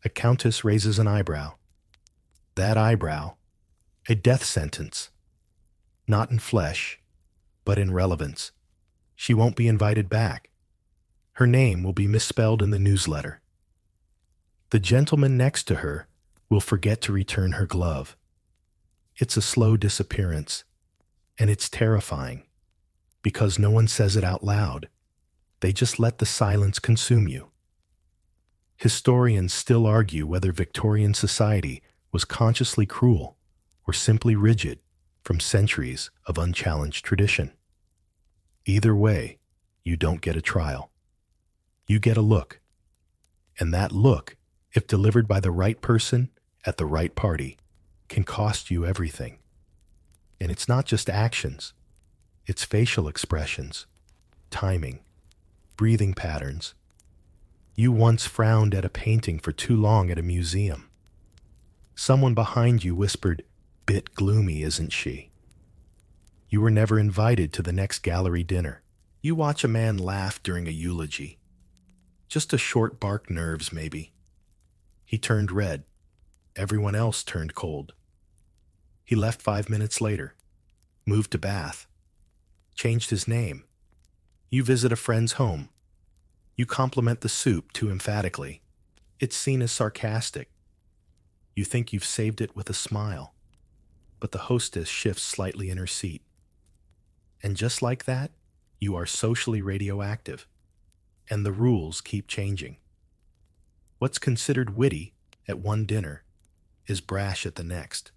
A countess raises an eyebrow. That eyebrow, a death sentence. Not in flesh, but in relevance. She won't be invited back. Her name will be misspelled in the newsletter. The gentleman next to her will forget to return her glove. It's a slow disappearance, and it's terrifying, because no one says it out loud. They just let the silence consume you. Historians still argue whether Victorian society was consciously cruel or simply rigid from centuries of unchallenged tradition. Either way, you don't get a trial. You get a look. And that look, if delivered by the right person at the right party, can cost you everything. And it's not just actions. It's facial expressions, timing, breathing patterns. You once frowned at a painting for too long at a museum. Someone behind you whispered, "Bit gloomy, isn't she?" You were never invited to the next gallery dinner. You watch a man laugh during a eulogy. Just a short bark nerves, maybe. He turned red. Everyone else turned cold. He left 5 minutes later, moved to Bath, changed his name. You visit a friend's home. You compliment the soup too emphatically. It's seen as sarcastic. You think you've saved it with a smile, but the hostess shifts slightly in her seat. And just like that, you are socially radioactive, and the rules keep changing. What's considered witty at one dinner is brash at the next.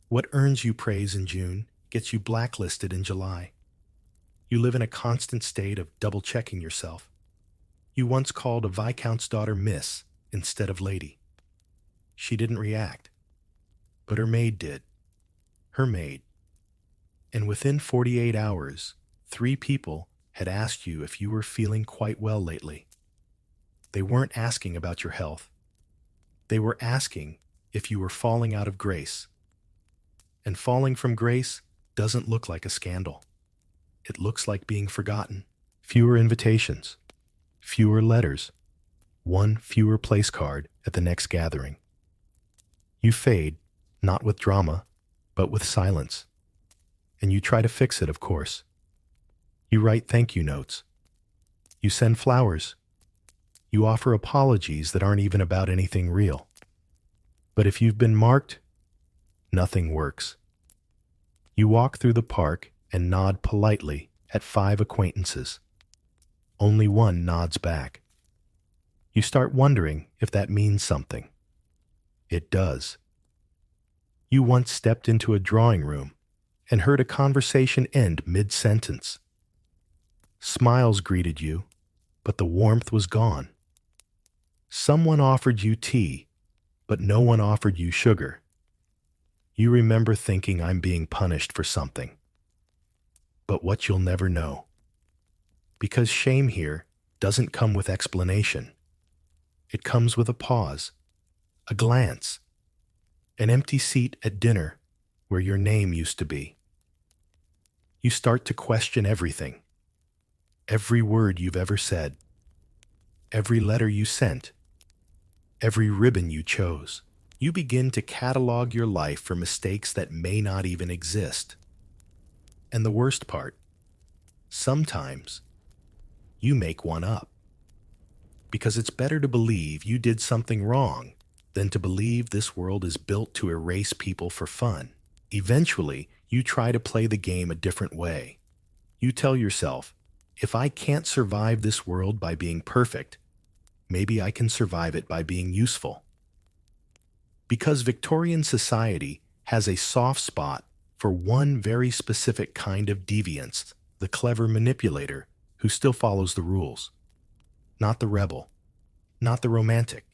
What earns you praise in June gets you blacklisted in July. You live in a constant state of double-checking yourself. You once called a viscount's daughter Miss instead of Lady. She didn't react, but her maid did. Her maid. And within 48 hours, 3 people had asked you if you were feeling quite well lately. They weren't asking about your health. They were asking if you were falling out of grace. And falling from grace doesn't look like a scandal. It looks like being forgotten. Fewer invitations, fewer letters, one fewer place card at the next gathering. You fade, not with drama, but with silence. And you try to fix it, of course. You write thank you notes. You send flowers. You offer apologies that aren't even about anything real. But if you've been marked, nothing works. You walk through the park and nod politely at 5 acquaintances. Only one nods back. You start wondering if that means something. It does. You once stepped into a drawing room and heard a conversation end mid-sentence. Smiles greeted you, but the warmth was gone. Someone offered you tea, but no one offered you sugar. You remember thinking, I'm being punished for something. But what you'll never know. Because shame here doesn't come with explanation. It comes with a pause, a glance, an empty seat at dinner where your name used to be. You start to question everything. Every word you've ever said. Every letter you sent. Every ribbon you chose. You begin to catalog your life for mistakes that may not even exist. And the worst part, sometimes you make one up. Because it's better to believe you did something wrong than to believe this world is built to erase people for fun. Eventually, you try to play the game a different way. You tell yourself, if I can't survive this world by being perfect, maybe I can survive it by being useful. Because Victorian society has a soft spot for one very specific kind of deviance, the clever manipulator who still follows the rules. Not the rebel, not the romantic,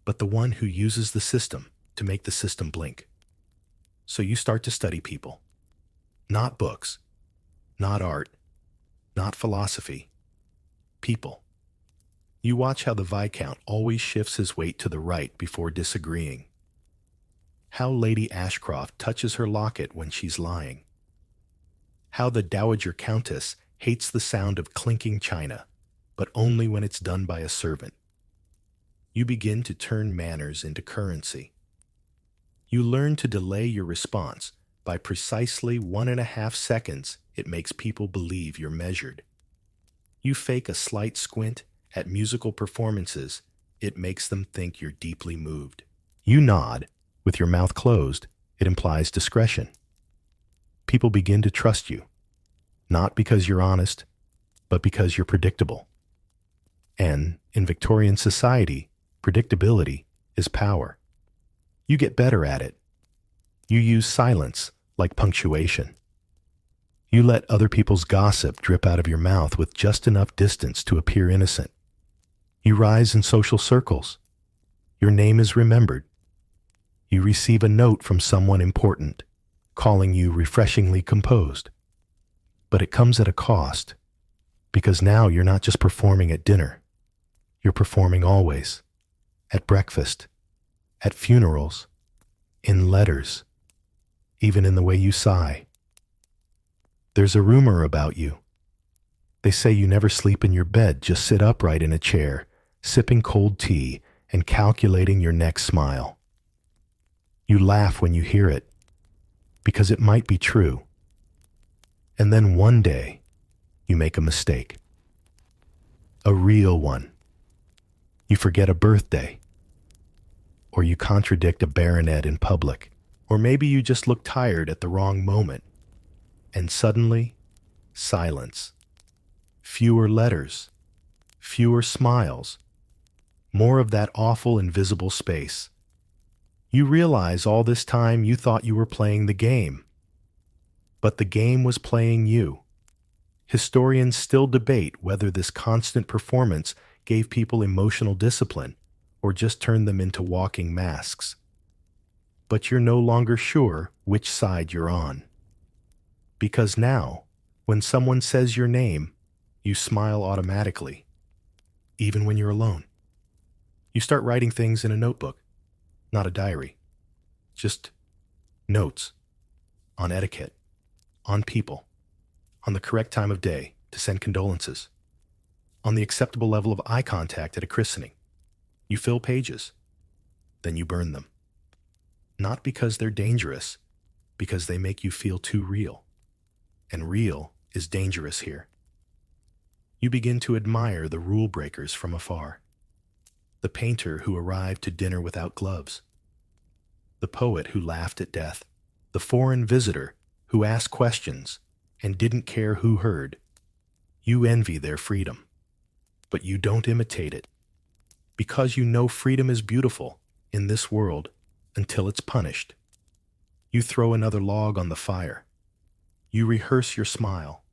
but the one who uses the system to make the system blink. So you start to study people. Not books, not art, not philosophy. People. You watch how the Viscount always shifts his weight to the right before disagreeing. How Lady Ashcroft touches her locket when she's lying. How the Dowager Countess hates the sound of clinking china, but only when it's done by a servant. You begin to turn manners into currency. You learn to delay your response by precisely 1.5 seconds. It makes people believe you're measured. You fake a slight squint at musical performances. It makes them think you're deeply moved. You nod with your mouth closed. It implies discretion. People begin to trust you, not because you're honest, but because you're predictable. And in Victorian society, predictability is power. You get better at it. You use silence like punctuation. You let other people's gossip drip out of your mouth with just enough distance to appear innocent. You rise in social circles. Your name is remembered. You receive a note from someone important, calling you refreshingly composed. But it comes at a cost, because now you're not just performing at dinner. You're performing always. At breakfast, at funerals, in letters, even in the way you sigh. There's a rumor about you. They say you never sleep in your bed, just sit upright in a chair, sipping cold tea and calculating your next smile. You laugh when you hear it, because it might be true. And then one day, you make a mistake. A real one. You forget a birthday. Or you contradict a baronet in public. Or maybe you just look tired at the wrong moment. And suddenly, silence. Fewer letters. Fewer smiles. More of that awful invisible space. You realize all this time you thought you were playing the game. But the game was playing you. Historians still debate whether this constant performance gave people emotional discipline or just turned them into walking masks. But you're no longer sure which side you're on. Because now, when someone says your name, you smile automatically, even when you're alone. You start writing things in a notebook, not a diary, just notes on etiquette, on people, on the correct time of day to send condolences, on the acceptable level of eye contact at a christening. You fill pages, then you burn them. Not because they're dangerous, because they make you feel too real. And real is dangerous here. You begin to admire the rule breakers from afar. The painter who arrived to dinner without gloves. The poet who laughed at death. The foreign visitor who asked questions and didn't care who heard. You envy their freedom, but you don't imitate it. Because you know freedom is beautiful in this world until it's punished. You throw another log on the fire. You rehearse your smile.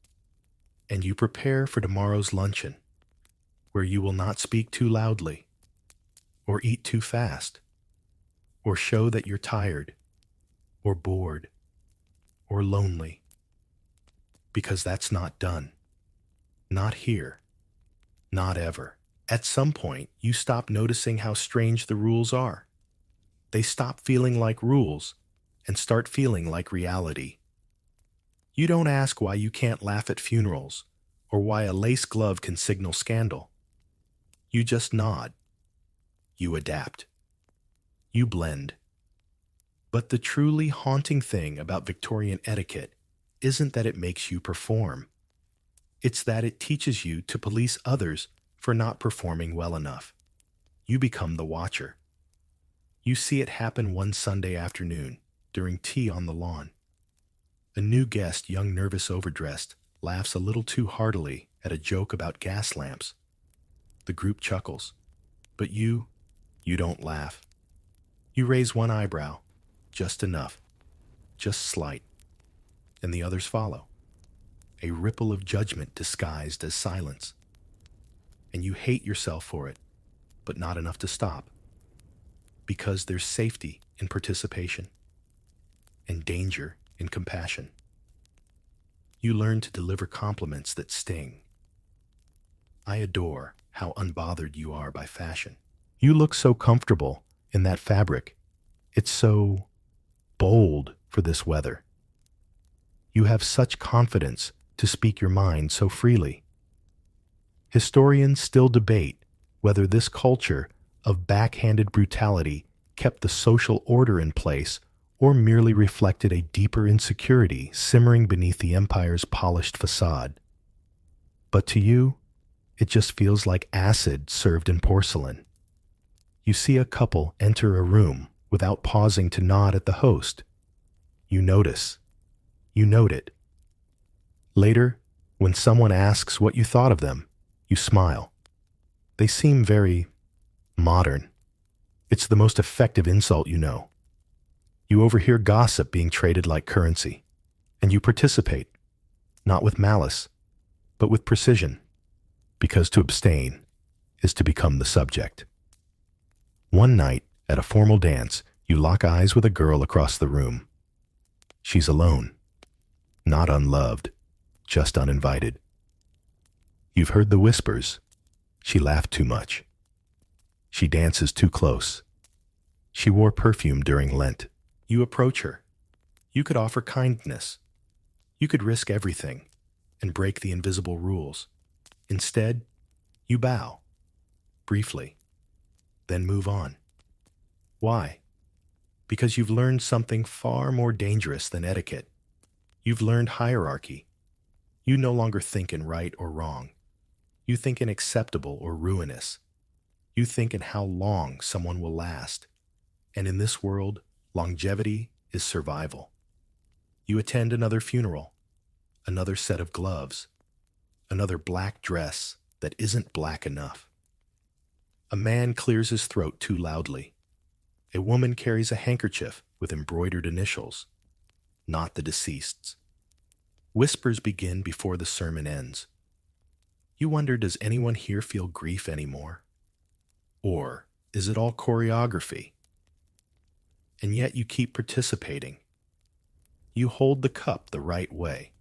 And you prepare for tomorrow's luncheon, where you will not speak too loudly, or eat too fast, or show that you're tired, or bored, or lonely. Because that's not done. Not here. Not ever. At some point, you stop noticing how strange the rules are. They stop feeling like rules and start feeling like reality. You don't ask why you can't laugh at funerals or why a lace glove can signal scandal. You just nod. You adapt. You blend. But the truly haunting thing about Victorian etiquette isn't that it makes you perform. It's that it teaches you to police others for not performing well enough. You become the watcher. You see it happen one Sunday afternoon during tea on the lawn. A new guest, young, nervous, overdressed, laughs a little too heartily at a joke about gas lamps. The group chuckles, but you don't laugh. You raise one eyebrow, just enough, just slight, and the others follow. A ripple of judgment disguised as silence. And you hate yourself for it, but not enough to stop. Because there's safety in participation and danger in compassion. You learn to deliver compliments that sting. I adore how unbothered you are by fashion. You look so comfortable in that fabric. It's so bold for this weather. You have such confidence to speak your mind so freely. Historians still debate whether this culture of backhanded brutality kept the social order in place or merely reflected a deeper insecurity simmering beneath the empire's polished facade. But to you, it just feels like acid served in porcelain. You see a couple enter a room without pausing to nod at the host. You notice. You note it. Later, when someone asks what you thought of them, you smile. They seem very modern. It's the most effective insult you know. You overhear gossip being traded like currency, and you participate, not with malice, but with precision, because to abstain is to become the subject. One night, at a formal dance, you lock eyes with a girl across the room. She's alone, not unloved, just uninvited. You've heard the whispers. She laughed too much. She dances too close. She wore perfume during Lent. You approach her. You could offer kindness. You could risk everything and break the invisible rules. Instead, you bow, briefly, then move on. Why? Because you've learned something far more dangerous than etiquette. You've learned hierarchy. You no longer think in right or wrong. You think in acceptable or ruinous. You think in how long someone will last. And in this world, longevity is survival. You attend another funeral, another set of gloves, another black dress that isn't black enough. A man clears his throat too loudly. A woman carries a handkerchief with embroidered initials, not the deceased's. Whispers begin before the sermon ends. You wonder, does anyone here feel grief anymore? Or is it all choreography? And yet you keep participating. You hold the cup the right way.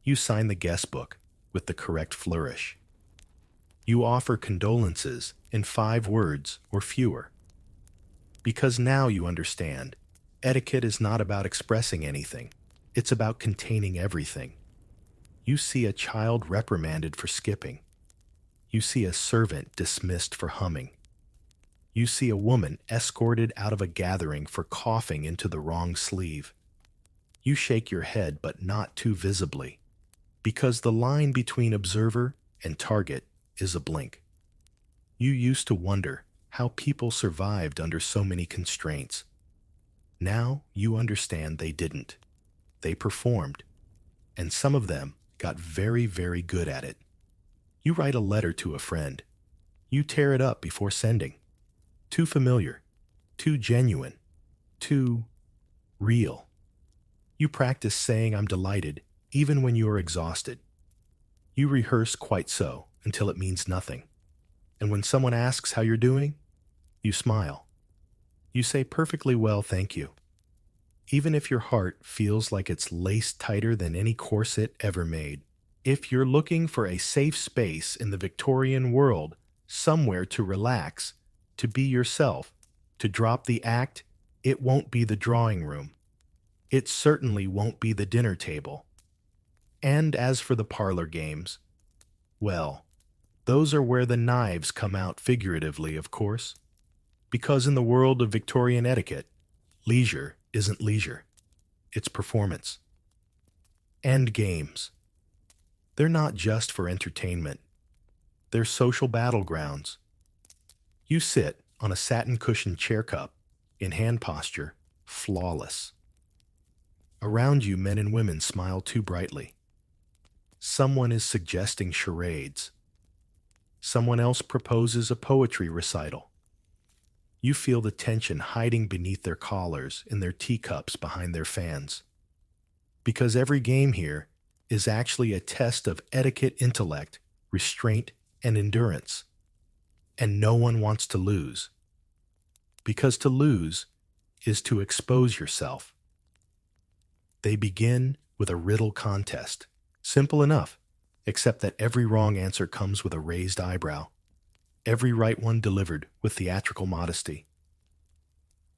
You sign the guest book with the correct flourish. You offer condolences in 5 words or fewer. Because now you understand, etiquette is not about expressing anything. It's about containing everything. You see a child reprimanded for skipping. You see a servant dismissed for humming. You see a woman escorted out of a gathering for coughing into the wrong sleeve. You shake your head, but not too visibly, because the line between observer and target is a blink. You used to wonder how people survived under so many constraints. Now you understand they didn't. They performed, and some of them got very, very good at it. You write a letter to a friend. You tear it up before sending. Too familiar, too genuine, too real. You practice saying I'm delighted even when you're exhausted. You rehearse quite so until it means nothing. And when someone asks how you're doing, you smile. You say perfectly well, thank you. Even if your heart feels like it's laced tighter than any corset ever made. If you're looking for a safe space in the Victorian world, somewhere to relax, to be yourself, to drop the act, it won't be the drawing room. It certainly won't be the dinner table. And as for the parlor games, well, those are where the knives come out figuratively, of course. Because in the world of Victorian etiquette, leisure isn't leisure. It's performance. And games. They're not just for entertainment. They're social battlegrounds. You sit on a satin-cushioned chair cup, in hand posture, flawless. Around you, men and women smile too brightly. Someone is suggesting charades. Someone else proposes a poetry recital. You feel the tension hiding beneath their collars, in their teacups, behind their fans. Because every game here is actually a test of etiquette, intellect, restraint, and endurance. And no one wants to lose. Because to lose is to expose yourself. They begin with a riddle contest. Simple enough, except that every wrong answer comes with a raised eyebrow. Every right one delivered with theatrical modesty.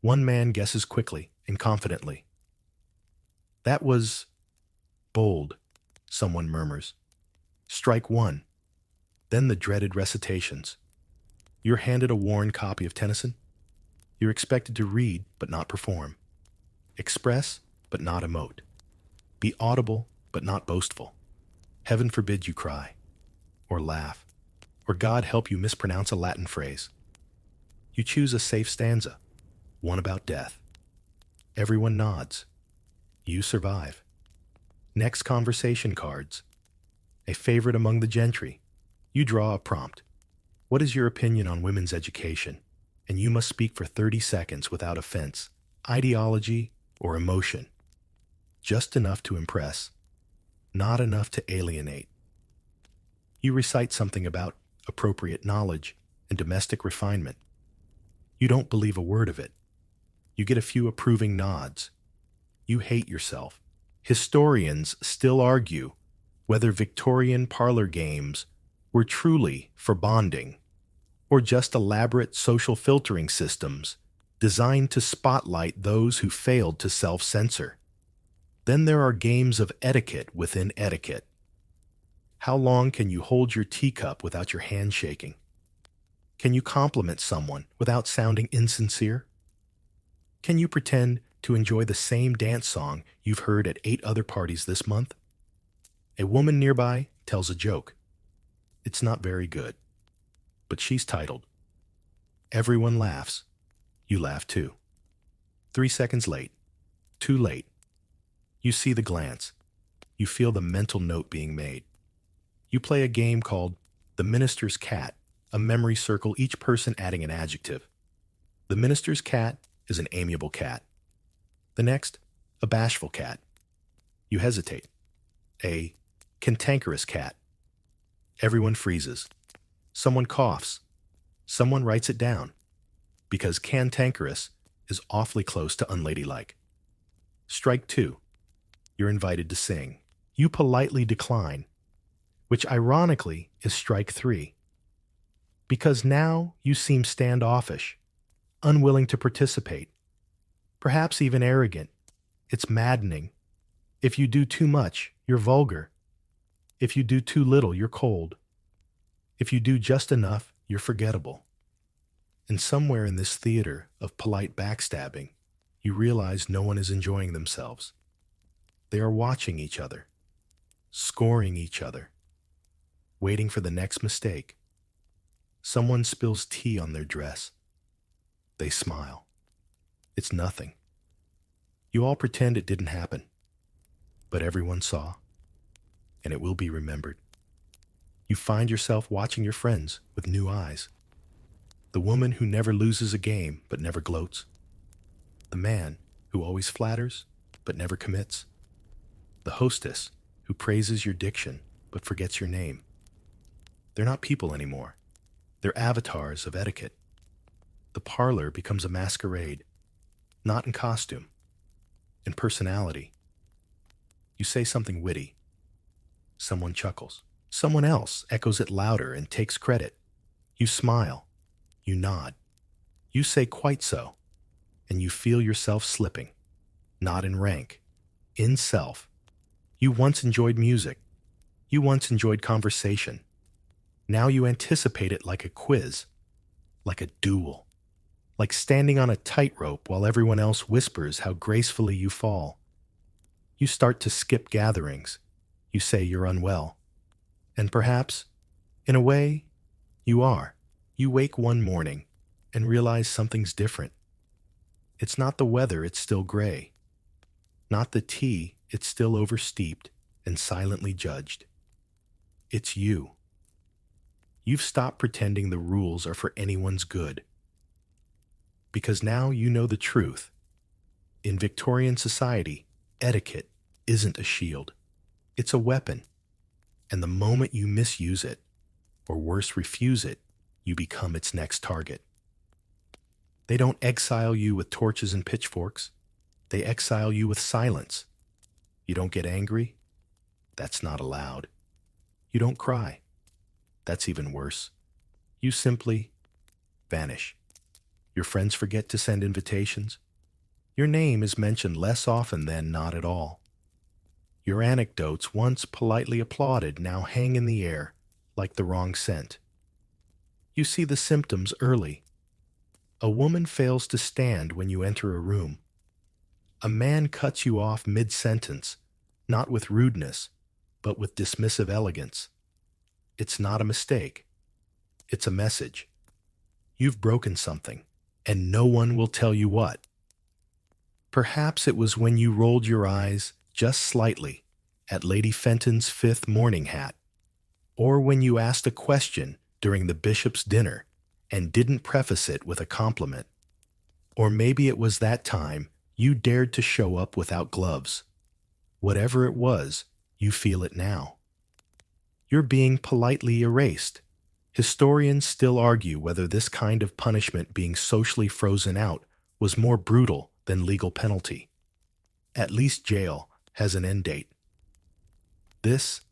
One man guesses quickly and confidently. That was bold, someone murmurs. Strike one. Then the dreaded recitations. You're handed a worn copy of Tennyson. You're expected to read but not perform. Express but not emote. Be audible but not boastful. Heaven forbid you cry, or laugh, or God help you mispronounce a Latin phrase. You choose a safe stanza, one about death. Everyone nods. You survive. Next, conversation cards. A favorite among the gentry. You draw a prompt. What is your opinion on women's education? And you must speak for 30 seconds without offense, ideology, or emotion. Just enough to impress, not enough to alienate. You recite something about appropriate knowledge and domestic refinement. You don't believe a word of it. You get a few approving nods. You hate yourself. Historians still argue whether Victorian parlor games were truly for bonding or just elaborate social filtering systems designed to spotlight those who failed to self-censor. Then there are games of etiquette within etiquette. How long can you hold your teacup without your hand shaking? Can you compliment someone without sounding insincere? Can you pretend to enjoy the same dance song you've heard at 8 other parties this month? A woman nearby tells a joke. It's not very good, but she's titled, "Everyone laughs. You laugh too." 3 seconds late. Too late. You see the glance. You feel the mental note being made. You play a game called The Minister's Cat, a memory circle, each person adding an adjective. The minister's cat is an amiable cat. The next, a bashful cat. You hesitate. A cantankerous cat. Everyone freezes. Someone coughs. Someone writes it down. Because cantankerous is awfully close to unladylike. Strike two. You're invited to sing. You politely decline, which ironically is strike three. Because now you seem standoffish, unwilling to participate, perhaps even arrogant. It's maddening. If you do too much, you're vulgar. If you do too little, you're cold. If you do just enough, you're forgettable. And somewhere in this theater of polite backstabbing, you realize no one is enjoying themselves. They are watching each other, scoring each other, waiting for the next mistake. Someone spills tea on their dress. They smile. It's nothing. You all pretend it didn't happen, but everyone saw, and it will be remembered. You find yourself watching your friends with new eyes. The woman who never loses a game but never gloats. The man who always flatters but never commits. The hostess who praises your diction but forgets your name. They're not people anymore. They're avatars of etiquette. The parlor becomes a masquerade, not in costume, in personality. You say something witty. Someone chuckles. Someone else echoes it louder and takes credit. You smile. You nod. You say quite so, and you feel yourself slipping, not in rank, in self. You once enjoyed music. You once enjoyed conversation. Now you anticipate it like a quiz, like a duel, like standing on a tightrope while everyone else whispers how gracefully you fall. You start to skip gatherings. You say you're unwell. And perhaps, in a way, you are. You wake one morning and realize something's different. It's not the weather, it's still gray. Not the tea, it's still oversteeped and silently judged. It's you. You've stopped pretending the rules are for anyone's good. Because now you know the truth. In Victorian society, etiquette isn't a shield. It's a weapon. And the moment you misuse it, or worse, refuse it, you become its next target. They don't exile you with torches and pitchforks. They exile you with silence. You don't get angry? That's not allowed. You don't cry? That's even worse. You simply vanish. Your friends forget to send invitations. Your name is mentioned less often than not at all. Your anecdotes, once politely applauded, now hang in the air like the wrong scent. You see the symptoms early. A woman fails to stand when you enter a room. A man cuts you off mid-sentence, not with rudeness, but with dismissive elegance. It's not a mistake. It's a message. You've broken something, and no one will tell you what. Perhaps it was when you rolled your eyes just slightly at Lady Fenton's fifth morning hat, or when you asked a question during the bishop's dinner and didn't preface it with a compliment. Or maybe it was that time you dared to show up without gloves. Whatever it was, you feel it now. You're being politely erased. Historians still argue whether this kind of punishment, being socially frozen out, was more brutal than legal penalty. At least jail has an end date. This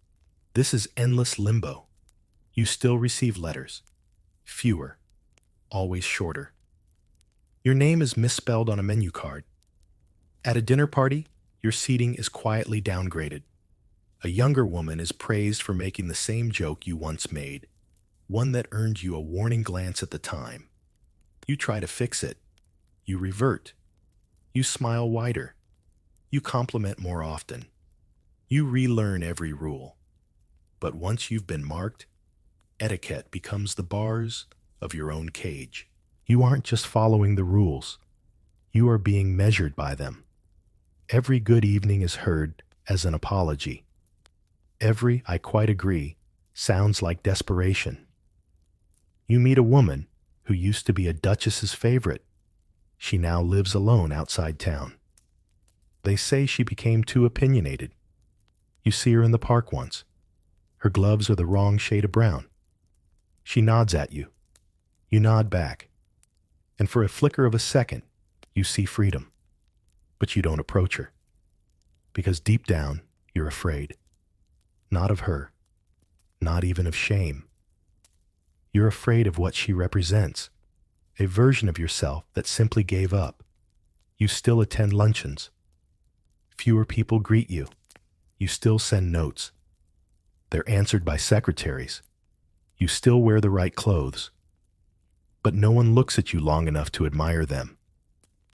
is endless limbo. You still receive letters. Fewer. Always shorter. Your name is misspelled on a menu card. At a dinner party, your seating is quietly downgraded. A younger woman is praised for making the same joke you once made, one that earned you a warning glance at the time. You try to fix it. You revert. You smile wider. You compliment more often. You relearn every rule. But once you've been marked, etiquette becomes the bars of your own cage. You aren't just following the rules. You are being measured by them. Every good evening is heard as an apology. Every "I quite agree" sounds like desperation. You meet a woman who used to be a duchess's favorite. She now lives alone outside town. They say she became too opinionated. You see her in the park once. Her gloves are the wrong shade of brown. She nods at you. You nod back. And for a flicker of a second, you see freedom. But you don't approach her. Because deep down, you're afraid. Not of her. Not even of shame. You're afraid of what she represents. A version of yourself that simply gave up. You still attend luncheons. Fewer people greet you. You still send notes. They're answered by secretaries. You still wear the right clothes. But no one looks at you long enough to admire them.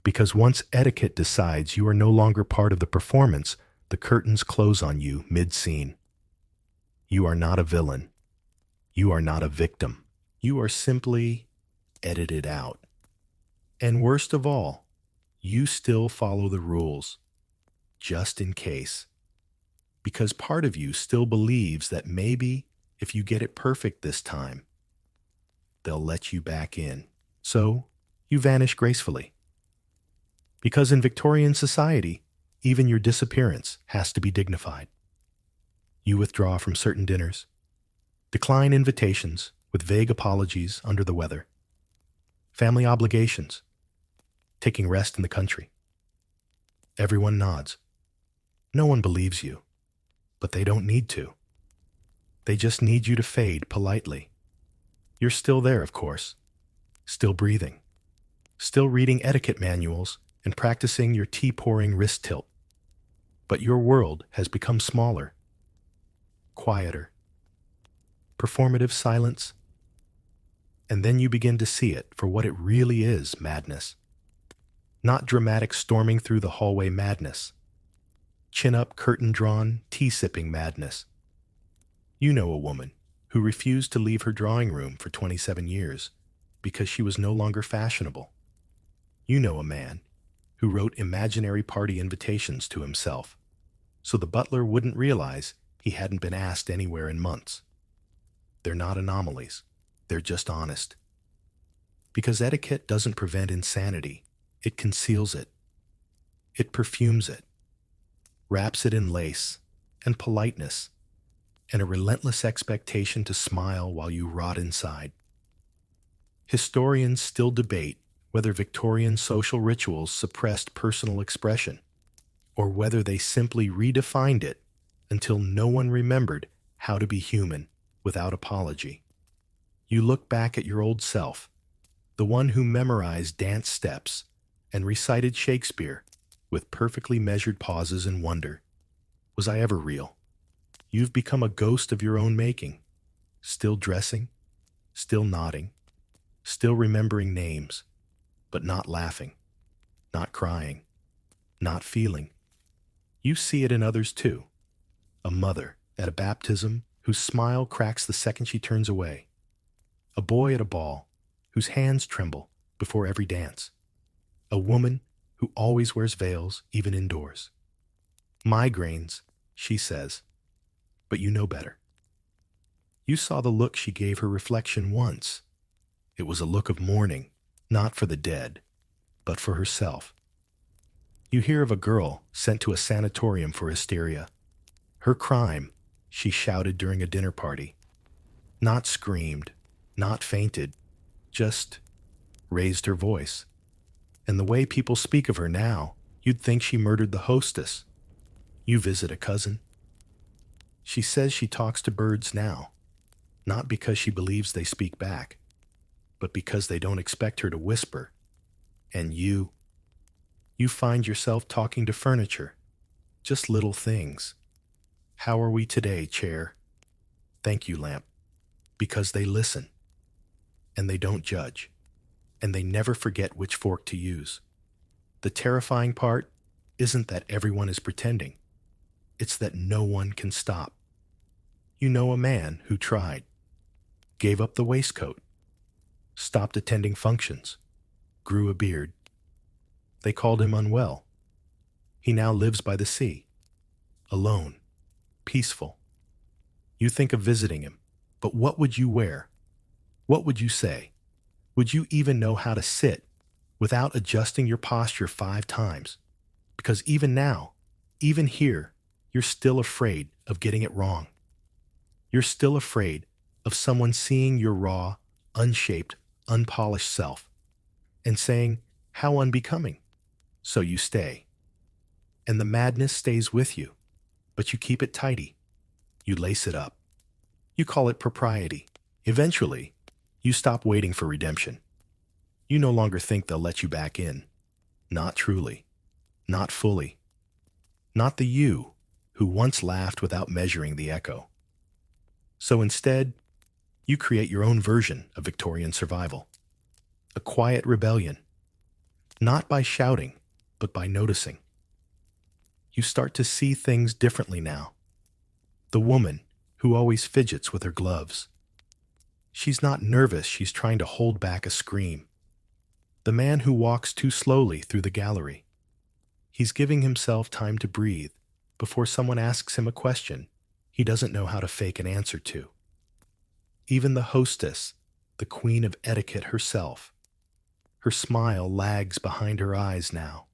Because once etiquette decides you are no longer part of the performance, the curtains close on you mid-scene. You are not a villain. You are not a victim. You are simply edited out. And worst of all, you still follow the rules, just in case. Because part of you still believes that maybe if you get it perfect this time, they'll let you back in. So you vanish gracefully. Because in Victorian society, even your disappearance has to be dignified. You withdraw from certain dinners, decline invitations with vague apologies under the weather, family obligations, taking rest in the country. Everyone nods. No one believes you, but they don't need to. They just need you to fade politely. You're still there, of course, still breathing, still reading etiquette manuals and practicing your tea-pouring wrist tilt. But your world has become smaller, quieter, performative silence, and then you begin to see it for what it really is: madness. Not dramatic storming through the hallway madness. Chin-up, curtain-drawn, tea-sipping madness. You know a woman who refused to leave her drawing room for 27 years because she was no longer fashionable. You know a man who wrote imaginary party invitations to himself so the butler wouldn't realize he hadn't been asked anywhere in months. They're not anomalies. They're just honest. Because etiquette doesn't prevent insanity, it conceals it. It perfumes it, wraps it in lace and politeness and a relentless expectation to smile while you rot inside. Historians still debate whether Victorian social rituals suppressed personal expression or whether they simply redefined it until no one remembered how to be human without apology. You look back at your old self, the one who memorized dance steps and recited Shakespeare with perfectly measured pauses and wonder. Was I ever real? You've become a ghost of your own making, still dressing, still nodding, still remembering names, but not laughing, not crying, not feeling. You see it in others too. A mother at a baptism whose smile cracks the second she turns away. A boy at a ball whose hands tremble before every dance. A woman who always wears veils even indoors. Migraines, she says, but you know better. You saw the look she gave her reflection once. It was a look of mourning, not for the dead, but for herself. You hear of a girl sent to a sanatorium for hysteria. Her crime, she shouted during a dinner party. Not screamed, not fainted, just raised her voice. And the way people speak of her now, you'd think she murdered the hostess. You visit a cousin. She says she talks to birds now, not because she believes they speak back, but because they don't expect her to whisper. And you find yourself talking to furniture, just little things. How are we today, chair? Thank you, lamp. Because they listen, and they don't judge, and they never forget which fork to use. The terrifying part isn't that everyone is pretending. It's that no one can stop. You know a man who tried, gave up the waistcoat, stopped attending functions, grew a beard. They called him unwell. He now lives by the sea, alone, peaceful. You think of visiting him, but what would you wear? What would you say? Would you even know how to sit without adjusting your posture 5 times? Because even now, even here, you're still afraid of getting it wrong. You're still afraid of someone seeing your raw, unshaped, unpolished self and saying, how unbecoming. So you stay. And the madness stays with you, but you keep it tidy. You lace it up. You call it propriety. Eventually, you stop waiting for redemption. You no longer think they'll let you back in. Not truly. Not fully. Not the you who once laughed without measuring the echo. So instead, you create your own version of Victorian survival. A quiet rebellion. Not by shouting, but by noticing. You start to see things differently now. The woman who always fidgets with her gloves. She's not nervous, she's trying to hold back a scream. The man who walks too slowly through the gallery. He's giving himself time to breathe before someone asks him a question he doesn't know how to fake an answer to. Even the hostess, the queen of etiquette herself. Her smile lags behind her eyes now.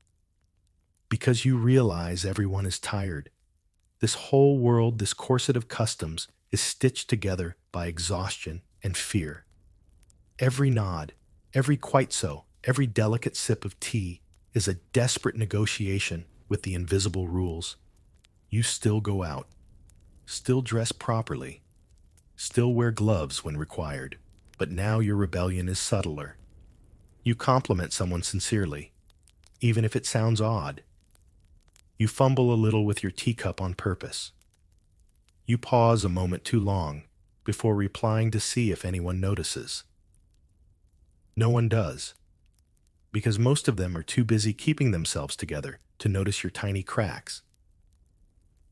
Because you realize everyone is tired. This whole world, this corset of customs, is stitched together by exhaustion and fear. Every nod, every quite so, every delicate sip of tea is a desperate negotiation with the invisible rules. You still go out, still dress properly, still wear gloves when required, but now your rebellion is subtler. You compliment someone sincerely, even if it sounds odd. You fumble a little with your teacup on purpose. You pause a moment too long before replying to see if anyone notices. No one does, because most of them are too busy keeping themselves together to notice your tiny cracks.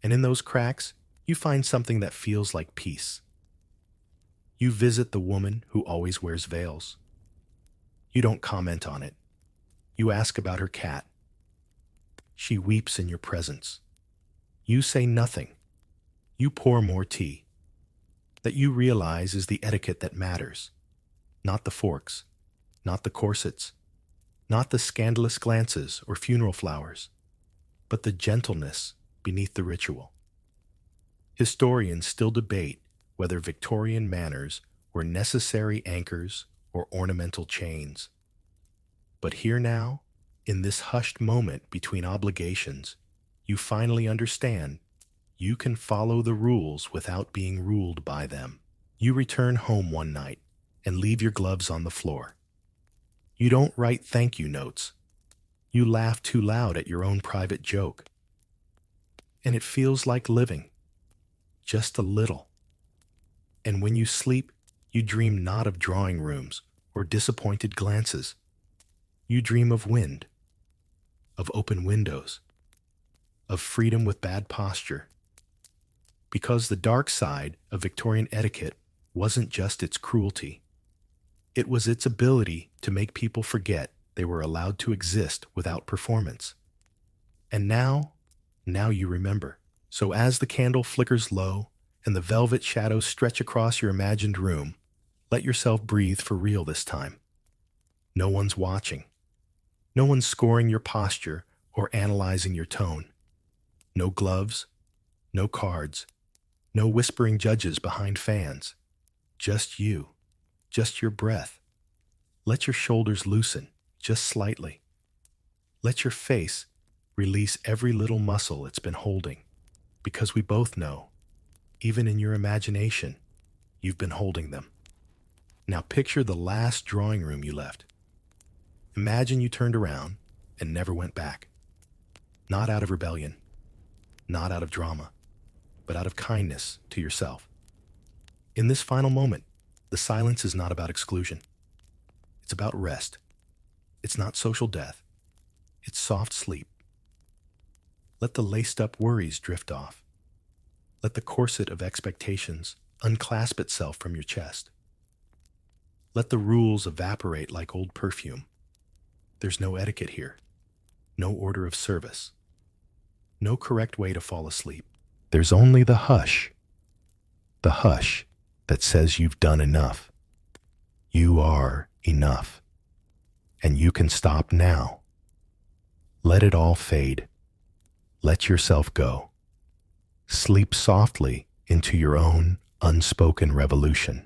And in those cracks, You find something that feels like peace. You visit the woman who always wears veils. You don't comment on it. You ask about her cat. She weeps in your presence. You say nothing. You pour more tea. That you realize is the etiquette that matters, not the forks, not the corsets, not the scandalous glances or funeral flowers, but the gentleness beneath the ritual. Historians still debate whether Victorian manners were necessary anchors or ornamental chains. But here now, in this hushed moment between obligations, you finally understand you can follow the rules without being ruled by them. You return home one night and leave your gloves on the floor. You don't write thank you notes. You laugh too loud at your own private joke. And it feels like living, just a little. And when you sleep, you dream not of drawing rooms or disappointed glances. You dream of wind, of open windows, of freedom with bad posture. Because the dark side of Victorian etiquette wasn't just its cruelty. It was its ability to make people forget they were allowed to exist without performance. And now you remember. So as the candle flickers low and the velvet shadows stretch across your imagined room, let yourself breathe for real this time. No one's watching. No one's scoring your posture or analyzing your tone. No gloves, no cards, no whispering judges behind fans. Just you, just your breath. Let your shoulders loosen, just slightly. Let your face release every little muscle it's been holding, because we both know, even in your imagination, you've been holding them. Now picture the last drawing room you left. Imagine you turned around and never went back. Not out of rebellion, not out of drama, but out of kindness to yourself. In this final moment, the silence is not about exclusion. It's about rest. It's not social death. It's soft sleep. Let the laced-up worries drift off. Let the corset of expectations unclasp itself from your chest. Let the rules evaporate like old perfume. There's no etiquette here. No order of service. No correct way to fall asleep. There's only the hush. The hush that says you've done enough. You are enough. And you can stop now. Let it all fade. Let yourself go. Sleep softly into your own unspoken revolution.